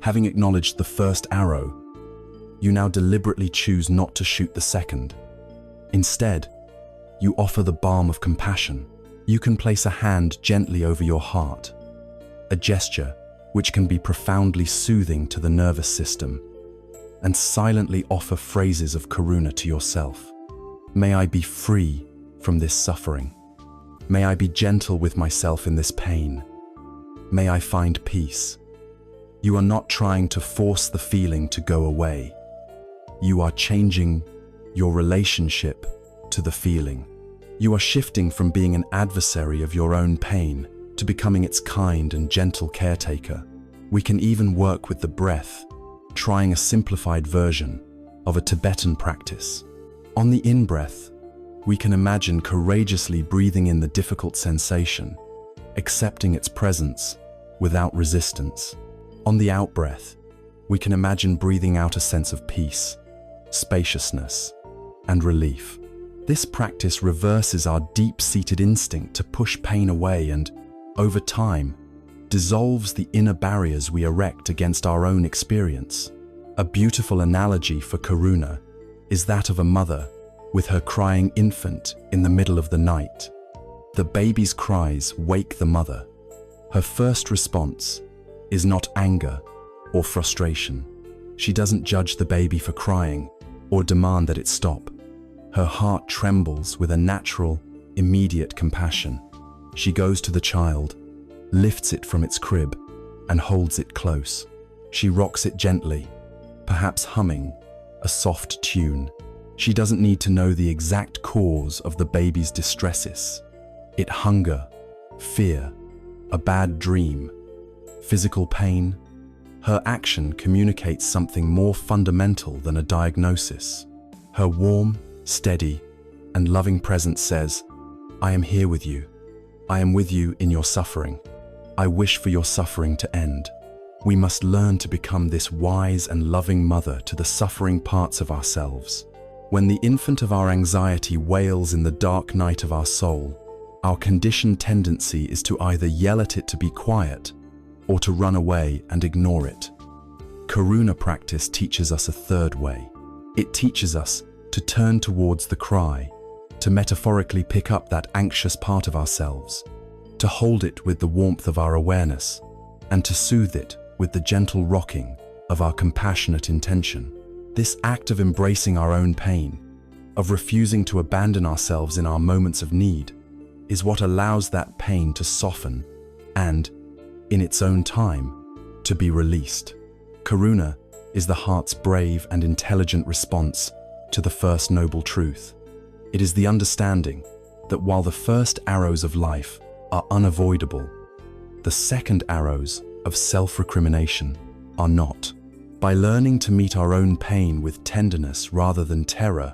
Having acknowledged the first arrow, you now deliberately choose not to shoot the second. Instead, you offer the balm of compassion. You can place a hand gently over your heart, a gesture which can be profoundly soothing to the nervous system, and silently offer phrases of karuna to yourself. May I be free from this suffering. May I be gentle with myself in this pain. May I find peace. You are not trying to force the feeling to go away. You are changing your relationship to the feeling. You are shifting from being an adversary of your own pain to becoming its kind and gentle caretaker. We can even work with the breath, trying a simplified version of a Tibetan practice. On the in-breath, we can imagine courageously breathing in the difficult sensation, accepting its presence without resistance. On the out-breath, we can imagine breathing out a sense of peace, spaciousness, and relief. This practice reverses our deep-seated instinct to push pain away and, over time, dissolves the inner barriers we erect against our own experience. A beautiful analogy for karuna is that of a mother with her crying infant in the middle of the night. The baby's cries wake the mother. Her first response is not anger or frustration. She doesn't judge the baby for crying or demand that it stop. Her heart trembles with a natural, immediate compassion. She goes to the child, lifts it from its crib, and holds it close. She rocks it gently, perhaps humming a soft tune. She doesn't need to know the exact cause of the baby's distresses. It hunger, fear, a bad dream, physical pain. Her action communicates something more fundamental than a diagnosis. Her warm, steady, and loving presence says, I am here with you. I am with you in your suffering. I wish for your suffering to end. We must learn to become this wise and loving mother to the suffering parts of ourselves. When the infant of our anxiety wails in the dark night of our soul, our conditioned tendency is to either yell at it to be quiet or to run away and ignore it. Karuna practice teaches us a third way. It teaches us to turn towards the cry, to metaphorically pick up that anxious part of ourselves, to hold it with the warmth of our awareness, and to soothe it with the gentle rocking of our compassionate intention. This act of embracing our own pain, of refusing to abandon ourselves in our moments of need, is what allows that pain to soften and, in its own time, to be released. Karuna is the heart's brave and intelligent response to the first noble truth. It is the understanding that while the first arrows of life are unavoidable, the second arrows of self-recrimination are not. By learning to meet our own pain with tenderness rather than terror,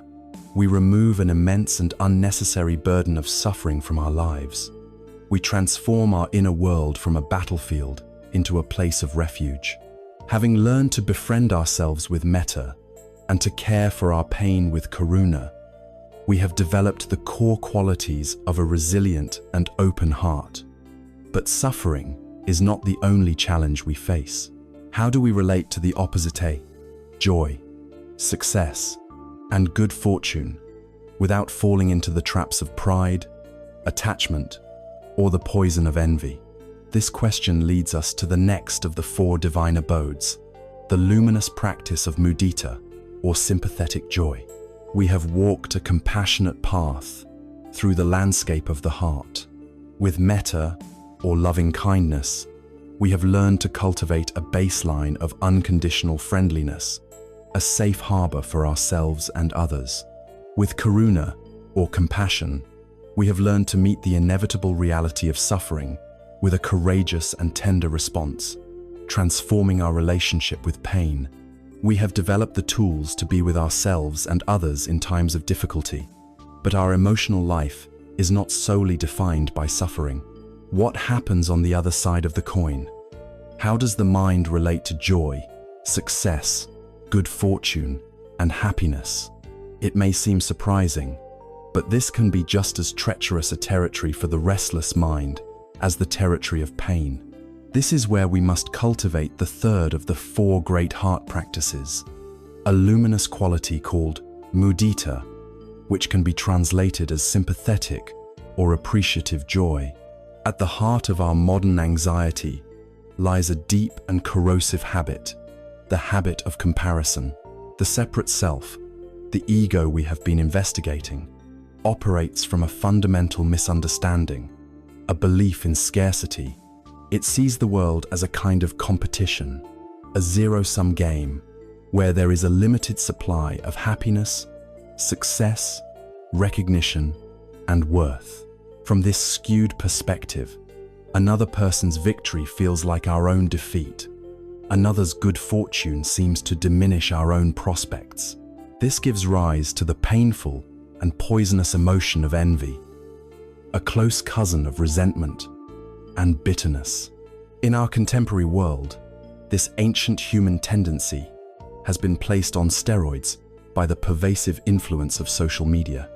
we remove an immense and unnecessary burden of suffering from our lives. We transform our inner world from a battlefield into a place of refuge. Having learned to befriend ourselves with metta and to care for our pain with karuna, we have developed the core qualities of a resilient and open heart. But suffering is not the only challenge we face. How do we relate to the opposite, joy, success, and good fortune, without falling into the traps of pride, attachment, or the poison of envy? This question leads us to the next of the 4 divine abodes, the luminous practice of mudita, or sympathetic joy. We have walked a compassionate path through the landscape of the heart. With metta, or loving kindness, we have learned to cultivate a baseline of unconditional friendliness, a safe harbor for ourselves and others. With karuna, or compassion, we have learned to meet the inevitable reality of suffering with a courageous and tender response, transforming our relationship with pain. We have developed the tools to be with ourselves and others in times of difficulty, but our emotional life is not solely defined by suffering. What happens on the other side of the coin? How does the mind relate to joy, success, good fortune, and happiness? It may seem surprising, but this can be just as treacherous a territory for the restless mind as the territory of pain. This is where we must cultivate the third of the 4 great heart practices, a luminous quality called mudita, which can be translated as sympathetic or appreciative joy. At the heart of our modern anxiety lies a deep and corrosive habit, the habit of comparison. The separate self, the ego we have been investigating, operates from a fundamental misunderstanding, a belief in scarcity. It sees the world as a kind of competition, a zero-sum game, where there is a limited supply of happiness, success, recognition, and worth. From this skewed perspective, another person's victory feels like our own defeat. Another's good fortune seems to diminish our own prospects. This gives rise to the painful and poisonous emotion of envy, a close cousin of resentment and bitterness. In our contemporary world, this ancient human tendency has been placed on steroids by the pervasive influence of social media.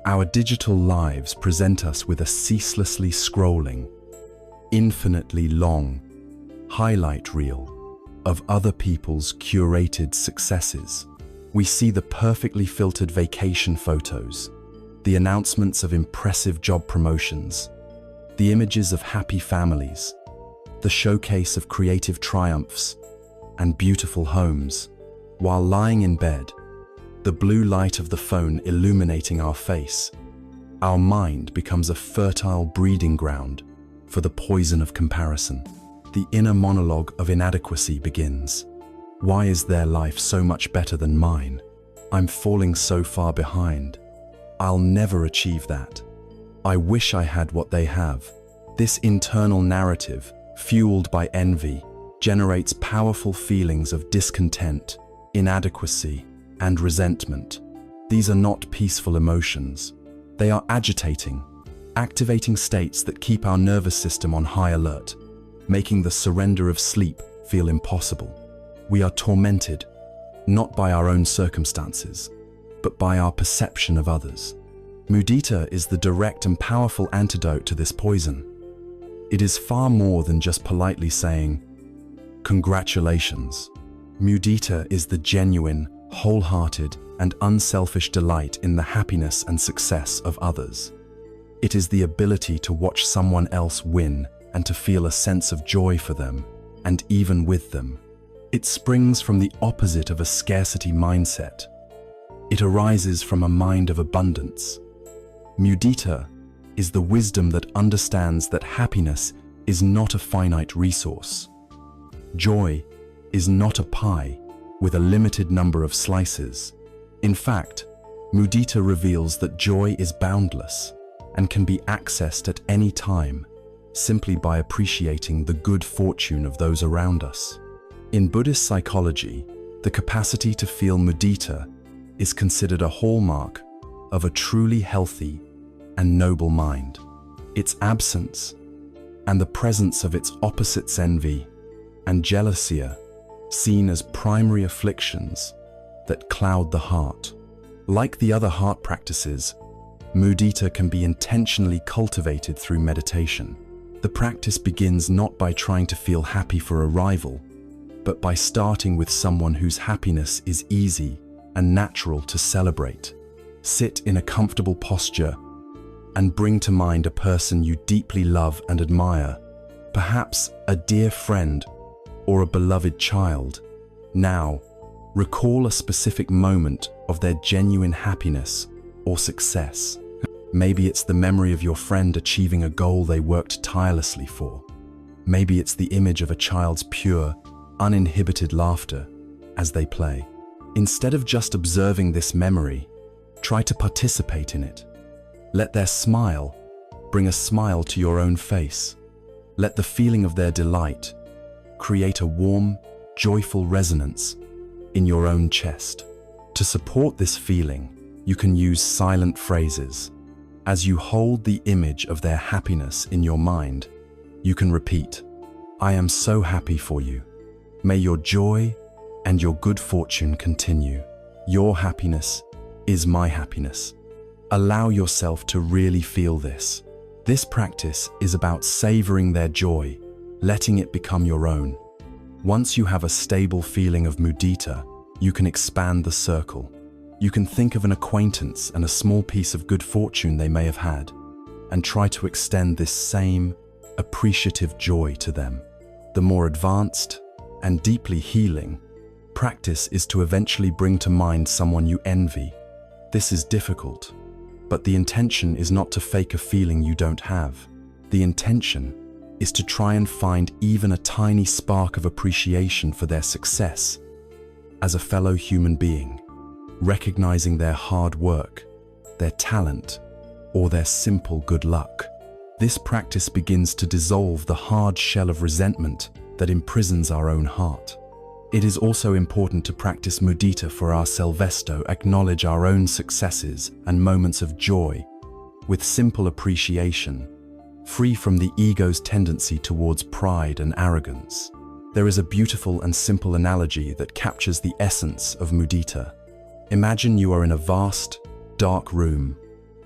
Our digital lives present us with a ceaselessly scrolling, infinitely long highlight reel of other people's curated successes. We see the perfectly filtered vacation photos, the announcements of impressive job promotions, the images of happy families, the showcase of creative triumphs and beautiful homes. While lying in bed, the blue light of the phone illuminating our face, our mind becomes a fertile breeding ground for the poison of comparison. The inner monologue of inadequacy begins. Why is their life so much better than mine? I'm falling so far behind. I'll never achieve that. I wish I had what they have. This internal narrative, fueled by envy, generates powerful feelings of discontent, inadequacy, and resentment. These are not peaceful emotions. They are agitating, activating states that keep our nervous system on high alert, making the surrender of sleep feel impossible. We are tormented, not by our own circumstances, but by our perception of others. Mudita is the direct and powerful antidote to this poison. It is far more than just politely saying, "Congratulations." Mudita is the genuine, wholehearted, and unselfish delight in the happiness and success of others. It is the ability to watch someone else win and to feel a sense of joy for them, and even with them. It springs from the opposite of a scarcity mindset. It arises from a mind of abundance. Mudita is the wisdom that understands that happiness is not a finite resource. Joy is not a pie with a limited number of slices. In fact, mudita reveals that joy is boundless and can be accessed at any time, simply by appreciating the good fortune of those around us. In Buddhist psychology, the capacity to feel mudita is considered a hallmark of a truly healthy and noble mind. Its absence and the presence of its opposites, envy and jealousy, are seen as primary afflictions that cloud the heart. Like the other heart practices, mudita can be intentionally cultivated through meditation. The practice begins not by trying to feel happy for a rival, but by starting with someone whose happiness is easy and natural to celebrate. Sit in a comfortable posture and bring to mind a person you deeply love and admire, perhaps a dear friend or a beloved child. Now, recall a specific moment of their genuine happiness or success. Maybe it's the memory of your friend achieving a goal they worked tirelessly for. Maybe it's the image of a child's pure, uninhibited laughter as they play. Instead of just observing this memory, try to participate in it. Let their smile bring a smile to your own face. Let the feeling of their delight create a warm, joyful resonance in your own chest. To support this feeling, you can use silent phrases. As you hold the image of their happiness in your mind, you can repeat, "I am so happy for you. May your joy and your good fortune continue. Your happiness is my happiness." Allow yourself to really feel this. This practice is about savoring their joy, letting it become your own. Once you have a stable feeling of mudita, you can expand the circle. You can think of an acquaintance and a small piece of good fortune they may have had, and try to extend this same appreciative joy to them. The more advanced and deeply healing practice is to eventually bring to mind someone you envy. This is difficult, but the intention is not to fake a feeling you don't have. The intention is to try and find even a tiny spark of appreciation for their success as a fellow human being, recognizing their hard work, their talent, or their simple good luck. This practice begins to dissolve the hard shell of resentment that imprisons our own heart. It is also important to practice mudita for ourselves, to acknowledge our own successes and moments of joy with simple appreciation, free from the ego's tendency towards pride and arrogance. There is a beautiful and simple analogy that captures the essence of mudita. Imagine you are in a vast, dark room,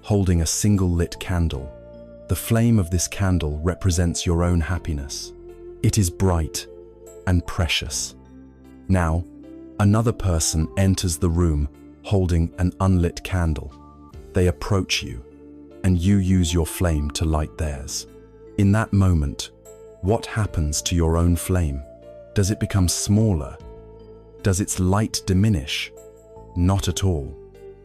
holding a single lit candle. The flame of this candle represents your own happiness. It is bright and precious. Now, another person enters the room holding an unlit candle. They approach you, and you use your flame to light theirs. In that moment, what happens to your own flame? Does it become smaller? Does its light diminish? Not at all.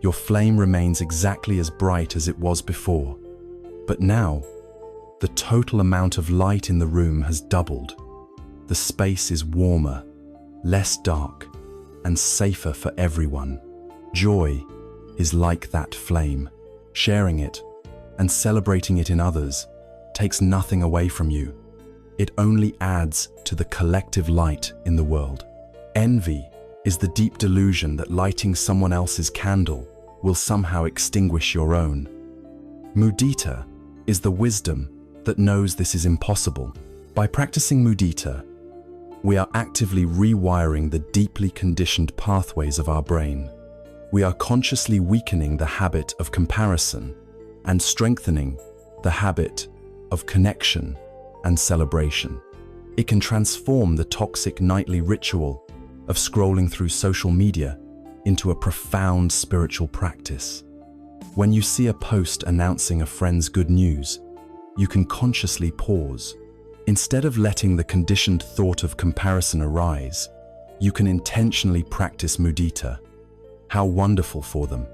Your flame remains exactly as bright as it was before. But now, the total amount of light in the room has doubled. The space is warmer, less dark, and safer for everyone. Joy is like that flame. Sharing it and celebrating it in others takes nothing away from you. It only adds to the collective light in the world. Envy is the deep delusion that lighting someone else's candle will somehow extinguish your own. Mudita is the wisdom that knows this is impossible. By practicing mudita, We are actively rewiring the deeply conditioned pathways of our brain. We are consciously weakening the habit of comparison and strengthening the habit of connection and celebration. It can transform the toxic nightly ritual of scrolling through social media into a profound spiritual practice. When you see a post announcing a friend's good news, you can consciously pause. Instead of letting the conditioned thought of comparison arise, you can intentionally practice mudita. How wonderful for them.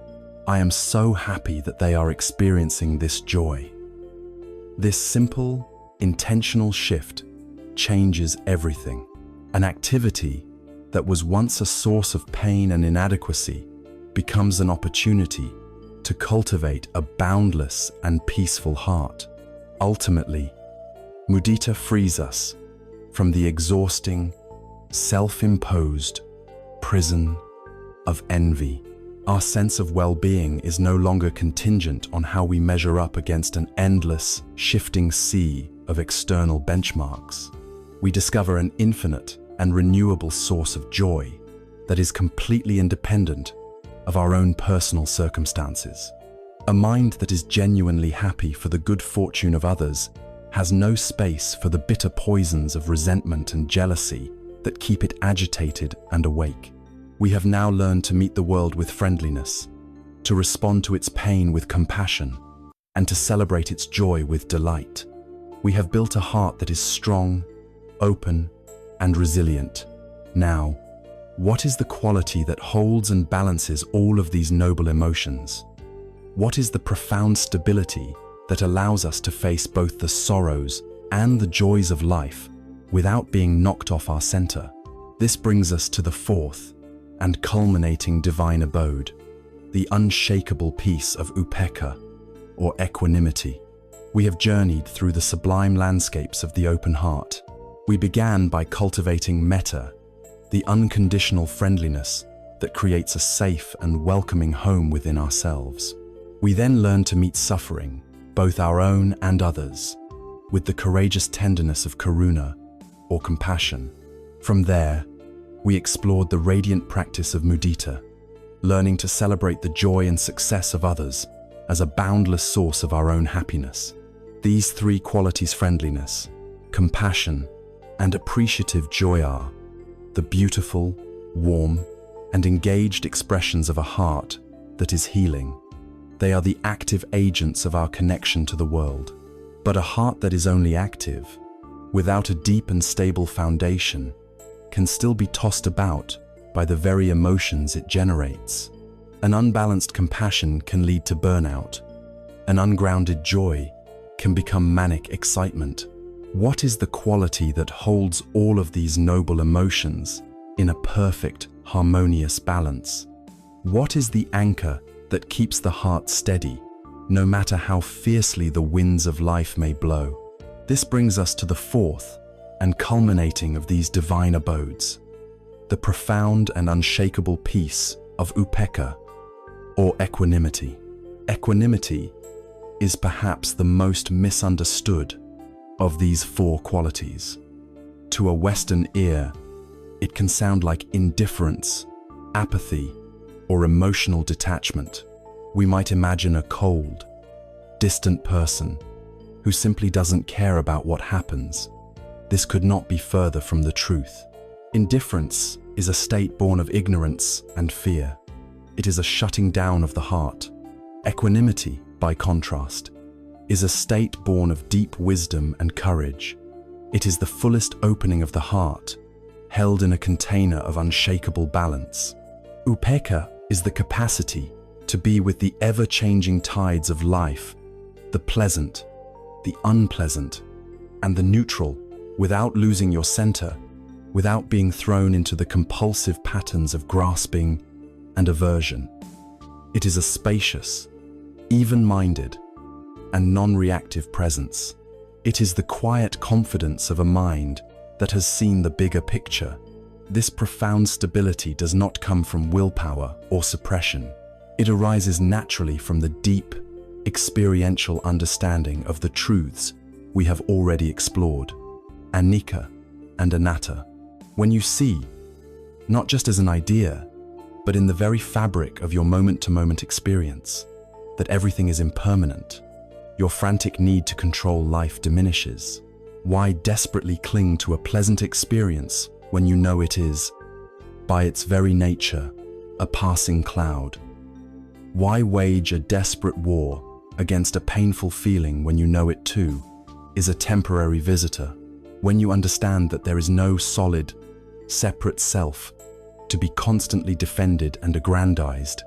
I am so happy that they are experiencing this joy. This simple, intentional shift changes everything. An activity that was once a source of pain and inadequacy becomes an opportunity to cultivate a boundless and peaceful heart. Ultimately, mudita frees us from the exhausting, self-imposed prison of envy. Our sense of well-being is no longer contingent on how we measure up against an endless, shifting sea of external benchmarks. We discover an infinite and renewable source of joy that is completely independent of our own personal circumstances. A mind that is genuinely happy for the good fortune of others has no space for the bitter poisons of resentment and jealousy that keep it agitated and awake. We have now learned to meet the world with friendliness, to respond to its pain with compassion, and to celebrate its joy with delight. We have built a heart that is strong, open, and resilient. Now, what is the quality that holds and balances all of these noble emotions? What is the profound stability that allows us to face both the sorrows and the joys of life without being knocked off our center? This brings us to the fourth and culminating divine abode, the unshakable peace of upekkha, or equanimity. We have journeyed through the sublime landscapes of the open heart. We began by cultivating metta, the unconditional friendliness that creates a safe and welcoming home within ourselves. We then learned to meet suffering, both our own and others, with the courageous tenderness of karuna, or compassion. From there, we explored the radiant practice of mudita, learning to celebrate the joy and success of others as a boundless source of our own happiness. These three qualities, friendliness, compassion, and appreciative joy, are the beautiful, warm, and engaged expressions of a heart that is healing. They are the active agents of our connection to the world. But a heart that is only active, without a deep and stable foundation, can still be tossed about by the very emotions it generates. An unbalanced compassion can lead to burnout. An ungrounded joy can become manic excitement. What is the quality that holds all of these noble emotions in a perfect, harmonious balance? What is the anchor that keeps the heart steady, no matter how fiercely the winds of life may blow? This brings us to the fourth and culminating of these divine abodes, the profound and unshakable peace of upekkha, or equanimity. Equanimity is perhaps the most misunderstood of these four qualities. To a Western ear, it can sound like indifference, apathy, or emotional detachment. We might imagine a cold, distant person who simply doesn't care about what happens. This could not be further from the truth. Indifference is a state born of ignorance and fear. It is a shutting down of the heart. Equanimity, by contrast, is a state born of deep wisdom and courage. It is the fullest opening of the heart, held in a container of unshakable balance. Upekkha is the capacity to be with the ever-changing tides of life, the pleasant, the unpleasant, and the neutral, without losing your center, without being thrown into the compulsive patterns of grasping and aversion. It is a spacious, even-minded, and non-reactive presence. It is the quiet confidence of a mind that has seen the bigger picture. This profound stability does not come from willpower or suppression. It arises naturally from the deep, experiential understanding of the truths we have already explored, anicca and anatta. When you see, not just as an idea, but in the very fabric of your moment-to-moment experience, that everything is impermanent, your frantic need to control life diminishes. Why desperately cling to a pleasant experience when you know it is, by its very nature, a passing cloud? Why wage a desperate war against a painful feeling when you know it too is a temporary visitor? When you understand that there is no solid, separate self to be constantly defended and aggrandized,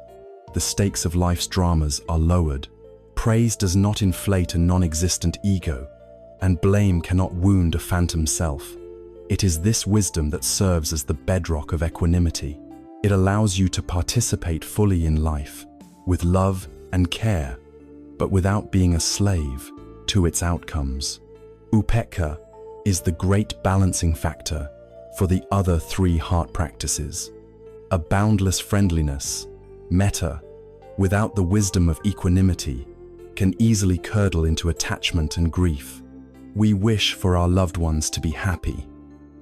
the stakes of life's dramas are lowered. Praise does not inflate a non-existent ego, and blame cannot wound a phantom self. It is this wisdom that serves as the bedrock of equanimity. It allows you to participate fully in life, with love and care, but without being a slave to its outcomes. Upekkha is the great balancing factor for the other three heart practices. A boundless friendliness, metta, without the wisdom of equanimity, can easily curdle into attachment and grief. We wish for our loved ones to be happy,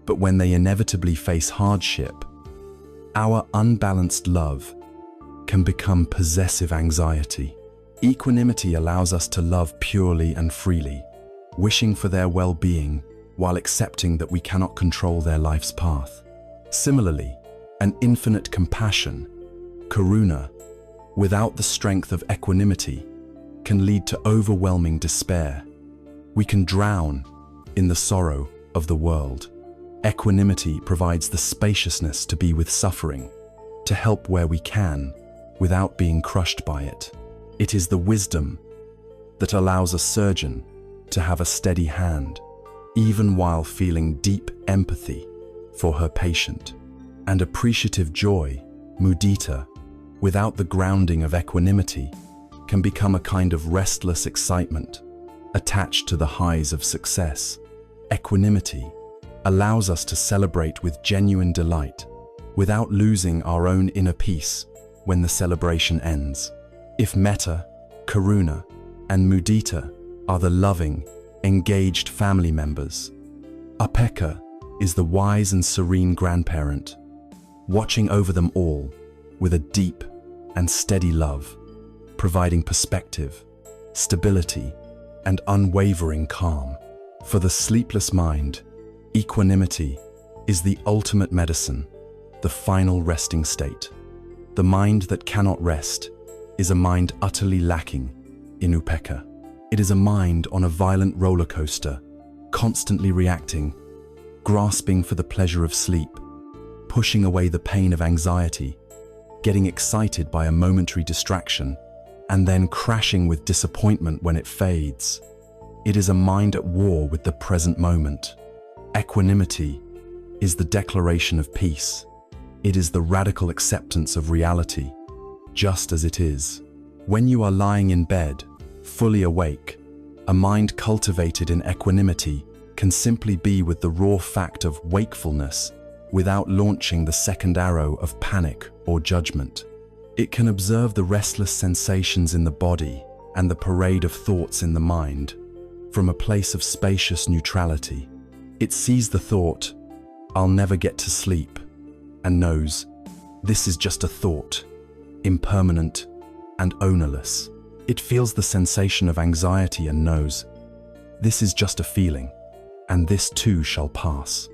but when they inevitably face hardship, our unbalanced love can become possessive anxiety. Equanimity allows us to love purely and freely, wishing for their well-being while accepting that we cannot control their life's path. Similarly, an infinite compassion, karuna, without the strength of equanimity, can lead to overwhelming despair. We can drown in the sorrow of the world. Equanimity provides the spaciousness to be with suffering, to help where we can, without being crushed by it. It is the wisdom that allows a surgeon to have a steady hand, even while feeling deep empathy for her patient. And appreciative joy, mudita, without the grounding of equanimity, can become a kind of restless excitement, attached to the highs of success. Equanimity allows us to celebrate with genuine delight, without losing our own inner peace when the celebration ends. If metta, karuna, and mudita are the loving, engaged family members, upekkha is the wise and serene grandparent, watching over them all with a deep and steady love, providing perspective, stability, and unwavering calm. For the sleepless mind, equanimity is the ultimate medicine, the final resting state. The mind that cannot rest is a mind utterly lacking in upekkha. It is a mind on a violent roller coaster, constantly reacting, grasping for the pleasure of sleep, pushing away the pain of anxiety, getting excited by a momentary distraction, and then crashing with disappointment when it fades. It is a mind at war with the present moment. Equanimity is the declaration of peace. It is the radical acceptance of reality, just as it is. When you are lying in bed, fully awake, a mind cultivated in equanimity can simply be with the raw fact of wakefulness without launching the second arrow of panic or judgment. It can observe the restless sensations in the body and the parade of thoughts in the mind from a place of spacious neutrality. It sees the thought, "I'll never get to sleep," and knows, this is just a thought, impermanent and ownerless. It feels the sensation of anxiety and knows, this is just a feeling, and this too shall pass.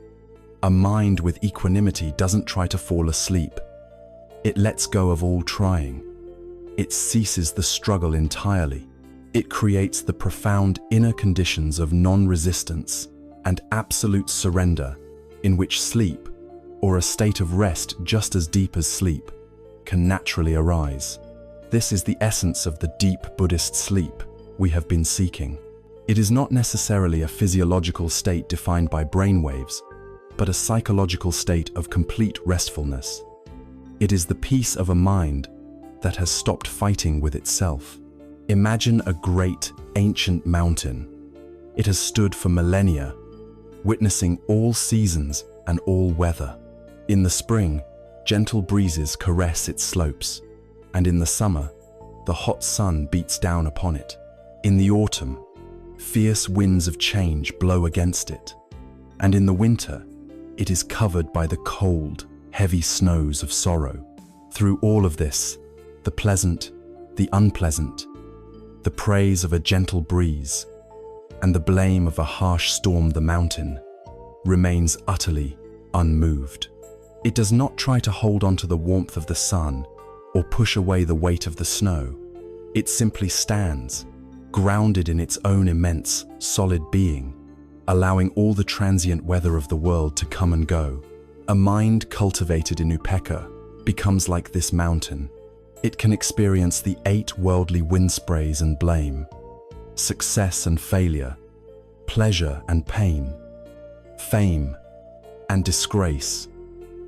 A mind with equanimity doesn't try to fall asleep. It lets go of all trying. It ceases the struggle entirely. It creates the profound inner conditions of non-resistance and absolute surrender in which sleep, or a state of rest just as deep as sleep, can naturally arise. This is the essence of the deep Buddhist sleep we have been seeking. It is not necessarily a physiological state defined by brainwaves, but a psychological state of complete restfulness. It is the peace of a mind that has stopped fighting with itself. Imagine a great, ancient mountain. It has stood for millennia, witnessing all seasons and all weather. In the spring, gentle breezes caress its slopes, and in the summer, the hot sun beats down upon it. In the autumn, fierce winds of change blow against it, and in the winter, it is covered by the cold, heavy snows of sorrow. Through all of this, the pleasant, the unpleasant, the praise of a gentle breeze, and the blame of a harsh storm, the mountain remains utterly unmoved. It does not try to hold on to the warmth of the sun or push away the weight of the snow. It simply stands, grounded in its own immense, solid being, allowing all the transient weather of the world to come and go. A mind cultivated in upekkha becomes like this mountain. It can experience the 8 worldly wind sprays and blame, success and failure, pleasure and pain, fame and disgrace,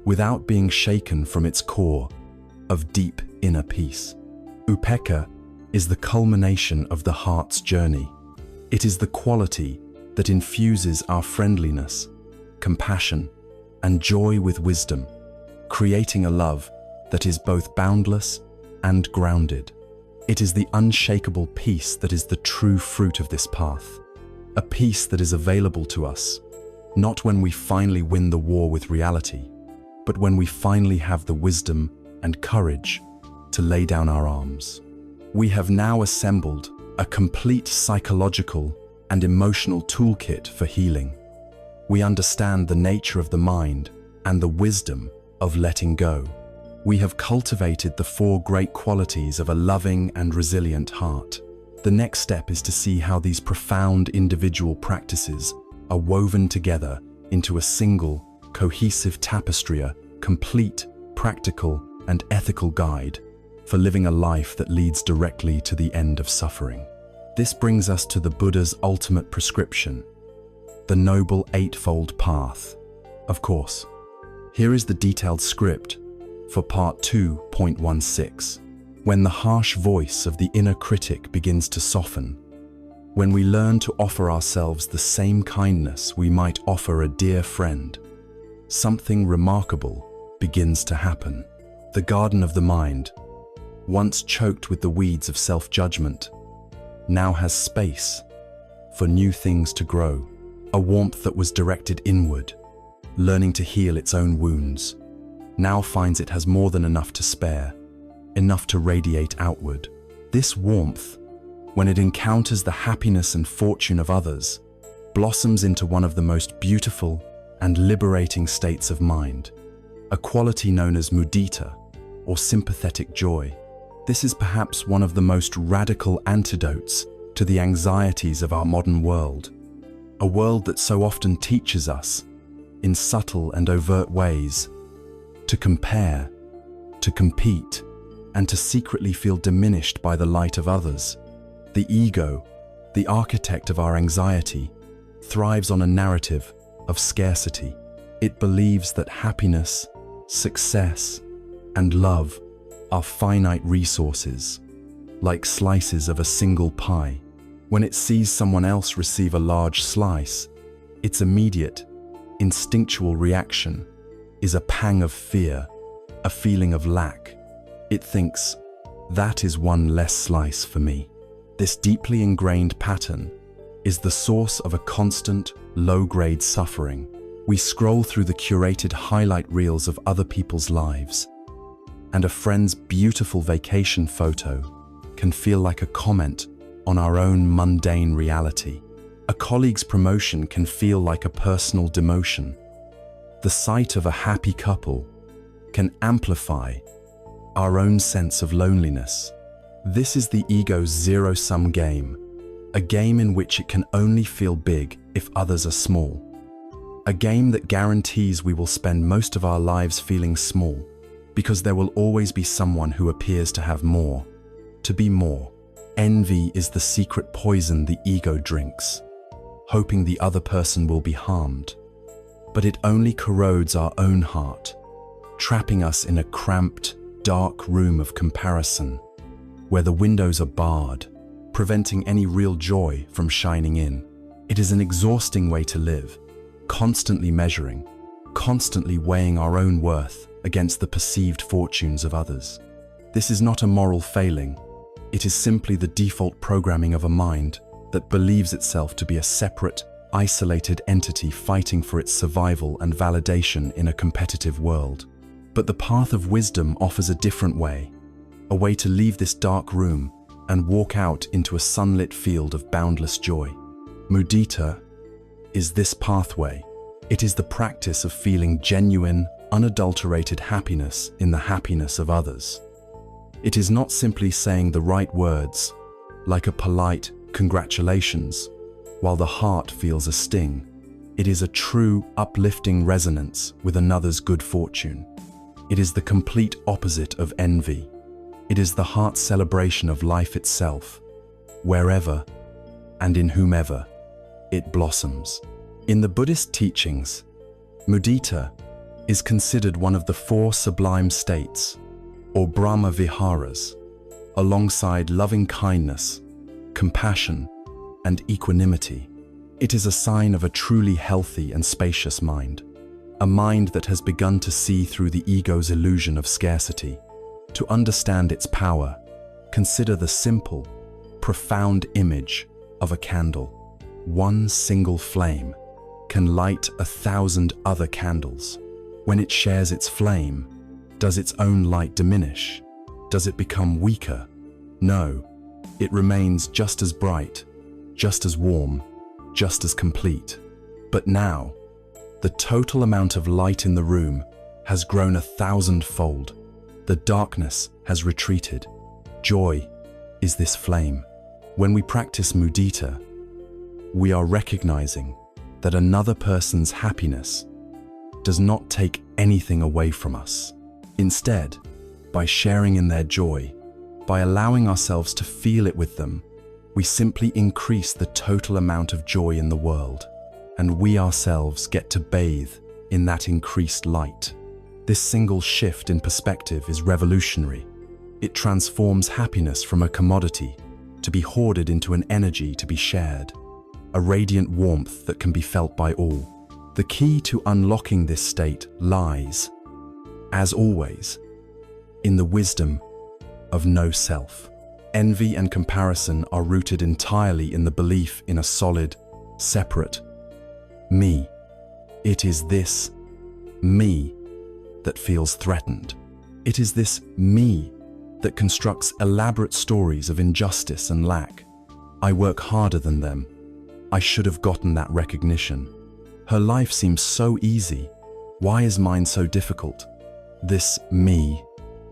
without being shaken from its core of deep inner peace. Upekkha is the culmination of the heart's journey. It is the quality that infuses our friendliness, compassion, and joy with wisdom, creating a love that is both boundless and grounded. It is the unshakable peace that is the true fruit of this path, a peace that is available to us, not when we finally win the war with reality, but when we finally have the wisdom and courage to lay down our arms. We have now assembled a complete psychological and emotional toolkit for healing. We understand the nature of the mind and the wisdom of letting go. We have cultivated the 4 great qualities of a loving and resilient heart. The next step is to see how these profound individual practices are woven together into a single, cohesive tapestry, a complete, practical, and ethical guide for living a life that leads directly to the end of suffering. This brings us to the Buddha's ultimate prescription, the Noble Eightfold Path. Of course, here is the detailed script for Part 2.16. When the harsh voice of the inner critic begins to soften, when we learn to offer ourselves the same kindness we might offer a dear friend, something remarkable begins to happen. The garden of the mind, once choked with the weeds of self-judgment, now has space for new things to grow. A warmth that was directed inward, learning to heal its own wounds, now finds it has more than enough to spare, enough to radiate outward. This warmth, when it encounters the happiness and fortune of others, blossoms into one of the most beautiful and liberating states of mind, a quality known as mudita, or sympathetic joy. This is perhaps one of the most radical antidotes to the anxieties of our modern world, a world that so often teaches us, in subtle and overt ways, to compare, to compete, and to secretly feel diminished by the light of others. The ego, the architect of our anxiety, thrives on a narrative of scarcity. It believes that happiness, success, and love are finite resources, like slices of a single pie. When it sees someone else receive a large slice, its immediate, instinctual reaction is a pang of fear, a feeling of lack. It thinks, that is one less slice for me. This deeply ingrained pattern is the source of a constant, low-grade suffering. We scroll through the curated highlight reels of other people's lives, and a friend's beautiful vacation photo can feel like a comment on our own mundane reality. A colleague's promotion can feel like a personal demotion. The sight of a happy couple can amplify our own sense of loneliness. This is the ego's zero-sum game, a game in which it can only feel big if others are small. A game that guarantees we will spend most of our lives feeling small, because there will always be someone who appears to have more, to be more. Envy is the secret poison the ego drinks, hoping the other person will be harmed. But it only corrodes our own heart, trapping us in a cramped, dark room of comparison, where the windows are barred, preventing any real joy from shining in. It is an exhausting way to live, constantly measuring, constantly weighing our own worth against the perceived fortunes of others. This is not a moral failing. It is simply the default programming of a mind that believes itself to be a separate, isolated entity fighting for its survival and validation in a competitive world. But the path of wisdom offers a different way, a way to leave this dark room and walk out into a sunlit field of boundless joy. Mudita is this pathway. It is the practice of feeling genuine, unadulterated happiness in the happiness of others. It is not simply saying the right words, like a polite congratulations, while the heart feels a sting. It is a true, uplifting resonance with another's good fortune. It is the complete opposite of envy. It is the heart's celebration of life itself, wherever and in whomever it blossoms. In the Buddhist teachings, mudita is considered one of the four sublime states, or Brahma Viharas, alongside loving kindness, compassion, and equanimity. It is a sign of a truly healthy and spacious mind, a mind that has begun to see through the ego's illusion of scarcity. To understand its power, consider the simple, profound image of a candle. One single flame can light 1,000 other candles. When it shares its flame, does its own light diminish? Does it become weaker? No, it remains just as bright, just as warm, just as complete. But now, the total amount of light in the room has grown 1,000-fold. The darkness has retreated. Joy is this flame. When we practice mudita, we are recognizing that another person's happiness does not take anything away from us. Instead, by sharing in their joy, by allowing ourselves to feel it with them, we simply increase the total amount of joy in the world, and we ourselves get to bathe in that increased light. This single shift in perspective is revolutionary. It transforms happiness from a commodity to be hoarded into an energy to be shared, a radiant warmth that can be felt by all. The key to unlocking this state lies, as always, in the wisdom of no self. Envy and comparison are rooted entirely in the belief in a solid, separate me. It is this me that feels threatened. It is this me that constructs elaborate stories of injustice and lack. I work harder than them. I should have gotten that recognition. Her life seems so easy. Why is mine so difficult? This me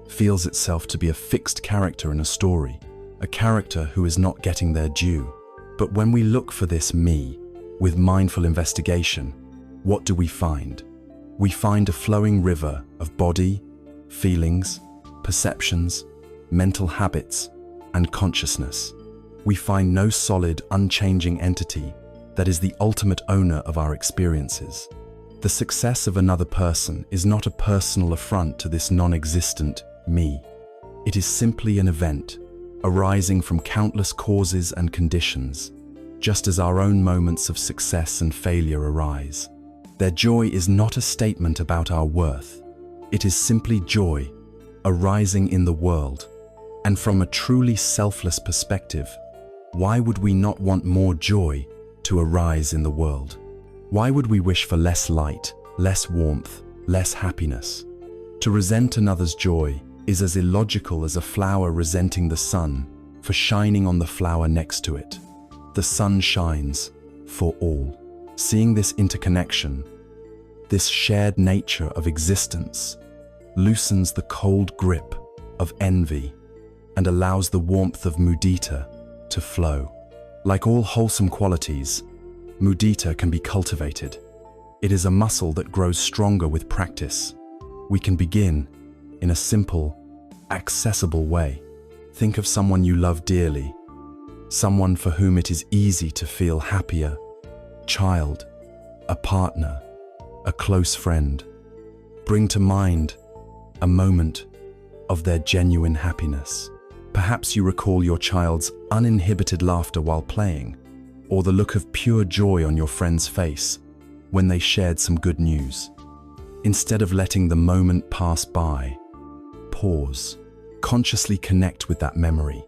feels itself to be a fixed character in a story, a character who is not getting their due. But when we look for this me with mindful investigation, what do we find? We find a flowing river of body, feelings, perceptions, mental habits, and consciousness. We find no solid, unchanging entity that is the ultimate owner of our experiences. The success of another person is not a personal affront to this non-existent me. It is simply an event arising from countless causes and conditions, just as our own moments of success and failure arise. Their joy is not a statement about our worth. It is simply joy arising in the world. And from a truly selfless perspective, why would we not want more joy to arise in the world? Why would we wish for less light, less warmth, less happiness? To resent another's joy is as illogical as a flower resenting the sun for shining on the flower next to it. The sun shines for all. Seeing this interconnection, this shared nature of existence, loosens the cold grip of envy and allows the warmth of mudita to flow. Like all wholesome qualities, mudita can be cultivated. It is a muscle that grows stronger with practice. We can begin in a simple, accessible way. Think of someone you love dearly, someone for whom it is easy to feel happier, child, a partner, a close friend. Bring to mind a moment of their genuine happiness. Perhaps you recall your child's uninhibited laughter while playing, or the look of pure joy on your friend's face when they shared some good news. Instead of letting the moment pass by, pause, consciously connect with that memory.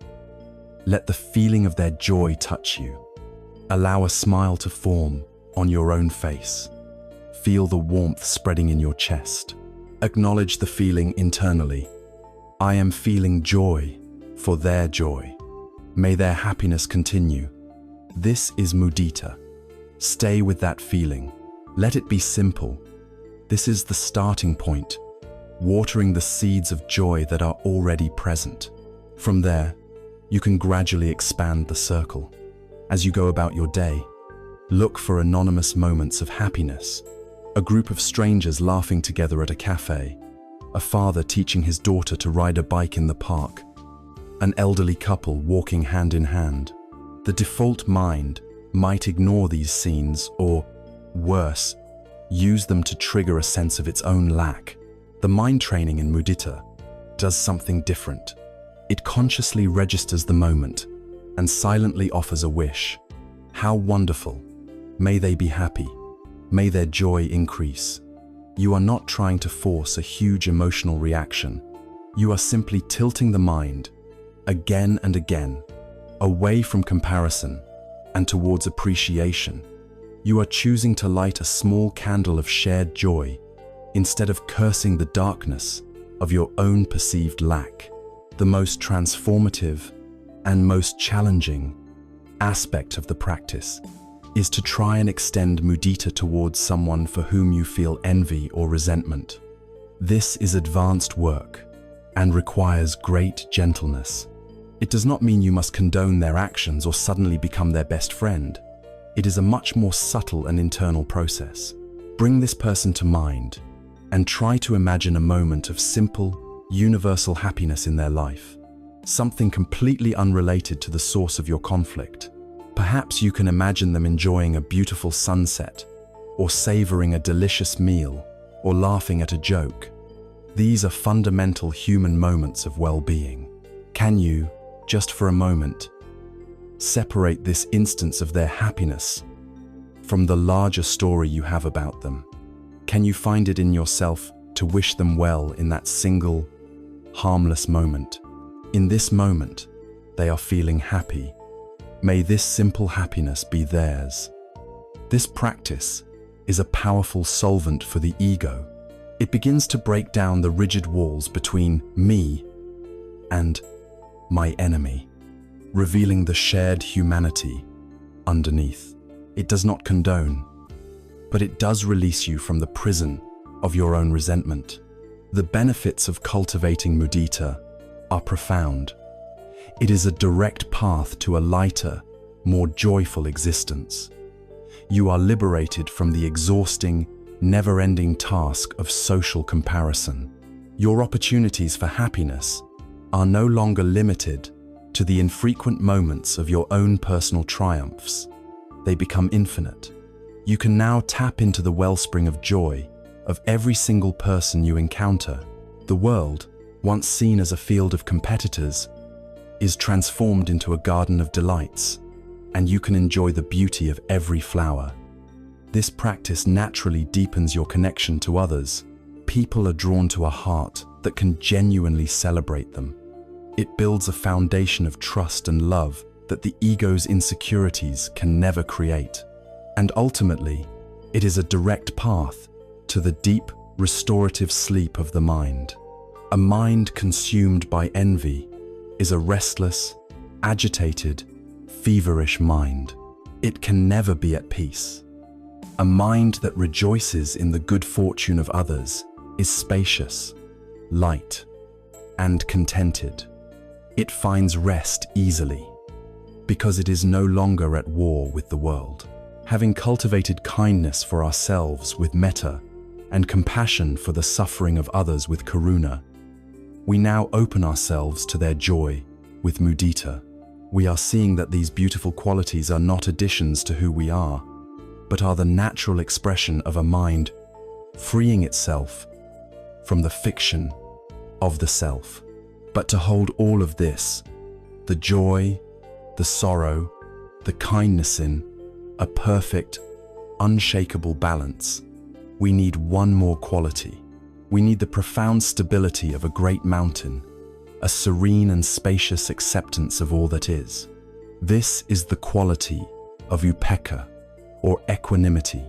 Let the feeling of their joy touch you. Allow a smile to form on your own face. Feel the warmth spreading in your chest. Acknowledge the feeling internally. I am feeling joy for their joy. May their happiness continue. This is mudita. Stay with that feeling. Let it be simple. This is the starting point, watering the seeds of joy that are already present. From there, you can gradually expand the circle. As you go about your day, look for anonymous moments of happiness. A group of strangers laughing together at a cafe, a father teaching his daughter to ride a bike in the park, an elderly couple walking hand in hand. The default mind might ignore these scenes or, worse, use them to trigger a sense of its own lack. The mind training in mudita does something different. It consciously registers the moment and silently offers a wish. How wonderful! May they be happy. May their joy increase. You are not trying to force a huge emotional reaction. You are simply tilting the mind, again and again, away from comparison and towards appreciation. You are choosing to light a small candle of shared joy instead of cursing the darkness of your own perceived lack. The most transformative and most challenging aspect of the practice is to try and extend mudita towards someone for whom you feel envy or resentment. This is advanced work and requires great gentleness. It does not mean you must condone their actions or suddenly become their best friend. It is a much more subtle and internal process. Bring this person to mind and try to imagine a moment of simple, universal happiness in their life. Something completely unrelated to the source of your conflict. Perhaps you can imagine them enjoying a beautiful sunset, or savoring a delicious meal, or laughing at a joke. These are fundamental human moments of well-being. Can you, just for a moment, separate this instance of their happiness from the larger story you have about them? Can you find it in yourself to wish them well in that single, harmless moment? In this moment, they are feeling happy. May this simple happiness be theirs. This practice is a powerful solvent for the ego. It begins to break down the rigid walls between me and my enemy, revealing the shared humanity underneath. It does not condone, but it does release you from the prison of your own resentment. The benefits of cultivating mudita are profound. It is a direct path to a lighter, more joyful existence. You are liberated from the exhausting, never-ending task of social comparison. Your opportunities for happiness are no longer limited to the infrequent moments of your own personal triumphs. They become infinite. You can now tap into the wellspring of joy of every single person you encounter. The world, once seen as a field of competitors, is transformed into a garden of delights, and you can enjoy the beauty of every flower. This practice naturally deepens your connection to others. People are drawn to a heart that can genuinely celebrate them. It builds a foundation of trust and love that the ego's insecurities can never create. And ultimately, it is a direct path to the deep, restorative sleep of the mind. A mind consumed by envy is a restless, agitated, feverish mind. It can never be at peace. A mind that rejoices in the good fortune of others is spacious, light, and contented. It finds rest easily because it is no longer at war with the world. Having cultivated kindness for ourselves with metta and compassion for the suffering of others with karuna, we now open ourselves to their joy with mudita. We are seeing that these beautiful qualities are not additions to who we are, but are the natural expression of a mind freeing itself from the fiction of the self. But to hold all of this, the joy, the sorrow, the kindness in a perfect, unshakable balance, we need one more quality. We need the profound stability of a great mountain, a serene and spacious acceptance of all that is. This is the quality of upekkha, or equanimity,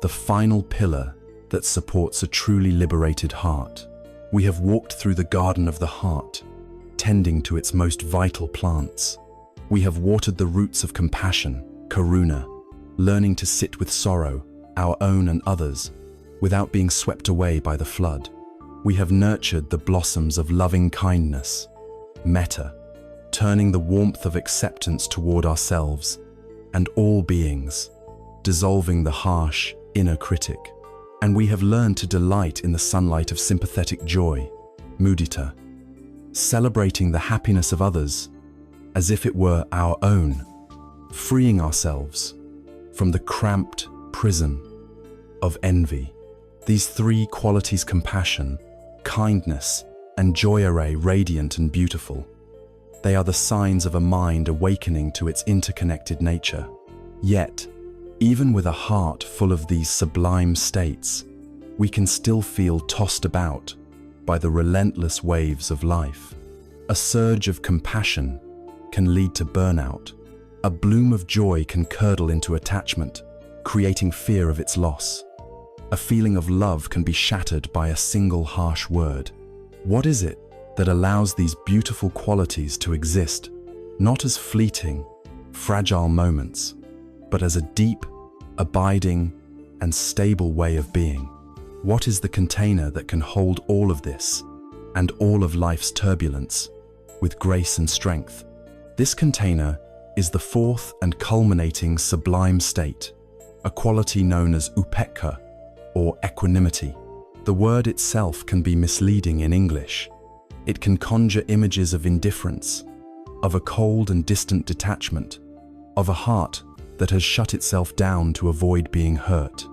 the final pillar that supports a truly liberated heart. We have walked through the garden of the heart, tending to its most vital plants. We have watered the roots of compassion, karuna, learning to sit with sorrow, our own and others, without being swept away by the flood. We have nurtured the blossoms of loving kindness, metta, turning the warmth of acceptance toward ourselves and all beings, dissolving the harsh inner critic. And we have learned to delight in the sunlight of sympathetic joy, mudita, celebrating the happiness of others as if it were our own, freeing ourselves from the cramped prison of envy. These three qualities, compassion, kindness, and joy, are radiant and beautiful. They are the signs of a mind awakening to its interconnected nature. Yet, even with a heart full of these sublime states, we can still feel tossed about by the relentless waves of life. A surge of compassion can lead to burnout. A bloom of joy can curdle into attachment, creating fear of its loss. A feeling of love can be shattered by a single harsh word. What is it that allows these beautiful qualities to exist, not as fleeting, fragile moments, but as a deep, abiding, and stable way of being? What is the container that can hold all of this and all of life's turbulence with grace and strength? This container is the fourth and culminating sublime state, a quality known as upekkha, or equanimity. The word itself can be misleading in English. It can conjure images of indifference, of a cold and distant detachment, of a heart that has shut itself down to avoid being hurt.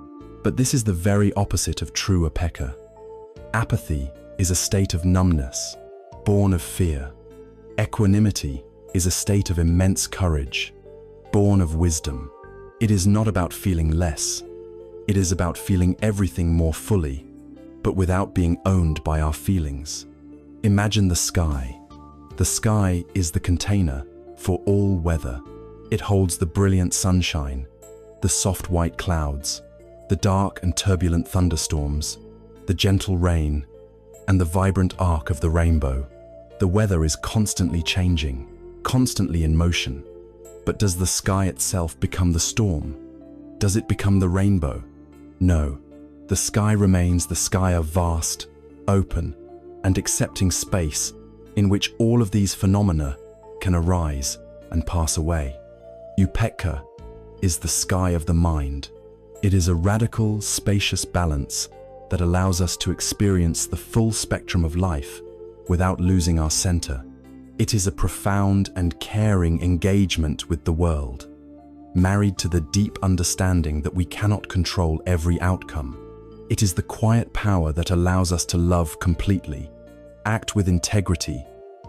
But this is the very opposite of true upekkha. Apathy is a state of numbness, born of fear. Equanimity is a state of immense courage, born of wisdom. It is not about feeling less. It is about feeling everything more fully, but without being owned by our feelings. Imagine the sky. The sky is the container for all weather. It holds the brilliant sunshine, the soft white clouds, the dark and turbulent thunderstorms, the gentle rain, and the vibrant arc of the rainbow. The weather is constantly changing, constantly in motion. But does the sky itself become the storm? Does it become the rainbow? No. The sky remains the sky of vast, open, and accepting space in which all of these phenomena can arise and pass away. Upekkha is the sky of the mind. It is a radical, spacious balance that allows us to experience the full spectrum of life without losing our center. It is a profound and caring engagement with the world, married to the deep understanding that we cannot control every outcome. It is the quiet power that allows us to love completely, act with integrity,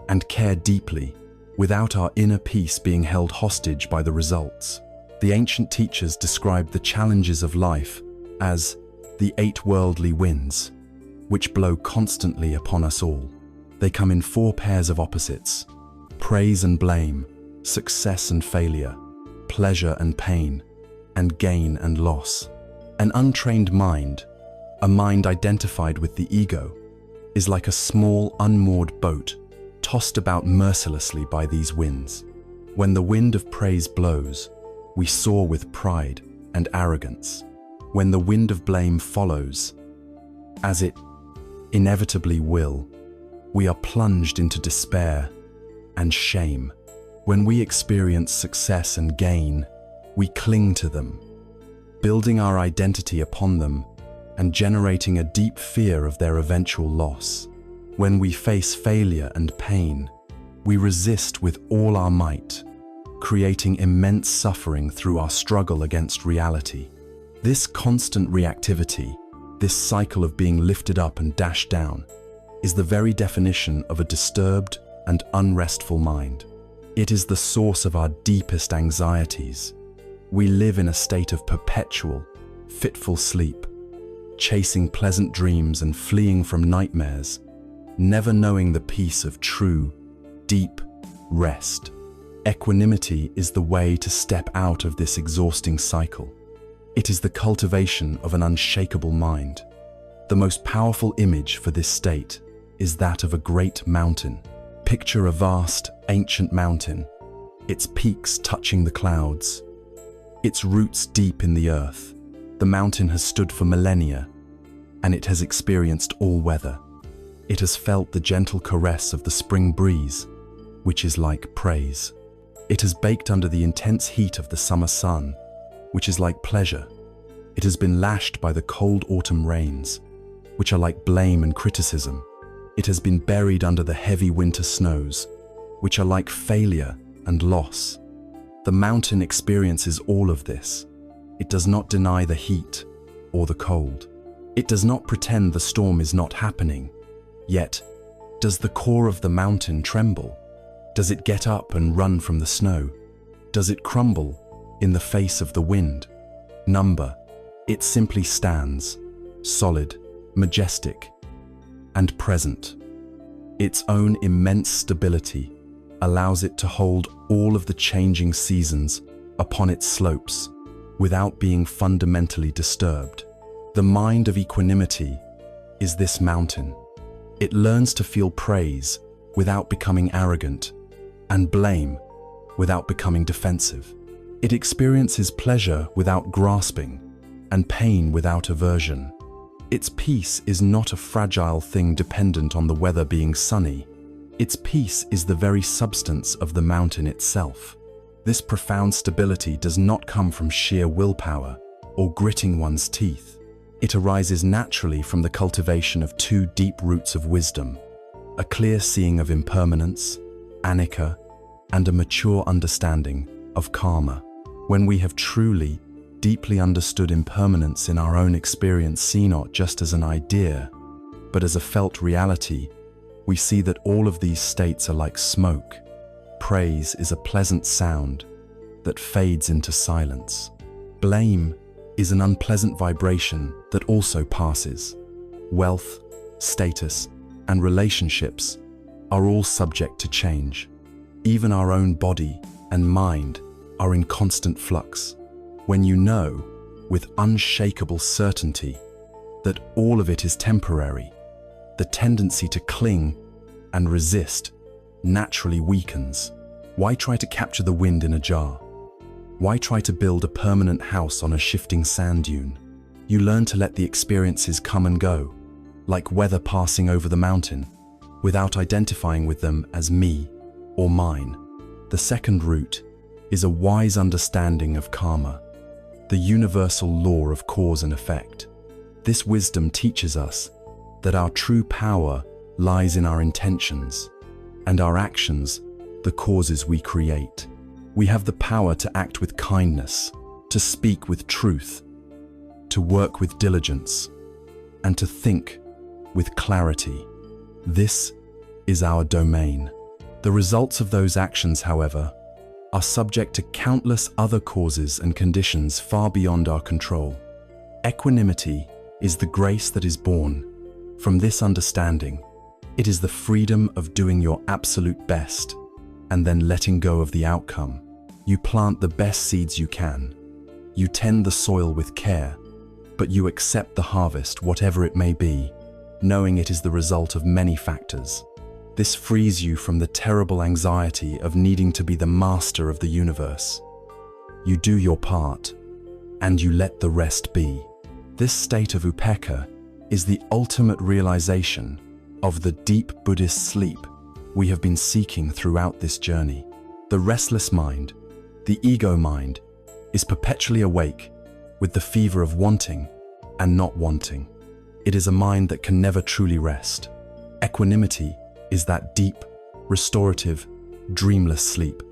and care deeply, without our inner peace being held hostage by the results. The ancient teachers described the challenges of life as the 8 worldly winds, which blow constantly upon us all. They come in 4 pairs of opposites: praise and blame, success and failure, pleasure and pain, and gain and loss. An untrained mind, a mind identified with the ego, is like a small, unmoored boat tossed about mercilessly by these winds. When the wind of praise blows, we soar with pride and arrogance. When the wind of blame follows, as it inevitably will, we are plunged into despair and shame. When we experience success and gain, we cling to them, building our identity upon them and generating a deep fear of their eventual loss. When we face failure and pain, we resist with all our might, creating immense suffering through our struggle against reality. This constant reactivity, this cycle of being lifted up and dashed down, is the very definition of a disturbed and unrestful mind. It is the source of our deepest anxieties. We live in a state of perpetual, fitful sleep, chasing pleasant dreams and fleeing from nightmares, never knowing the peace of true, deep rest. Equanimity is the way to step out of this exhausting cycle. It is the cultivation of an unshakable mind. The most powerful image for this state is that of a great mountain. Picture a vast, ancient mountain, its peaks touching the clouds, its roots deep in the earth. The mountain has stood for millennia, and it has experienced all weather. It has felt the gentle caress of the spring breeze, which is like praise. It has baked under the intense heat of the summer sun, which is like pleasure. It has been lashed by the cold autumn rains, which are like blame and criticism. It has been buried under the heavy winter snows, which are like failure and loss. The mountain experiences all of this. It does not deny the heat or the cold. It does not pretend the storm is not happening. Yet, does the core of the mountain tremble? Does it get up and run from the snow? Does it crumble in the face of the wind? Number, it simply stands, solid, majestic, and present. Its own immense stability allows it to hold all of the changing seasons upon its slopes without being fundamentally disturbed. The mind of equanimity is this mountain. It learns to feel praise without becoming arrogant, and blame without becoming defensive. It experiences pleasure without grasping, and pain without aversion. Its peace is not a fragile thing dependent on the weather being sunny. Its peace is the very substance of the mountain itself. This profound stability does not come from sheer willpower or gritting one's teeth. It arises naturally from the cultivation of two deep roots of wisdom, a clear seeing of impermanence, Anatta, and a mature understanding of karma. When we have truly, deeply understood impermanence in our own experience, see not just as an idea, but as a felt reality, we see that all of these states are like smoke. Praise is a pleasant sound that fades into silence. Blame is an unpleasant vibration that also passes. Wealth, status, and relationships are all subject to change. Even our own body and mind are in constant flux. When you know, with unshakable certainty, that all of it is temporary, the tendency to cling and resist naturally weakens. Why try to capture the wind in a jar? Why try to build a permanent house on a shifting sand dune? You learn to let the experiences come and go, like weather passing over the mountain, without identifying with them as me or mine. The second root is a wise understanding of karma, the universal law of cause and effect. This wisdom teaches us that our true power lies in our intentions, and our actions, the causes we create. We have the power to act with kindness, to speak with truth, to work with diligence, and to think with clarity. This is our domain. The results of those actions, however, are subject to countless other causes and conditions far beyond our control. Equanimity is the grace that is born from this understanding. It is the freedom of doing your absolute best and then letting go of the outcome. You plant the best seeds you can. You tend the soil with care, but you accept the harvest, whatever it may be, knowing it is the result of many factors. This frees you from the terrible anxiety of needing to be the master of the universe. You do your part, and you let the rest be. This state of upekkha is the ultimate realization of the deep Buddhist sleep we have been seeking throughout this journey. The restless mind, the ego mind, is perpetually awake with the fever of wanting and not wanting. It is a mind that can never truly rest. Equanimity is that deep, restorative, dreamless sleep.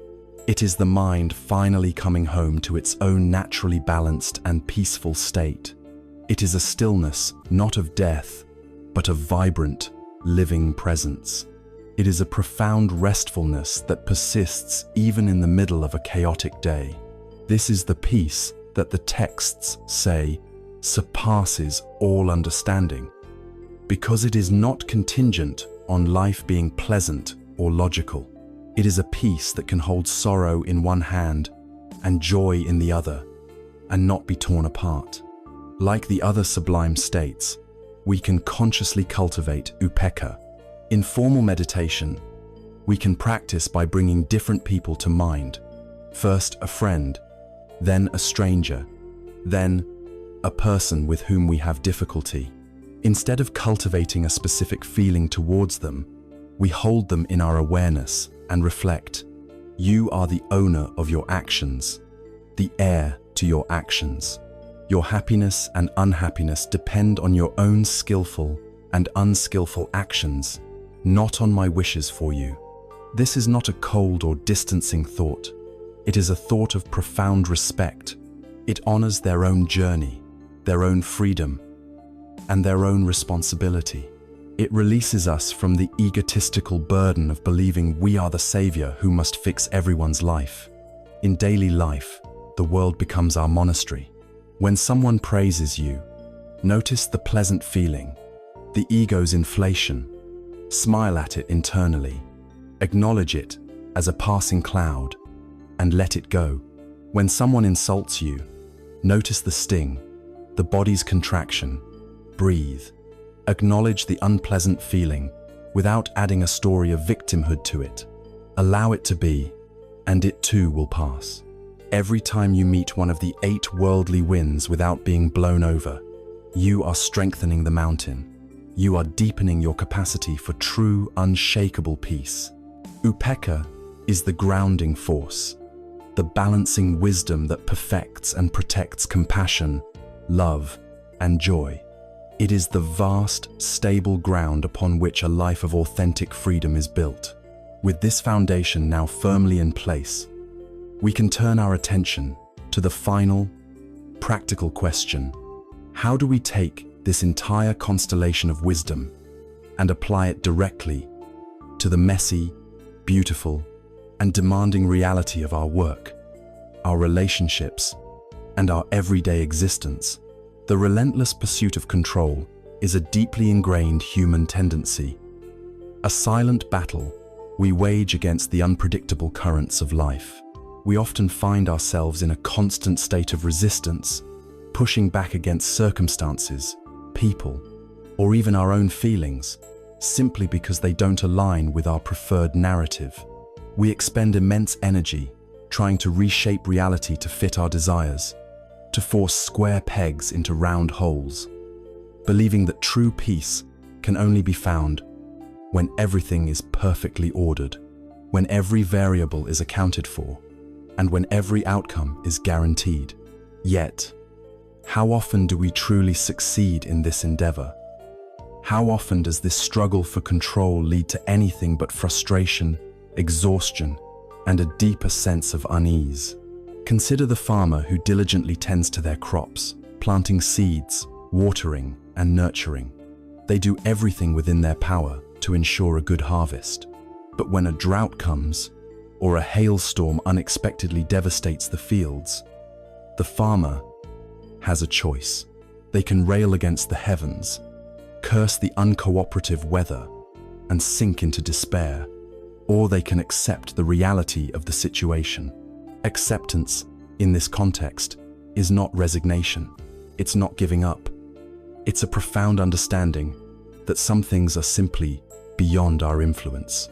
It is the mind finally coming home to its own naturally balanced and peaceful state. It is a stillness not of death, but of vibrant, living presence. It is a profound restfulness that persists even in the middle of a chaotic day. This is the peace that the texts say surpasses all understanding, because it is not contingent on life being pleasant or logical. It is a peace that can hold sorrow in one hand and joy in the other, and not be torn apart. Like the other sublime states, we can consciously cultivate upekkha. In formal meditation, we can practice by bringing different people to mind. First a friend, then a stranger, then a person with whom we have difficulty. Instead of cultivating a specific feeling towards them, we hold them in our awareness and reflect. You are the owner of your actions, the heir to your actions. Your happiness and unhappiness depend on your own skillful and unskillful actions, not on my wishes for you. This is not a cold or distancing thought. It is a thought of profound respect. It honors their own journey, their own freedom, and their own responsibility. It releases us from the egotistical burden of believing we are the savior who must fix everyone's life. In daily life, the world becomes our monastery. When someone praises you, notice the pleasant feeling, the ego's inflation. Smile at it internally. Acknowledge it as a passing cloud and let it go. When someone insults you, notice the sting, the body's contraction. Breathe. Acknowledge the unpleasant feeling without adding a story of victimhood to it. Allow it to be, and it too will pass. Every time you meet one of the 8 worldly winds without being blown over, you are strengthening the mountain. You are deepening your capacity for true, unshakable peace. Upekkha is the grounding force, the balancing wisdom that perfects and protects compassion, love, and joy. It is the vast, stable ground upon which a life of authentic freedom is built. With this foundation now firmly in place, we can turn our attention to the final, practical question. How do we take this entire constellation of wisdom and apply it directly to the messy, beautiful, and demanding reality of our work, our relationships, and our everyday existence? The relentless pursuit of control is a deeply ingrained human tendency, a silent battle we wage against the unpredictable currents of life. We often find ourselves in a constant state of resistance, pushing back against circumstances, people, or even our own feelings, simply because they don't align with our preferred narrative. We expend immense energy trying to reshape reality to fit our desires, to force square pegs into round holes, believing that true peace can only be found when everything is perfectly ordered, when every variable is accounted for, and when every outcome is guaranteed. Yet, how often do we truly succeed in this endeavor? How often does this struggle for control lead to anything but frustration, exhaustion, and a deeper sense of unease? Consider the farmer who diligently tends to their crops, planting seeds, watering, and nurturing. They do everything within their power to ensure a good harvest. But when a drought comes, or a hailstorm unexpectedly devastates the fields, the farmer has a choice. They can rail against the heavens, curse the uncooperative weather, and sink into despair, or they can accept the reality of the situation. Acceptance, in this context, is not resignation. It's not giving up. It's a profound understanding that some things are simply beyond our influence.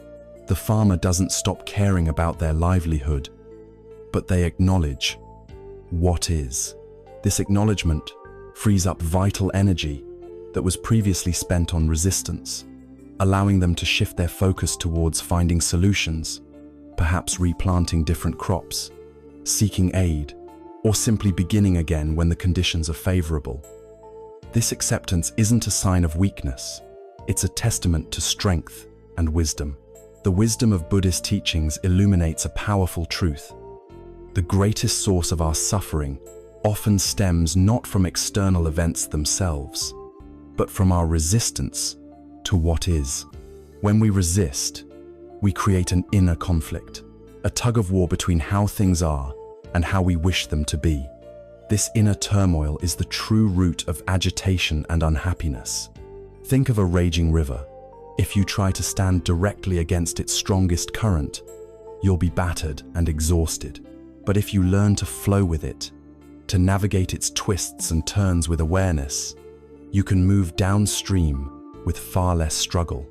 The farmer doesn't stop caring about their livelihood, but they acknowledge what is. This acknowledgement frees up vital energy that was previously spent on resistance, allowing them to shift their focus towards finding solutions, perhaps replanting different crops, seeking aid, or simply beginning again when the conditions are favorable. This acceptance isn't a sign of weakness. It's a testament to strength and wisdom. The wisdom of Buddhist teachings illuminates a powerful truth. The greatest source of our suffering often stems not from external events themselves, but from our resistance to what is. When we resist, we create an inner conflict, a tug-of-war between how things are and how we wish them to be. This inner turmoil is the true root of agitation and unhappiness. Think of a raging river. If you try to stand directly against its strongest current, you'll be battered and exhausted. But if you learn to flow with it, to navigate its twists and turns with awareness, you can move downstream with far less struggle.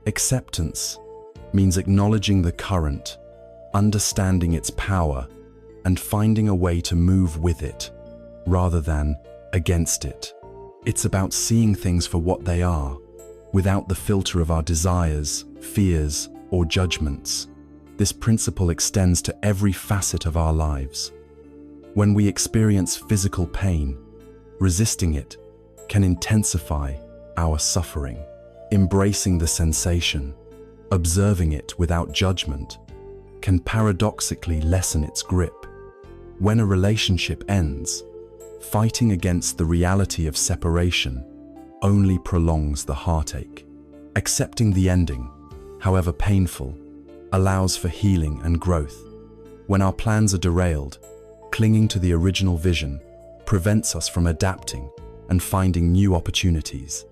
Acceptance means acknowledging the current, understanding its power, and finding a way to move with it, rather than against it. It's about seeing things for what they are, without the filter of our desires, fears, or judgments. This principle extends to every facet of our lives. When we experience physical pain, resisting it can intensify our suffering. Embracing the sensation, observing it without judgment, can paradoxically lessen its grip. When a relationship ends, fighting against the reality of separation only prolongs the heartache. Accepting the ending, however painful, allows for healing and growth. When our plans are derailed, clinging to the original vision prevents us from adapting and finding new opportunities.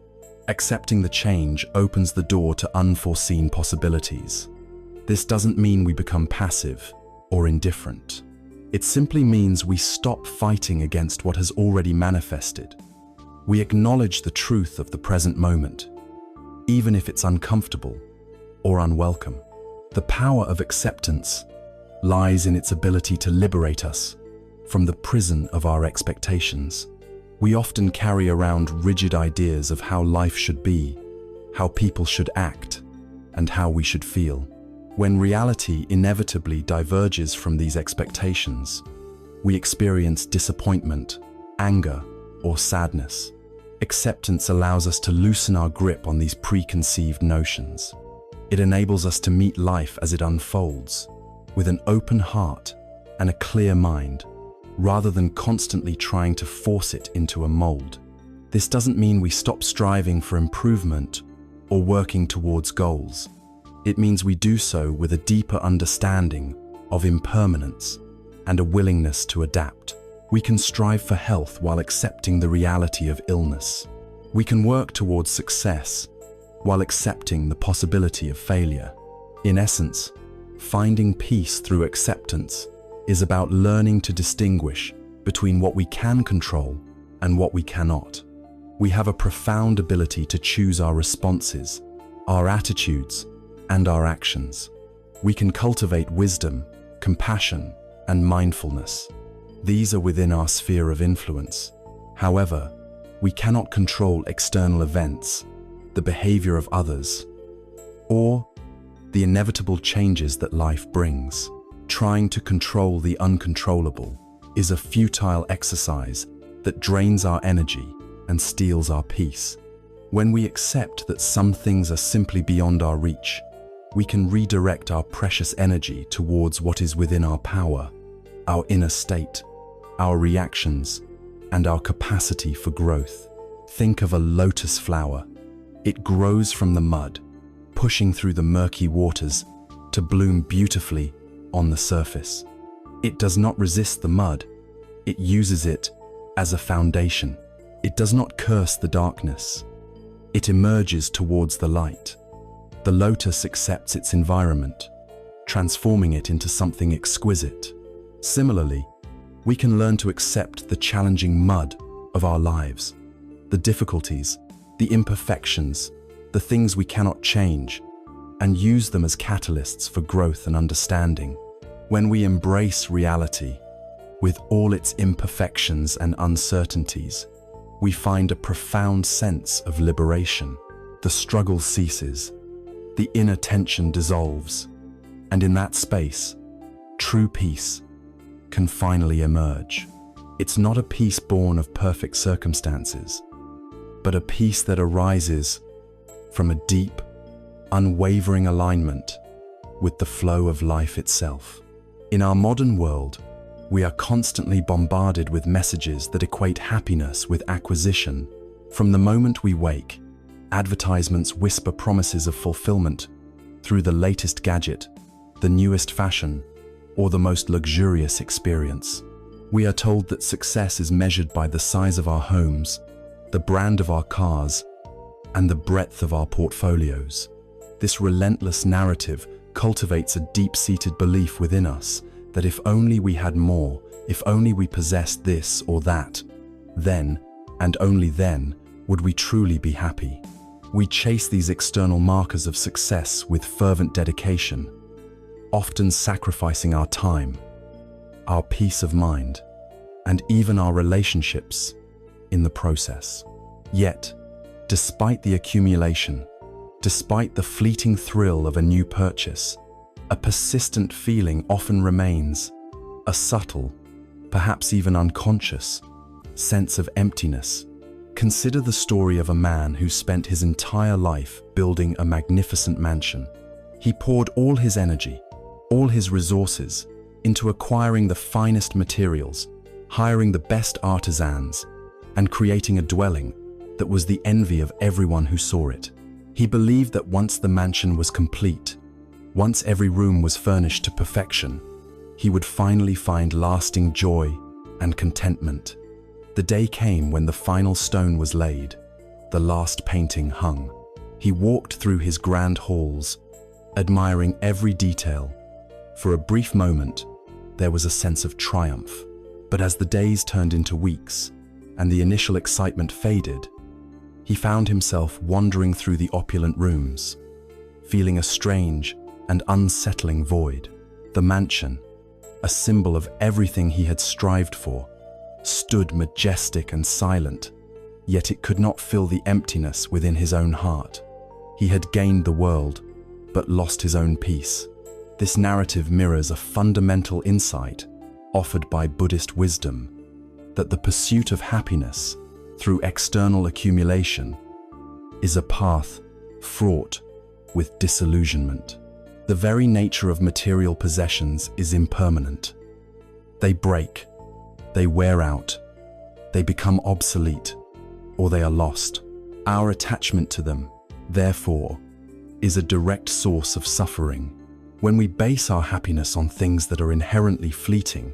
Accepting the change opens the door to unforeseen possibilities. This doesn't mean we become passive or indifferent. It simply means we stop fighting against what has already manifested. We acknowledge the truth of the present moment, even if it's uncomfortable or unwelcome. The power of acceptance lies in its ability to liberate us from the prison of our expectations. We often carry around rigid ideas of how life should be, how people should act, and how we should feel. When reality inevitably diverges from these expectations, we experience disappointment, anger, or sadness. Acceptance allows us to loosen our grip on these preconceived notions. It enables us to meet life as it unfolds, with an open heart and a clear mind, rather than constantly trying to force it into a mold. This doesn't mean we stop striving for improvement or working towards goals. It means we do so with a deeper understanding of impermanence and a willingness to adapt. We can strive for health while accepting the reality of illness. We can work towards success while accepting the possibility of failure. In essence, finding peace through acceptance is about learning to distinguish between what we can control and what we cannot. We have a profound ability to choose our responses, our attitudes, and our actions. We can cultivate wisdom, compassion, and mindfulness. These are within our sphere of influence. However, we cannot control external events, the behavior of others, or the inevitable changes that life brings. Trying to control the uncontrollable is a futile exercise that drains our energy and steals our peace. When we accept that some things are simply beyond our reach, we can redirect our precious energy towards what is within our power, our inner state, our reactions, and our capacity for growth. Think of a lotus flower. It grows from the mud, pushing through the murky waters to bloom beautifully on the surface. It does not resist the mud. It uses it as a foundation. It does not curse the darkness. It emerges towards the light. The lotus accepts its environment, transforming it into something exquisite. Similarly, we can learn to accept the challenging mud of our lives, the difficulties, the imperfections, the things we cannot change, and use them as catalysts for growth and understanding. When we embrace reality, with all its imperfections and uncertainties, we find a profound sense of liberation. The struggle ceases, the inner tension dissolves, and in that space, true peace can finally emerge. It's not a peace born of perfect circumstances, but a peace that arises from a deep, unwavering alignment with the flow of life itself. In our modern world, we are constantly bombarded with messages that equate happiness with acquisition. From the moment we wake, advertisements whisper promises of fulfillment through the latest gadget, the newest fashion, or the most luxurious experience. We are told that success is measured by the size of our homes, the brand of our cars, and the breadth of our portfolios. This relentless narrative cultivates a deep-seated belief within us that if only we had more, if only we possessed this or that, then, and only then, would we truly be happy. We chase these external markers of success with fervent dedication, often sacrificing our time, our peace of mind, and even our relationships in the process. Yet, despite the accumulation, despite the fleeting thrill of a new purchase, a persistent feeling often remains, a subtle, perhaps even unconscious, sense of emptiness. Consider the story of a man who spent his entire life building a magnificent mansion. He poured all his energy, all his resources, into acquiring the finest materials, hiring the best artisans, and creating a dwelling that was the envy of everyone who saw it. He believed that once the mansion was complete, once every room was furnished to perfection, he would finally find lasting joy and contentment. The day came when the final stone was laid, the last painting hung. He walked through his grand halls, admiring every detail. For a brief moment, there was a sense of triumph. But as the days turned into weeks, and the initial excitement faded, he found himself wandering through the opulent rooms, feeling a strange and unsettling void. The mansion, a symbol of everything he had strived for, stood majestic and silent, yet it could not fill the emptiness within his own heart. He had gained the world, but lost his own peace. This narrative mirrors a fundamental insight offered by Buddhist wisdom, that the pursuit of happiness through external accumulation is a path fraught with disillusionment. The very nature of material possessions is impermanent. They break, they wear out, they become obsolete, or they are lost. Our attachment to them, therefore, is a direct source of suffering. When we base our happiness on things that are inherently fleeting,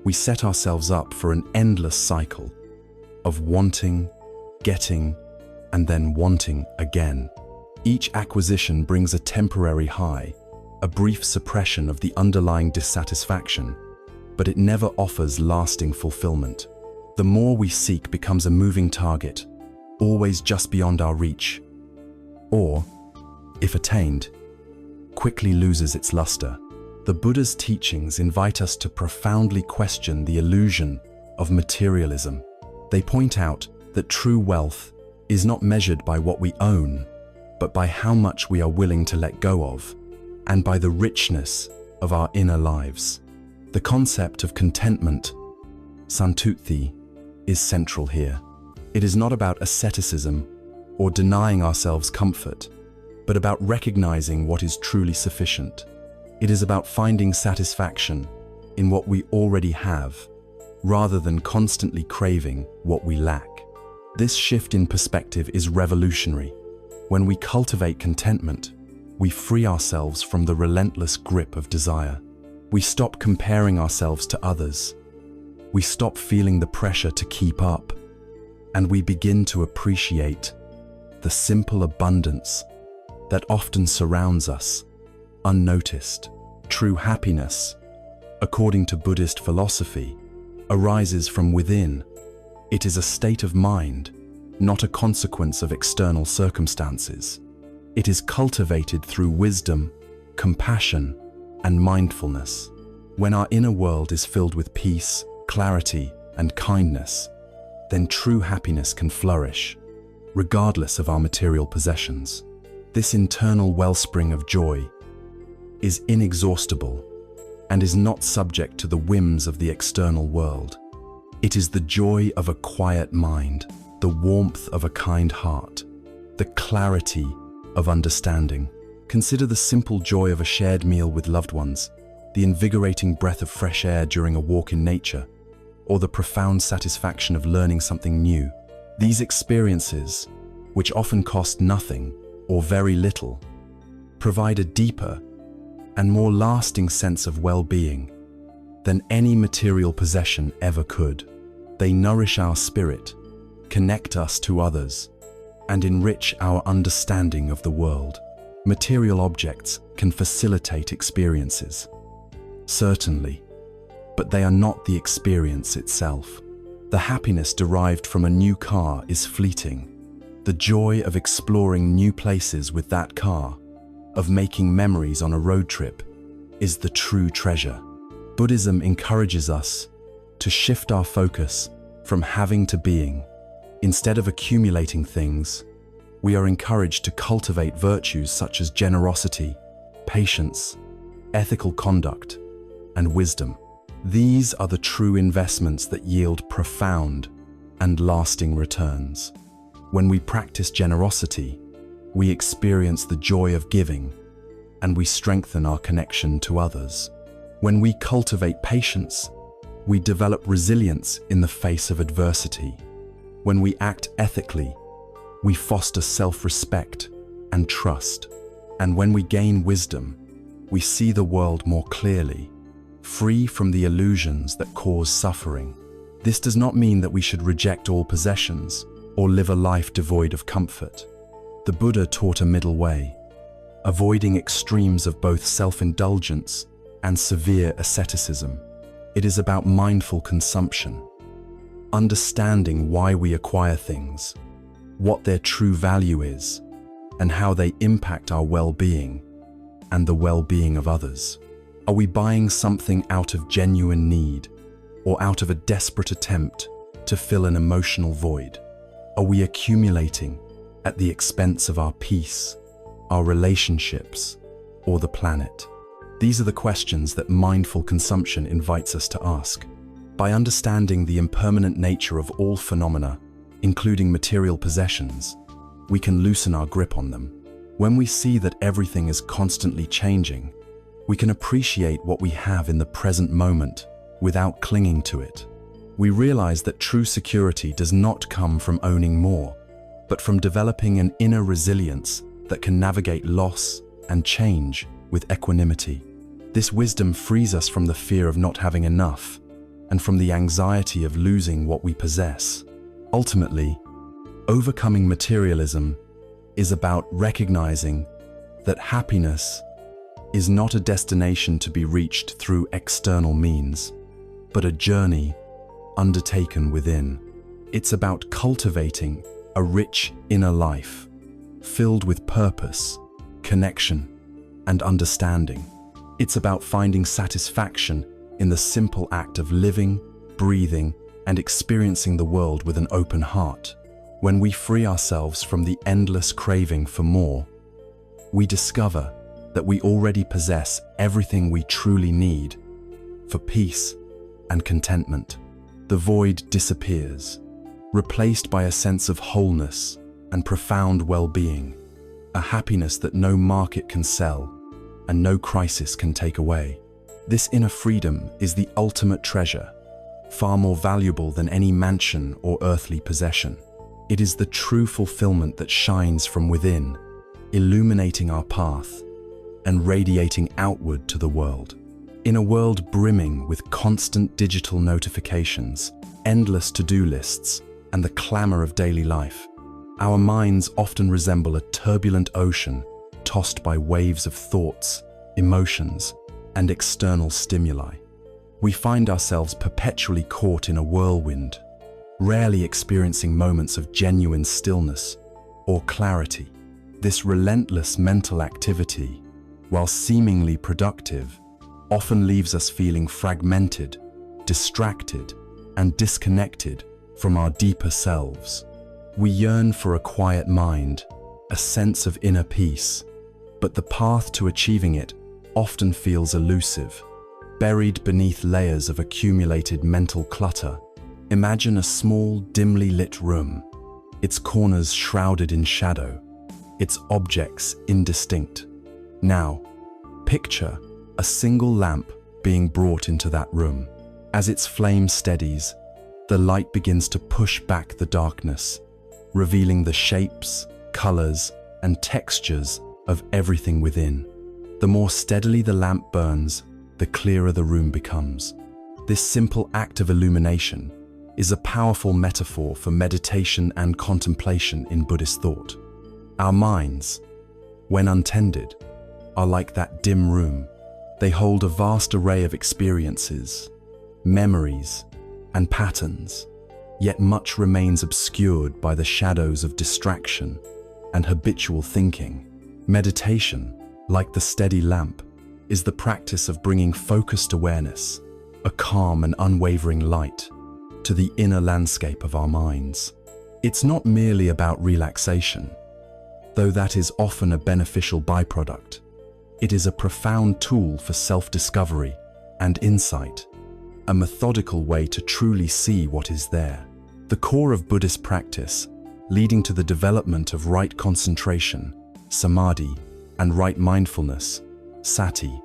we set ourselves up for an endless cycle of wanting, getting, and then wanting again. Each acquisition brings a temporary high, a brief suppression of the underlying dissatisfaction, but it never offers lasting fulfillment. The more we seek becomes a moving target, always just beyond our reach, or, if attained, quickly loses its luster. The Buddha's teachings invite us to profoundly question the illusion of materialism. They point out that true wealth is not measured by what we own, but by how much we are willing to let go of, and by the richness of our inner lives. The concept of contentment, soothe, is central here. It is not about asceticism or denying ourselves comfort, but about recognizing what is truly sufficient. It is about finding satisfaction in what we already have, rather than constantly craving what we lack. This shift in perspective is revolutionary. When we cultivate contentment, we free ourselves from the relentless grip of desire. We stop comparing ourselves to others. We stop feeling the pressure to keep up, and we begin to appreciate the simple abundance that often surrounds us, unnoticed. True happiness, according to Buddhist philosophy, arises from within. It is a state of mind, not a consequence of external circumstances. It is cultivated through wisdom, compassion, and mindfulness. When our inner world is filled with peace, clarity, and kindness, then true happiness can flourish, regardless of our material possessions. This internal wellspring of joy is inexhaustible and is not subject to the whims of the external world. It is the joy of a quiet mind, the warmth of a kind heart, the clarity of understanding. Consider the simple joy of a shared meal with loved ones, the invigorating breath of fresh air during a walk in nature, or the profound satisfaction of learning something new. These experiences, which often cost nothing or very little, provide a deeper and more lasting sense of well-being than any material possession ever could. They nourish our spirit, connect us to others, and enrich our understanding of the world. Material objects can facilitate experiences, Certainly, but they are not the experience itself. The happiness derived from a new car is fleeting. The joy of exploring new places with that car, of making memories on a road trip, is the true treasure. Buddhism encourages us to shift our focus from having to being. Instead of accumulating things, we are encouraged to cultivate virtues such as generosity, patience, ethical conduct, and wisdom. These are the true investments that yield profound and lasting returns. When we practice generosity, we experience the joy of giving, and we strengthen our connection to others. When we cultivate patience, we develop resilience in the face of adversity. When we act ethically, we foster self-respect and trust. And when we gain wisdom, we see the world more clearly, free from the illusions that cause suffering. This does not mean that we should reject all possessions or live a life devoid of comfort. The Buddha taught a middle way, avoiding extremes of both self-indulgence and severe asceticism. It is about mindful consumption, understanding why we acquire things, what their true value is, and how they impact our well-being and the well-being of others. Are we buying something out of genuine need or out of a desperate attempt to fill an emotional void? Are we accumulating at the expense of our peace, our relationships, or the planet? These are the questions that mindful consumption invites us to ask. By understanding the impermanent nature of all phenomena, including material possessions, we can loosen our grip on them. When we see that everything is constantly changing, we can appreciate what we have in the present moment without clinging to it. We realize that true security does not come from owning more, but from developing an inner resilience that can navigate loss and change with equanimity. This wisdom frees us from the fear of not having enough and from the anxiety of losing what we possess. Ultimately, overcoming materialism is about recognizing that happiness is not a destination to be reached through external means, but a journey undertaken within. It's about cultivating a rich inner life, filled with purpose, connection, and understanding. It's about finding satisfaction in the simple act of living, breathing, and experiencing the world with an open heart. When we free ourselves from the endless craving for more, we discover that we already possess everything we truly need for peace and contentment. The void disappears, replaced by a sense of wholeness and profound well-being, a happiness that no market can sell and no crisis can take away. This inner freedom is the ultimate treasure, far more valuable than any mansion or earthly possession. It is the true fulfillment that shines from within, illuminating our path and radiating outward to the world. In a world brimming with constant digital notifications, endless to-do lists, and the clamor of daily life, our minds often resemble a turbulent ocean tossed by waves of thoughts, emotions, and external stimuli. We find ourselves perpetually caught in a whirlwind, rarely experiencing moments of genuine stillness or clarity. This relentless mental activity, while seemingly productive, often leaves us feeling fragmented, distracted, and disconnected from our deeper selves. We yearn for a quiet mind, a sense of inner peace, but the path to achieving it often feels elusive, buried beneath layers of accumulated mental clutter. Imagine a small, dimly lit room, its corners shrouded in shadow, its objects indistinct. Now, picture a single lamp being brought into that room. As its flame steadies, the light begins to push back the darkness, revealing the shapes, colors, and textures of everything within. The more steadily the lamp burns, the clearer the room becomes. This simple act of illumination is a powerful metaphor for meditation and contemplation in Buddhist thought. Our minds, when untended, are like that dim room, They hold a vast array of experiences, memories, and patterns, yet much remains obscured by the shadows of distraction and habitual thinking. Meditation, like the steady lamp, is the practice of bringing focused awareness, a calm and unwavering light, to the inner landscape of our minds. It's not merely about relaxation, though that is often a beneficial byproduct. It is a profound tool for self-discovery and insight, a methodical way to truly see what is there. The core of Buddhist practice, leading to the development of right concentration, samadhi, and right mindfulness, sati,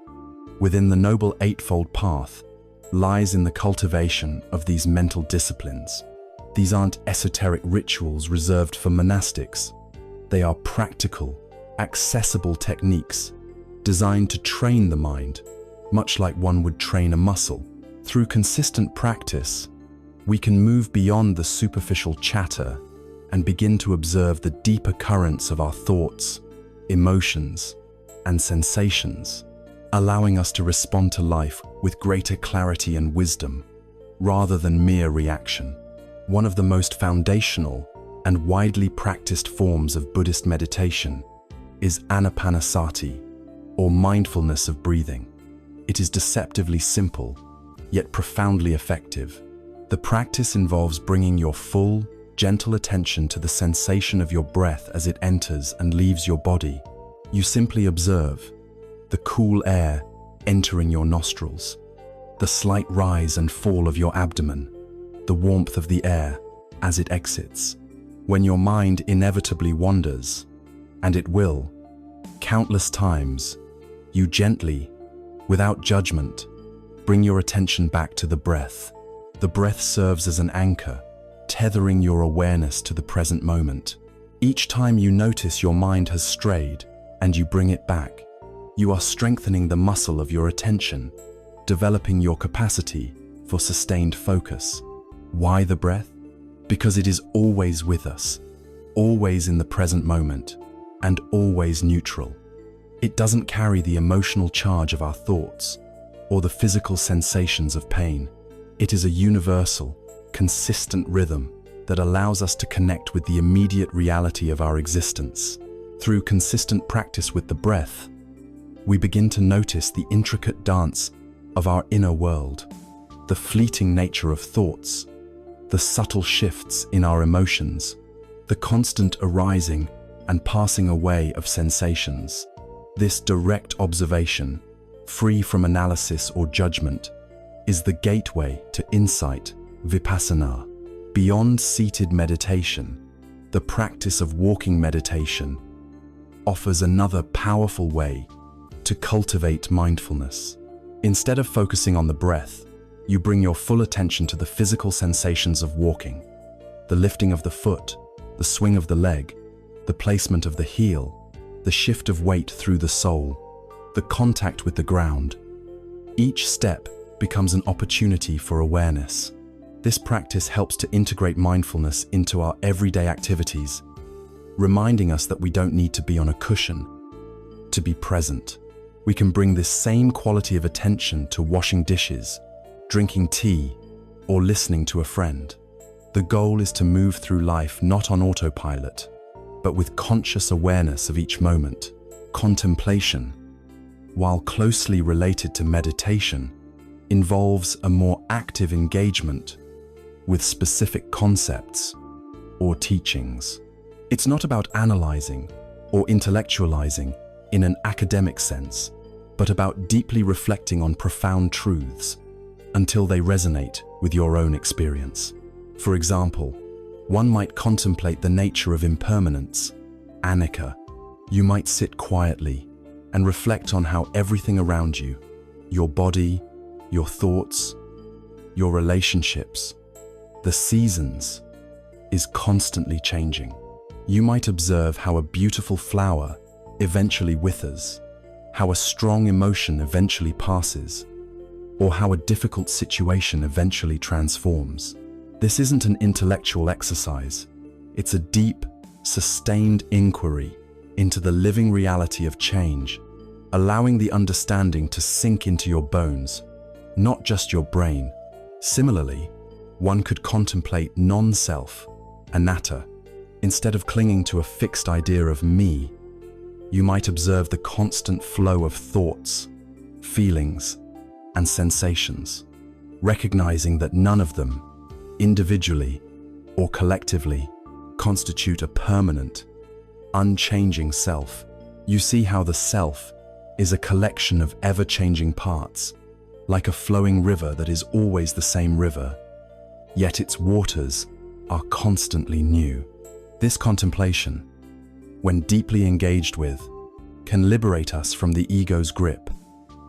within the Noble Eightfold Path, lies in the cultivation of these mental disciplines. These aren't esoteric rituals reserved for monastics. They are practical, accessible techniques designed to train the mind, much like one would train a muscle. Through consistent practice, we can move beyond the superficial chatter and begin to observe the deeper currents of our thoughts, emotions, and sensations, allowing us to respond to life with greater clarity and wisdom, rather than mere reaction. One of the most foundational and widely practiced forms of Buddhist meditation is anapanasati, or mindfulness of breathing. It is deceptively simple, yet profoundly effective. The practice involves bringing your full, gentle attention to the sensation of your breath as it enters and leaves your body. You simply observe the cool air entering your nostrils, the slight rise and fall of your abdomen, the warmth of the air as it exits. When your mind inevitably wanders, and it will, countless times, you gently, without judgment, bring your attention back to the breath. The breath serves as an anchor, tethering your awareness to the present moment. Each time you notice your mind has strayed and you bring it back, you are strengthening the muscle of your attention, developing your capacity for sustained focus. Why the breath? Because it is always with us, always in the present moment, and always neutral. It doesn't carry the emotional charge of our thoughts or the physical sensations of pain. It is a universal, consistent rhythm that allows us to connect with the immediate reality of our existence. Through consistent practice with the breath, we begin to notice the intricate dance of our inner world, the fleeting nature of thoughts, the subtle shifts in our emotions, the constant arising and passing away of sensations. This direct observation, free from analysis or judgment, is the gateway to insight, vipassana. Beyond seated meditation, the practice of walking meditation offers another powerful way to cultivate mindfulness. Instead of focusing on the breath, you bring your full attention to the physical sensations of walking, the lifting of the foot, the swing of the leg, the placement of the heel, the shift of weight through the sole, the contact with the ground. Each step becomes an opportunity for awareness. This practice helps to integrate mindfulness into our everyday activities, reminding us that we don't need to be on a cushion to be present. We can bring this same quality of attention to washing dishes, drinking tea, or listening to a friend. The goal is to move through life not on autopilot, but with conscious awareness of each moment. Contemplation, while closely related to meditation, involves a more active engagement with specific concepts or teachings. It's not about analyzing or intellectualizing in an academic sense, but about deeply reflecting on profound truths until they resonate with your own experience. For example, one might contemplate the nature of impermanence, Anatta. You might sit quietly and reflect on how everything around you, your body, your thoughts, your relationships, the seasons, is constantly changing. You might observe how a beautiful flower eventually withers, how a strong emotion eventually passes, or how a difficult situation eventually transforms. This isn't an intellectual exercise. It's a deep, sustained inquiry into the living reality of change, allowing the understanding to sink into your bones, not just your brain. Similarly, one could contemplate non-self, Anatta. Instead of clinging to a fixed idea of me, you might observe the constant flow of thoughts, feelings, and sensations, recognizing that none of them, individually or collectively, constitute a permanent, unchanging self. You see how the self is a collection of ever-changing parts, like a flowing river that is always the same river, yet its waters are constantly new. This contemplation, when deeply engaged with, can liberate us from the ego's grip,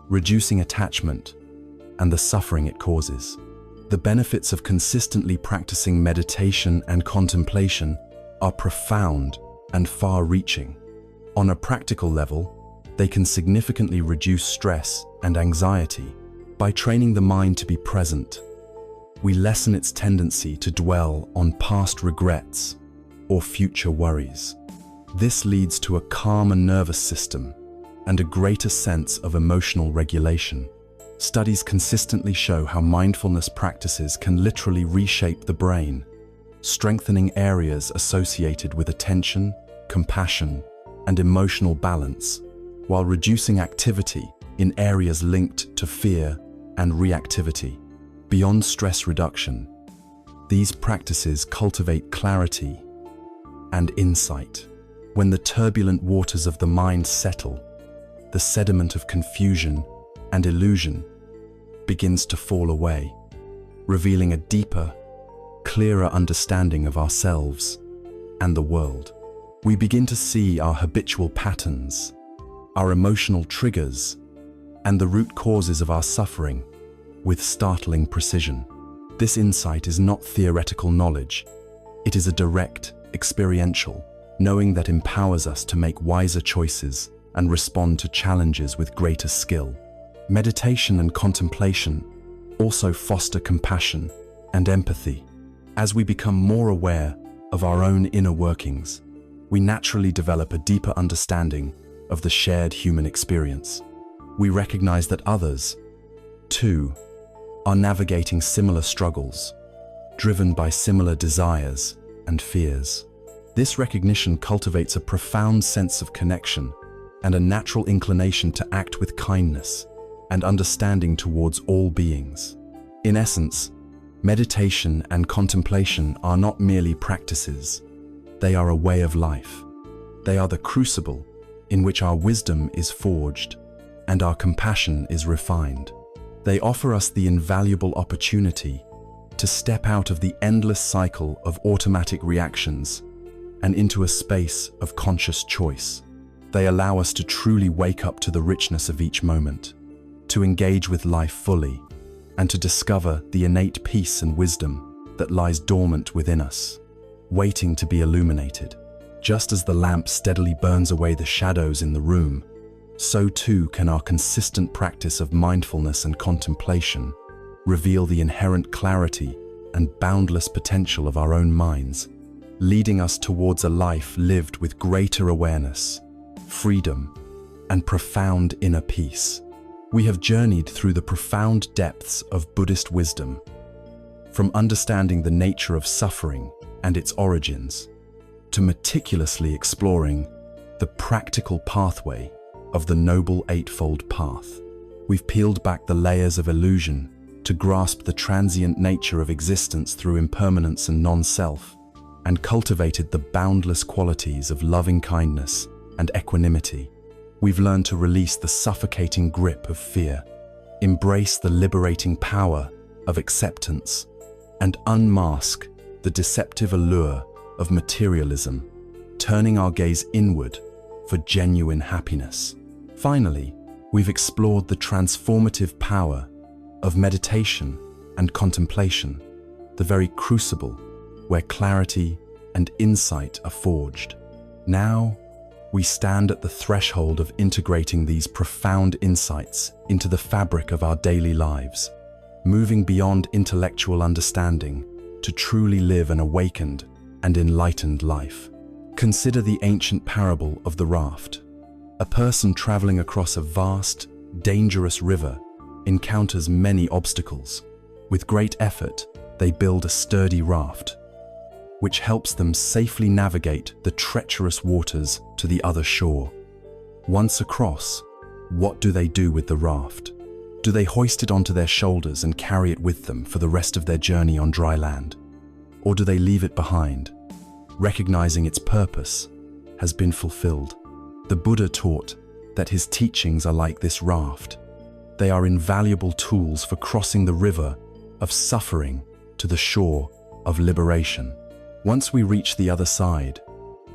reducing attachment and the suffering it causes. The benefits of consistently practicing meditation and contemplation are profound and far-reaching. On a practical level, they can significantly reduce stress and anxiety. By training the mind to be present, we lessen its tendency to dwell on past regrets or future worries. This leads to a calmer nervous system and a greater sense of emotional regulation. Studies consistently show how mindfulness practices can literally reshape the brain, strengthening areas associated with attention, compassion, and emotional balance, while reducing activity in areas linked to fear and reactivity. Beyond stress reduction, these practices cultivate clarity and insight. When the turbulent waters of the mind settle, the sediment of confusion and illusion begins to fall away, revealing a deeper, clearer understanding of ourselves and the world. We begin to see our habitual patterns, our emotional triggers, and the root causes of our suffering with startling precision. This insight is not theoretical knowledge. It is a direct, experiential knowing that empowers us to make wiser choices and respond to challenges with greater skill. Meditation and contemplation also foster compassion and empathy. As we become more aware of our own inner workings, we naturally develop a deeper understanding of the shared human experience. We recognize that others, too, are navigating similar struggles, driven by similar desires and fears. This recognition cultivates a profound sense of connection and a natural inclination to act with kindness and understanding towards all beings. In essence, meditation and contemplation are not merely practices. They are a way of life. They are the crucible in which our wisdom is forged and our compassion is refined. They offer us the invaluable opportunity to step out of the endless cycle of automatic reactions and into a space of conscious choice. They allow us to truly wake up to the richness of each moment, to engage with life fully, and to discover the innate peace and wisdom that lies dormant within us, waiting to be illuminated. Just as the lamp steadily burns away the shadows in the room, so too can our consistent practice of mindfulness and contemplation reveal the inherent clarity and boundless potential of our own minds, leading us towards a life lived with greater awareness, freedom, and profound inner peace. We have journeyed through the profound depths of Buddhist wisdom, from understanding the nature of suffering and its origins, to meticulously exploring the practical pathway of the Noble Eightfold Path. We've peeled back the layers of illusion to grasp the transient nature of existence through impermanence and non-self, and cultivated the boundless qualities of loving kindness and equanimity. We've learned to release the suffocating grip of fear, embrace the liberating power of acceptance, and unmask the deceptive allure of materialism, turning our gaze inward for genuine happiness. Finally, we've explored the transformative power of meditation and contemplation, the very crucible where clarity and insight are forged. Now, we stand at the threshold of integrating these profound insights into the fabric of our daily lives, moving beyond intellectual understanding to truly live an awakened and enlightened life. Consider the ancient parable of the raft. A person traveling across a vast, dangerous river encounters many obstacles. With great effort, they build a sturdy raft, which helps them safely navigate the treacherous waters to the other shore. Once across, what do they do with the raft? Do they hoist it onto their shoulders and carry it with them for the rest of their journey on dry land? Or do they leave it behind, recognizing its purpose has been fulfilled? The Buddha taught that his teachings are like this raft. They are invaluable tools for crossing the river of suffering to the shore of liberation. Once we reach the other side,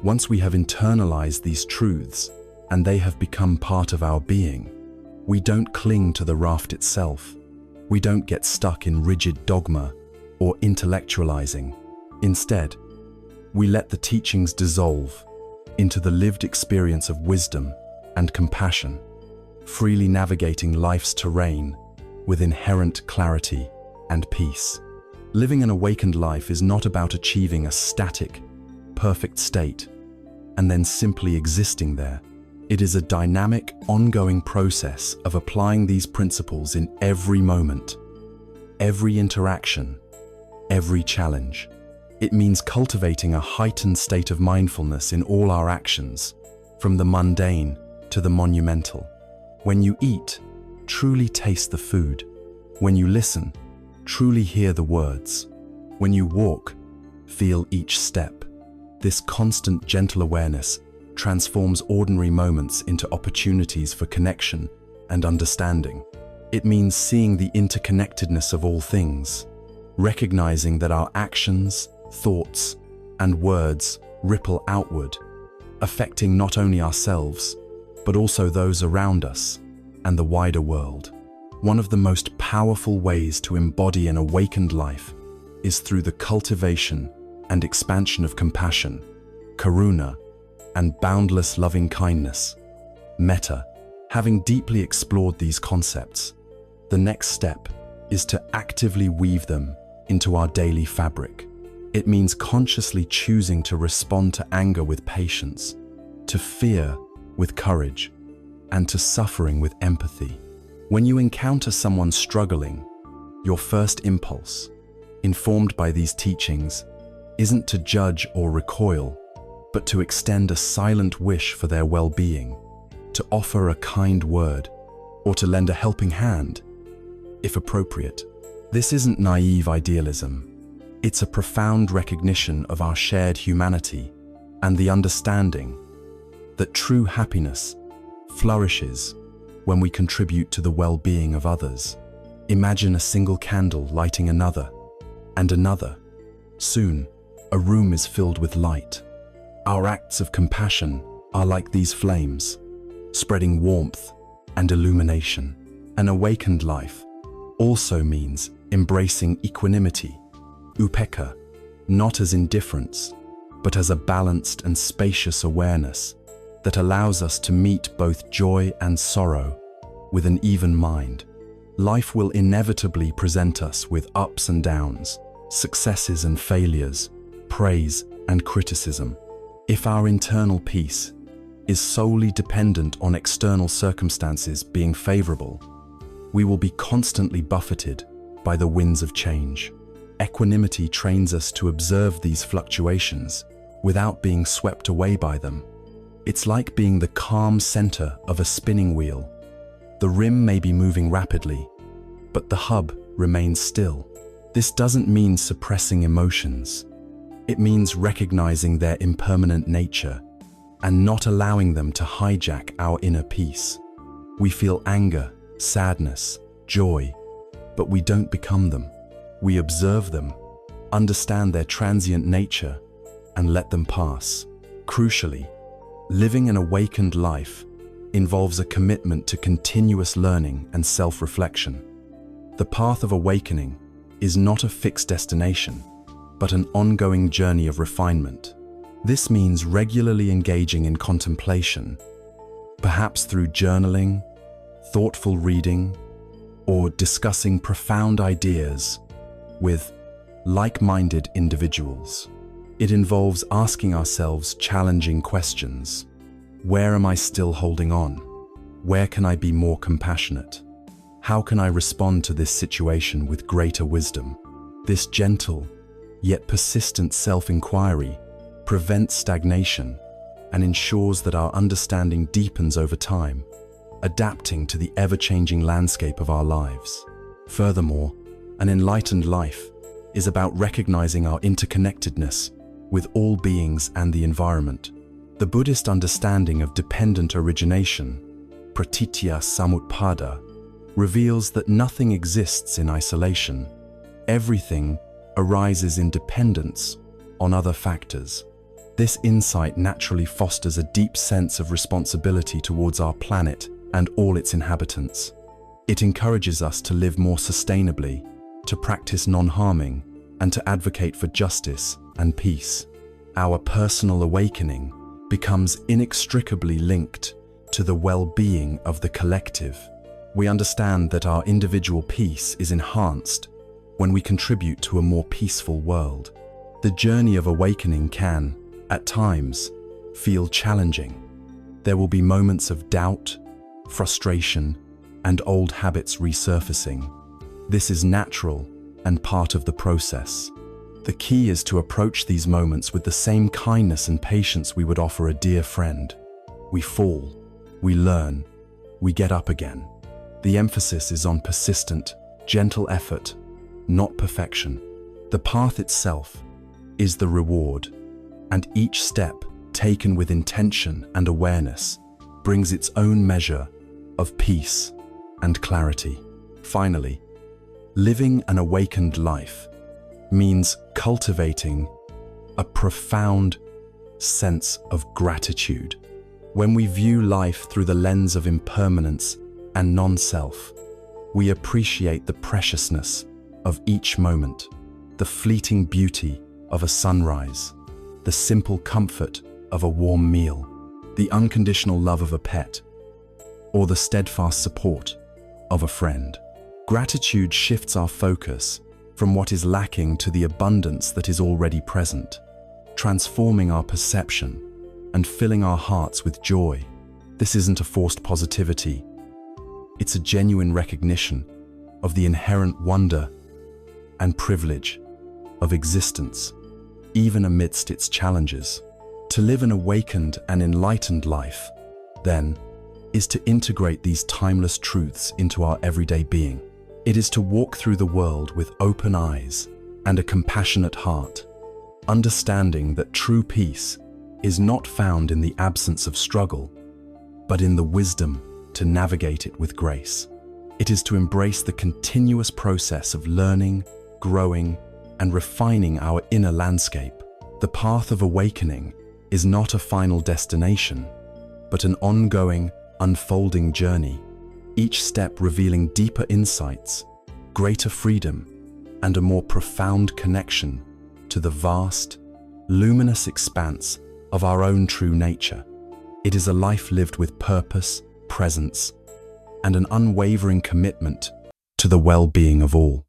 once we have internalized these truths and they have become part of our being, we don't cling to the raft itself. We don't get stuck in rigid dogma or intellectualizing. Instead, we let the teachings dissolve into the lived experience of wisdom and compassion, freely navigating life's terrain with inherent clarity and peace. Living an awakened life is not about achieving a static, perfect state and then simply existing there. It is a dynamic, ongoing process of applying these principles in every moment, every interaction, every challenge. It means cultivating a heightened state of mindfulness in all our actions, from the mundane to the monumental. When you eat, truly taste the food. When you listen, truly hear the words. When you walk, feel each step. This constant, gentle awareness transforms ordinary moments into opportunities for connection and understanding. It means seeing the interconnectedness of all things, recognizing that our actions, thoughts, and words ripple outward, affecting not only ourselves, but also those around us and the wider world. One of the most powerful ways to embody an awakened life is through the cultivation and expansion of compassion, karuna, and boundless loving kindness, metta. Having deeply explored these concepts, the next step is to actively weave them into our daily fabric. It means consciously choosing to respond to anger with patience, to fear with courage, and to suffering with empathy. When you encounter someone struggling, your first impulse, informed by these teachings, isn't to judge or recoil, but to extend a silent wish for their well-being, to offer a kind word, or to lend a helping hand, if appropriate. This isn't naive idealism. It's a profound recognition of our shared humanity and the understanding that true happiness flourishes when we contribute to the well-being of others. Imagine a single candle lighting another and another. Soon, a room is filled with light. Our acts of compassion are like these flames, spreading warmth and illumination. An awakened life also means embracing equanimity, upekkha, not as indifference, but as a balanced and spacious awareness that allows us to meet both joy and sorrow with an even mind. Life will inevitably present us with ups and downs, successes and failures, praise and criticism. If our internal peace is solely dependent on external circumstances being favorable, we will be constantly buffeted by the winds of change. Equanimity trains us to observe these fluctuations without being swept away by them. It's like being the calm center of a spinning wheel. The rim may be moving rapidly, but the hub remains still. This doesn't mean suppressing emotions. It means recognizing their impermanent nature and not allowing them to hijack our inner peace. We feel anger, sadness, joy, but we don't become them. We observe them, understand their transient nature, and let them pass. Crucially, living an awakened life involves a commitment to continuous learning and self-reflection. The path of awakening is not a fixed destination, but an ongoing journey of refinement. This means regularly engaging in contemplation, perhaps through journaling, thoughtful reading, or discussing profound ideas with like-minded individuals. It involves asking ourselves challenging questions. Where am I still holding on? Where can I be more compassionate? How can I respond to this situation with greater wisdom? This gentle, yet persistent self-inquiry prevents stagnation and ensures that our understanding deepens over time, adapting to the ever-changing landscape of our lives. Furthermore, an enlightened life is about recognizing our interconnectedness with all beings and the environment. The Buddhist understanding of dependent origination, pratitya samutpada, reveals that nothing exists in isolation. Everything arises in dependence on other factors. This insight naturally fosters a deep sense of responsibility towards our planet and all its inhabitants. It encourages us to live more sustainably, to practice non-harming, and to advocate for justice and peace. Our personal awakening becomes inextricably linked to the well-being of the collective. We understand that our individual peace is enhanced when we contribute to a more peaceful world. The journey of awakening can, at times, feel challenging. There will be moments of doubt, frustration, and old habits resurfacing. This is natural and part of the process. The key is to approach these moments with the same kindness and patience we would offer a dear friend. We fall, we learn, we get up again. The emphasis is on persistent, gentle effort, not perfection. The path itself is the reward, and each step, taken with intention and awareness, brings its own measure of peace and clarity. Finally, living an awakened life means cultivating a profound sense of gratitude. When we view life through the lens of impermanence and non-self, we appreciate the preciousness of each moment, the fleeting beauty of a sunrise, the simple comfort of a warm meal, the unconditional love of a pet, or the steadfast support of a friend. Gratitude shifts our focus from what is lacking to the abundance that is already present, transforming our perception and filling our hearts with joy. This isn't a forced positivity. It's a genuine recognition of the inherent wonder and privilege of existence, even amidst its challenges. To live an awakened and enlightened life, then, is to integrate these timeless truths into our everyday being. It is to walk through the world with open eyes and a compassionate heart, understanding that true peace is not found in the absence of struggle, but in the wisdom to navigate it with grace. It is to embrace the continuous process of learning, growing, and refining our inner landscape. The path of awakening is not a final destination, but an ongoing, unfolding journey, each step revealing deeper insights, greater freedom, and a more profound connection to the vast, luminous expanse of our own true nature. It is a life lived with purpose, presence, and an unwavering commitment to the well-being of all.